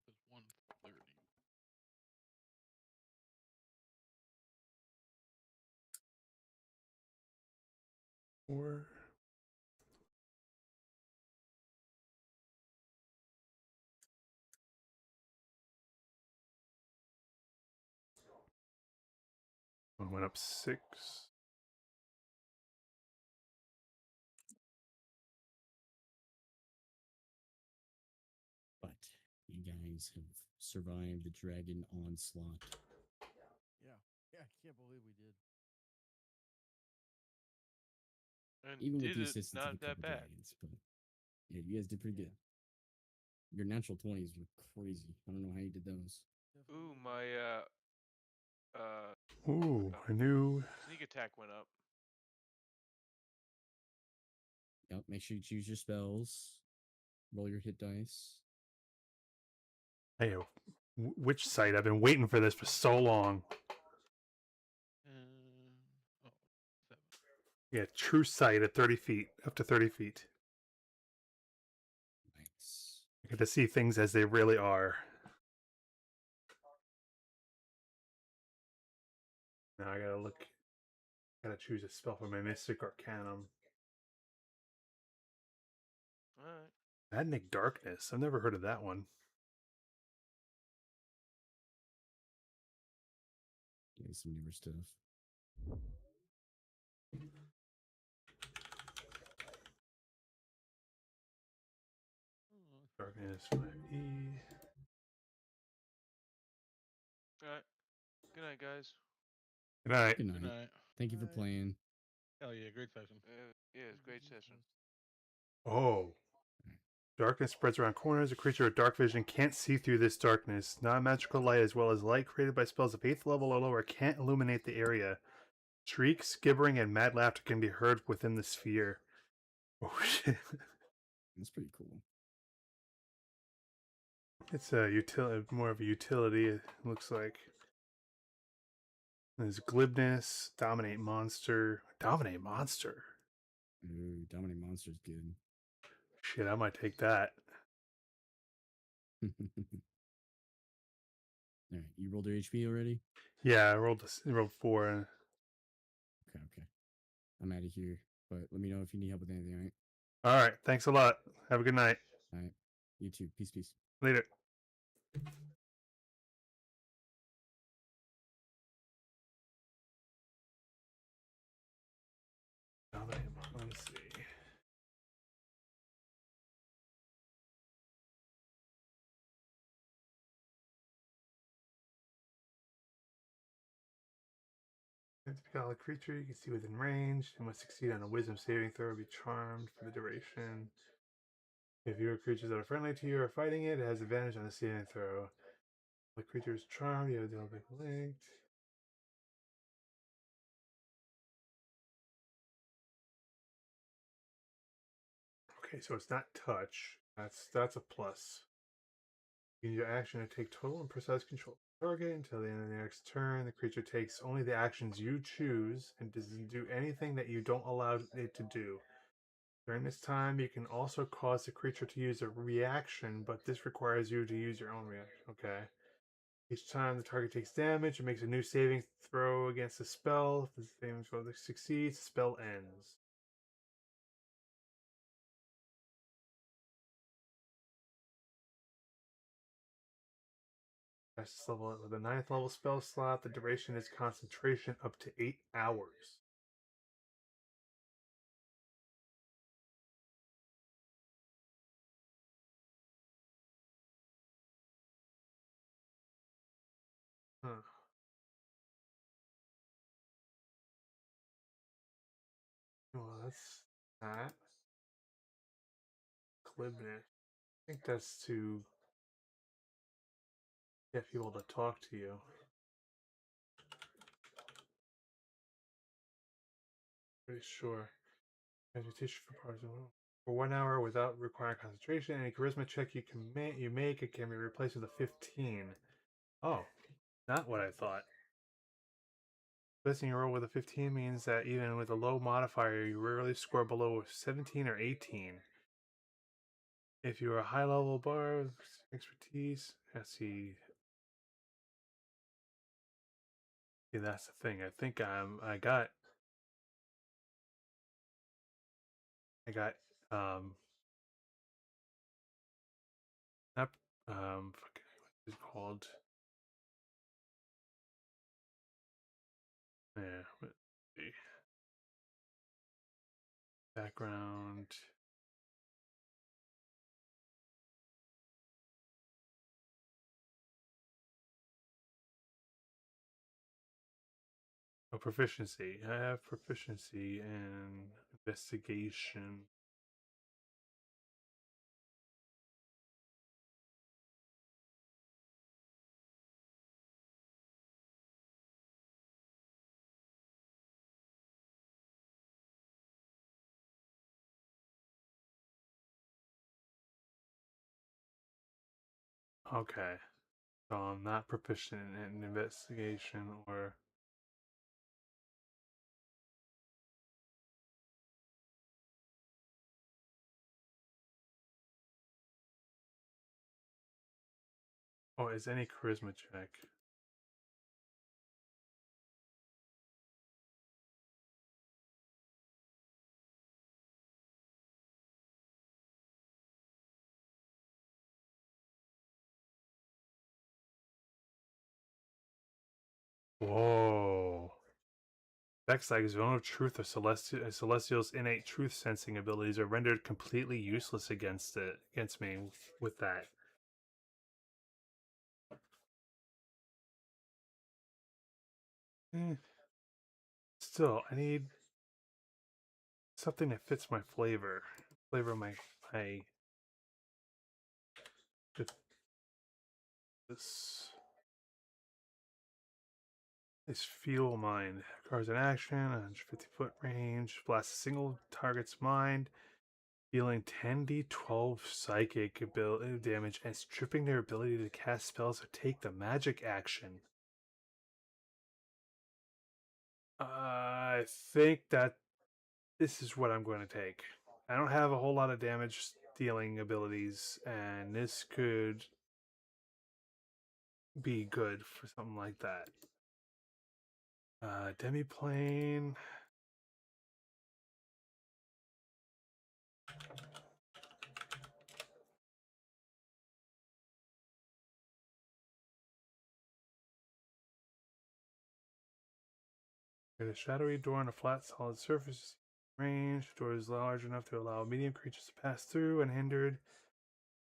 It's 130. Or one went up 6. But you guys have survived the dragon onslaught. Yeah, I can't believe we did. And Even with did the it assistance not of a that couple bad. dragons, but yeah, you guys did pretty good. Your natural 20s were crazy. I don't know how you did those. Ooh, Definitely. my Ooh, a new. sneak attack went up. Yep, make sure you choose your spells. Roll your hit dice. Hey, witch sight. I've been waiting for this for so long. Oh, 7. Yeah, true sight at 30 feet, up to 30 feet. Nice. I get to see things as they really are. Now I gotta choose a spell for my Mystic Arcanum. Alright. Madnic Darkness. I've never heard of that one. Yeah, some newer stuff. Darkness 5e. Alright. Good night, guys. Good night. Good Good night. night. Thank you for Night. playing. Hell yeah, great session. Yeah, it's a great session. Oh. Darkness spreads around corners. A creature with dark vision can't see through this darkness. Non-magical light as well as light created by spells of 8th level or lower can't illuminate the area. Shrieks, gibbering, and mad laughter can be heard within the sphere. Oh shit. That's pretty cool. It's a more of a utility, it looks like. There's glibness, dominate monster. Dominate monster. Ooh, Dominate Monster's good. Shit, I might take that. All right, you rolled your HP already? Yeah, I rolled 4. Okay. I'm out of here, but let me know if you need help with anything, all right? All right, thanks a lot. Have a good night. All right. You too. Peace. Later. Let's see. If you got a creature you can see within range, and must succeed on a wisdom saving throw, be charmed for the duration. If your creatures that are friendly to you are fighting it, it has advantage on the saving throw. The creature is charmed, you have the element linked. Okay, so it's not touch. That's a plus. Use your action to take total and precise control of the target until the end of the next turn. The creature takes only the actions you choose and doesn't do anything that you don't allow it to do. During this time, you can also cause the creature to use a reaction, but this requires you to use your own reaction. Okay. Each time the target takes damage, it makes a new saving throw against the spell. If the saving throw succeeds, the spell ends. Best level with the 9th level spell slot. The duration is concentration up to 8 hours. Huh. Well, that's that. Clibness. I think that's to get people to talk to you. Pretty sure. Agitation for parts of for 1 hour without requiring concentration. Any charisma check you make it can be replaced with a 15. Oh, not what I thought. Placing a roll with a 15 means that even with a low modifier, you rarely score below 17 or 18. If you are a high level bar with expertise, let's see. Yeah, that's the thing. I think I got not what is it called? Yeah, let's see. Background. Oh, proficiency. I have proficiency in investigation. Okay. So I'm not proficient in investigation or. Oh, is any charisma check? Whoa. Effects like Zone of Truth or Celestial's innate truth sensing abilities are rendered completely useless against me with that. Still, I need something that fits my flavor. Flavor of my this fuel mine. Cars in action, 150-foot range, blast a single target's mind, dealing 10d12 psychic damage and stripping their ability to cast spells or take the magic action. I think that this is what I'm going to take. I don't have a whole lot of damage dealing abilities, and this could be good for something like that. Demiplane. There's a shadowy door on a flat, solid surface. Range. The door is large enough to allow medium creatures to pass through unhindered.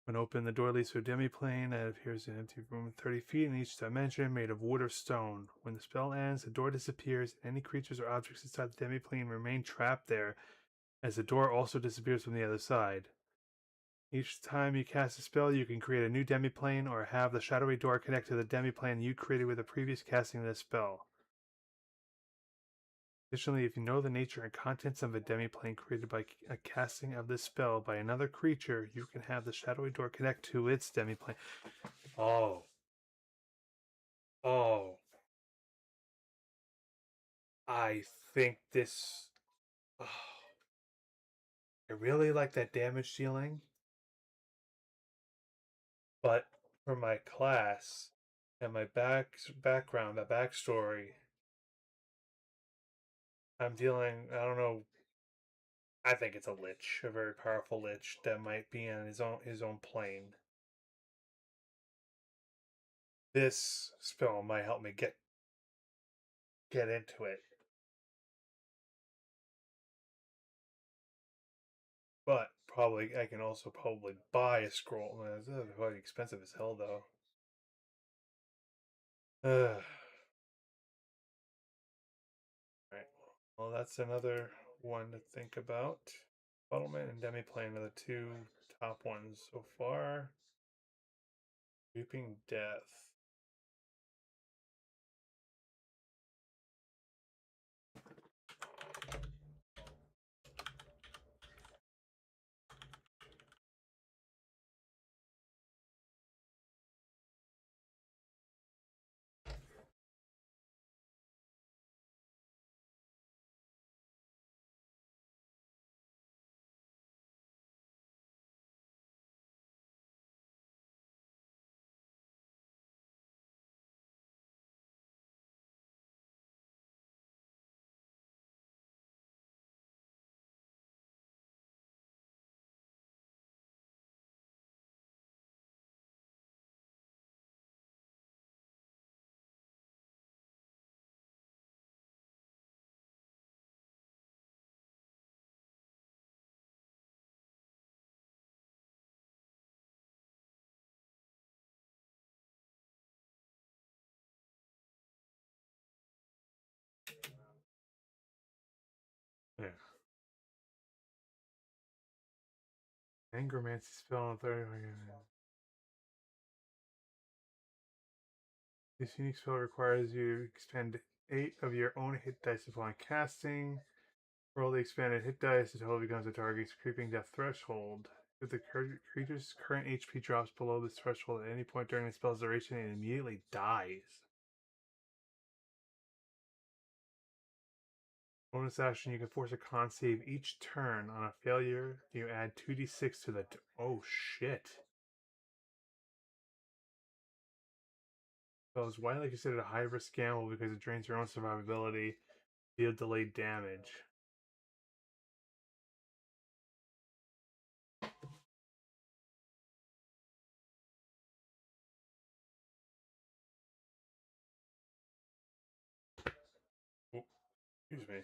When open, the door leads to a demiplane that appears in an empty room 30 feet in each dimension, made of wood or stone. When the spell ends, the door disappears, and any creatures or objects inside the demiplane remain trapped there, as the door also disappears from the other side. Each time you cast a spell, you can create a new demiplane or have the shadowy door connect to the demiplane you created with the previous casting of the spell. Additionally, if you know the nature and contents of a demiplane created by a casting of this spell by another creature, you can have the shadowy door connect to its demiplane. Oh. Oh. I think this. Oh. I really like that damage dealing, but for my class and my background, that backstory, I'm dealing. I don't know. I think it's a lich, a very powerful lich that might be in his own plane. This spell might help me get into it. But probably I can also probably buy a scroll. It's quite expensive as hell though. Right. Well, that's another one to think about. Fuddlement and Demiplane are the two top ones so far. Reaping Death. Yeah. Angromancy spell on 30. This unique spell requires you to expend 8 of your own hit dice upon casting. Roll the expanded hit dice until it becomes a target's creeping death threshold. If the creature's current HP drops below this threshold at any point during the spell's duration, it immediately dies. Bonus action, you can force a con save each turn. On a failure, you add 2d6 to the. Oh shit. So it's widely considered a high risk gamble because it drains your own survivability, deal delayed damage. Oh, excuse me.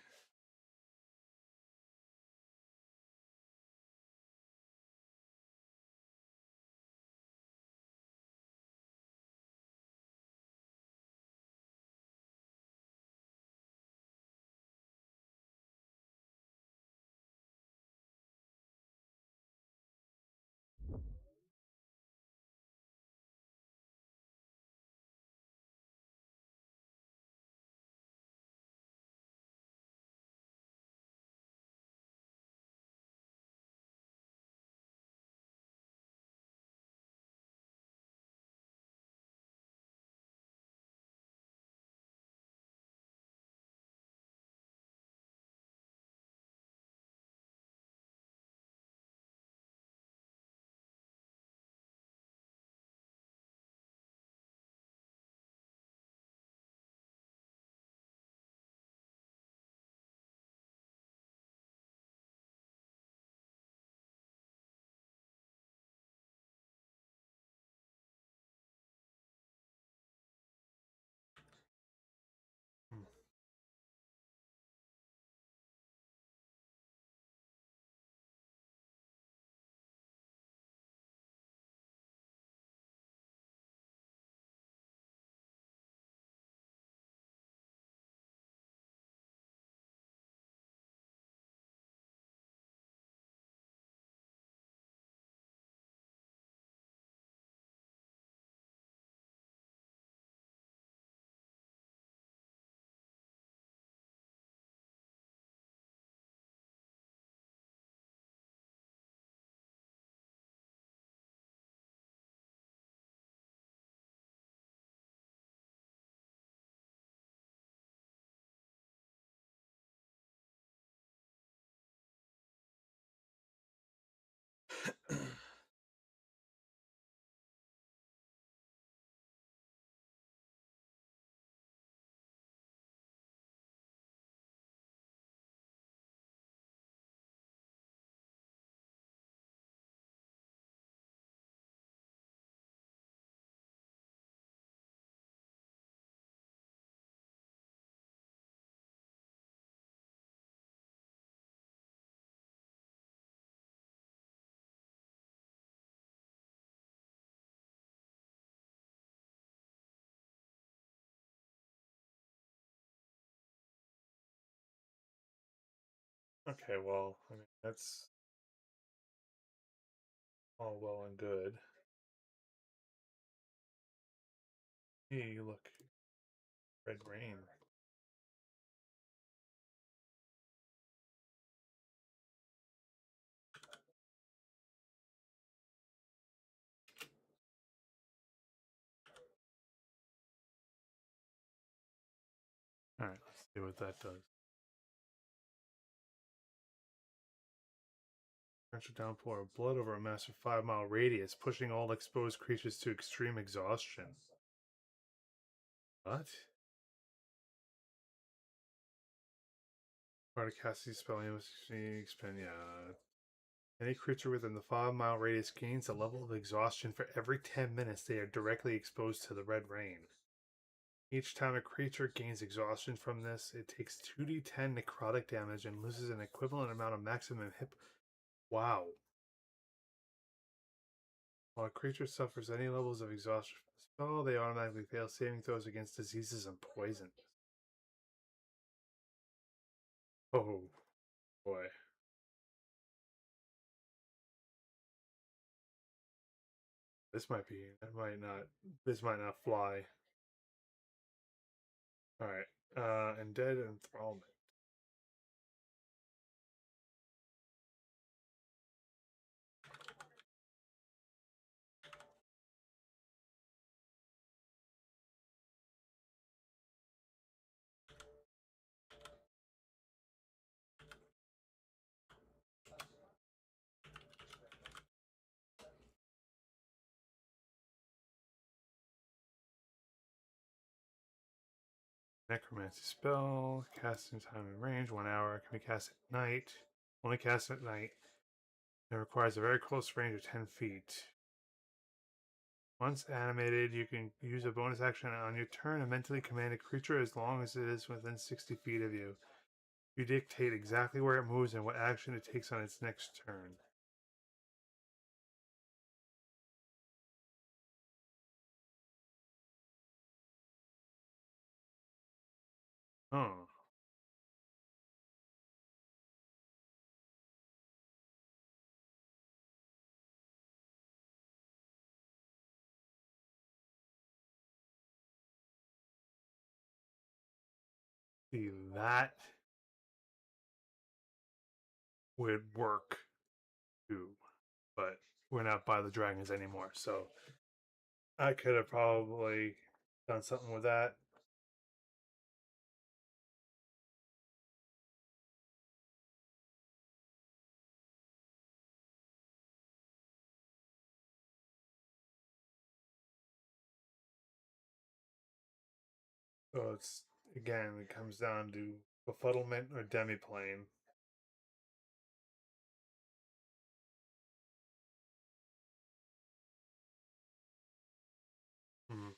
Okay, well, I mean, that's all well and good. Hey, look, red rain. All right, let's see what that does. Torrential downpour of blood over a massive 5-mile radius, pushing all exposed creatures to extreme exhaustion. What? Part of casting spell, you must expend, yeah. Any creature within the 5-mile radius gains a level of exhaustion for every 10 minutes they are directly exposed to the red rain. Each time a creature gains exhaustion from this, it takes 2d10 necrotic damage and loses an equivalent amount of maximum hit. Wow. While a creature suffers any levels of exhaustion from the spell, they automatically fail saving throws against diseases and poison. Oh, boy. This might not fly. Alright, Undead Enthrallment. Necromancy spell, casting time and range, 1 hour, can be cast at night. Only cast at night. It requires a very close range of 10 feet. Once animated, you can use a bonus action on your turn and mentally command a creature as long as it is within 60 feet of you. You dictate exactly where it moves and what action it takes on its next turn. Oh. See, that would work too, but we're not by the dragons anymore, so I could have probably done something with that. So it's again, it comes down to befuddlement or demiplane. Hmm.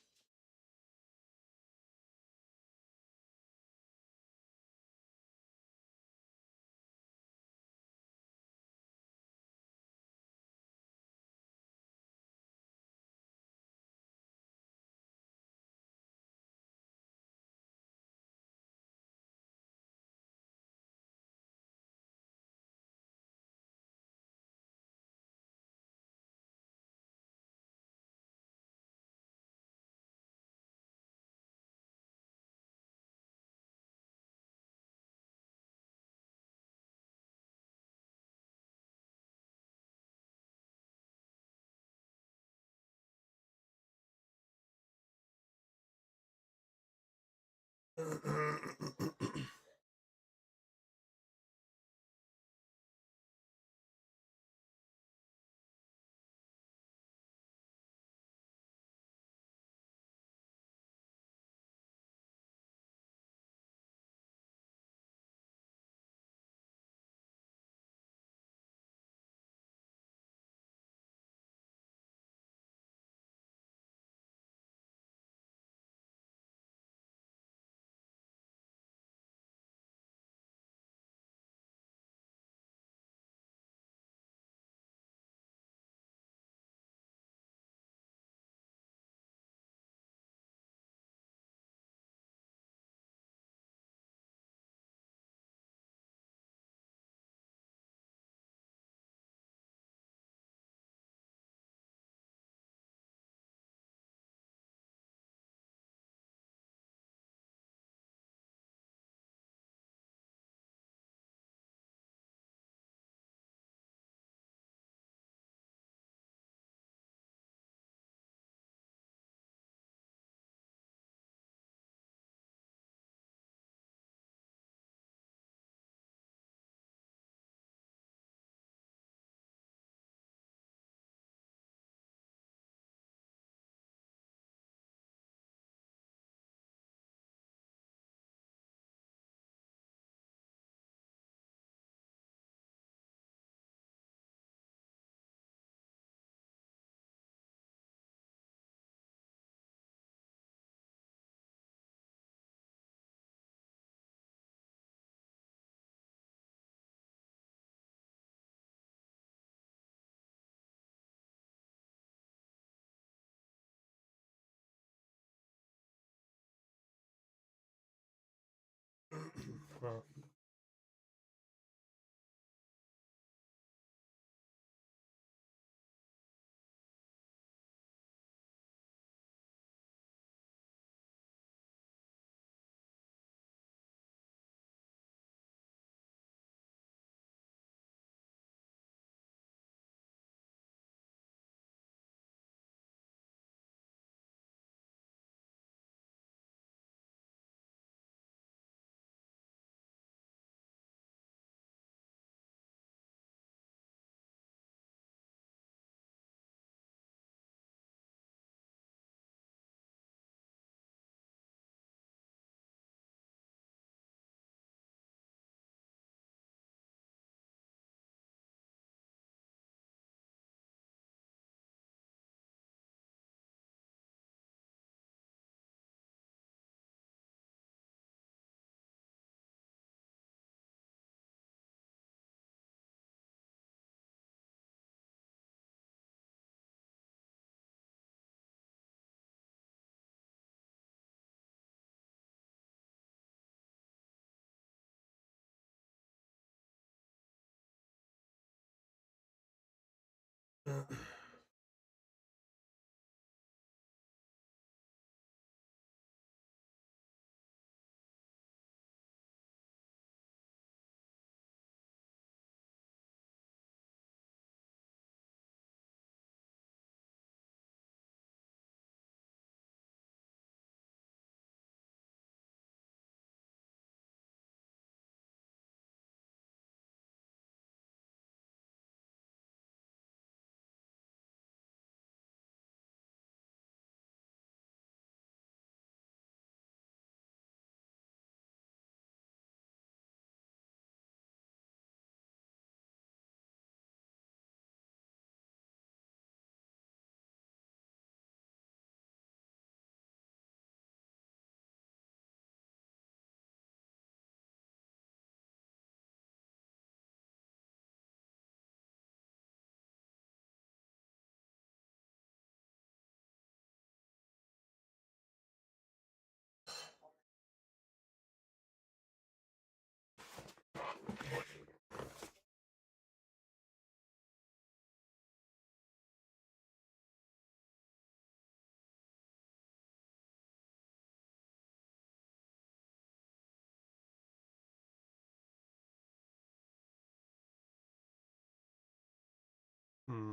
Hmm.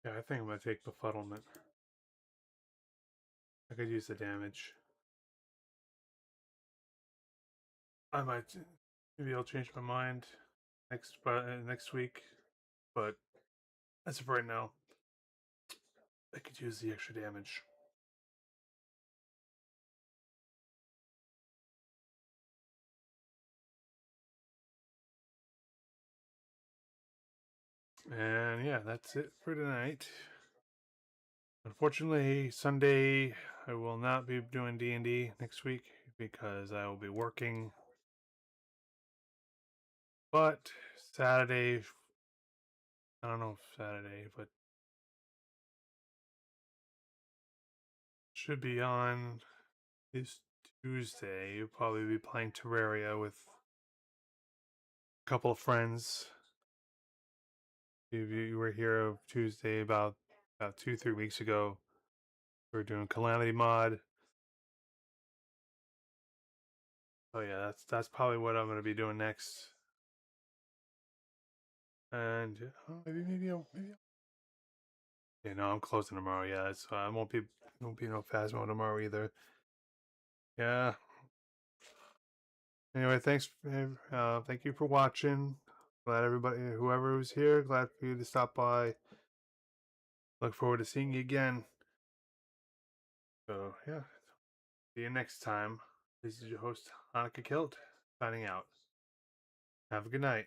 Yeah, I think I'm gonna take befuddlement. I could use the damage. I might, maybe I'll change my mind next week, but as of right now, I could use the extra damage. And yeah, that's it for tonight. Unfortunately, Sunday I will not be doing D&D next week because I will be working. But Saturday, I don't know if Saturday, but should be on this Tuesday. You'll probably be playing Terraria with a couple of friends. If you were here Tuesday about 2-3 weeks ago, we were doing Calamity Mod. Oh yeah, that's probably what I'm gonna be doing next. And maybe yeah, no, I'm closing tomorrow. Yeah, so I won't be no Phasmo tomorrow either. Yeah. Anyway, thanks. Thank you for watching. Glad everybody, whoever was here, glad for you to stop by. Look forward to seeing you again. So yeah, see you next time. This is your host Hanukkah Kilt signing out. Have a good night.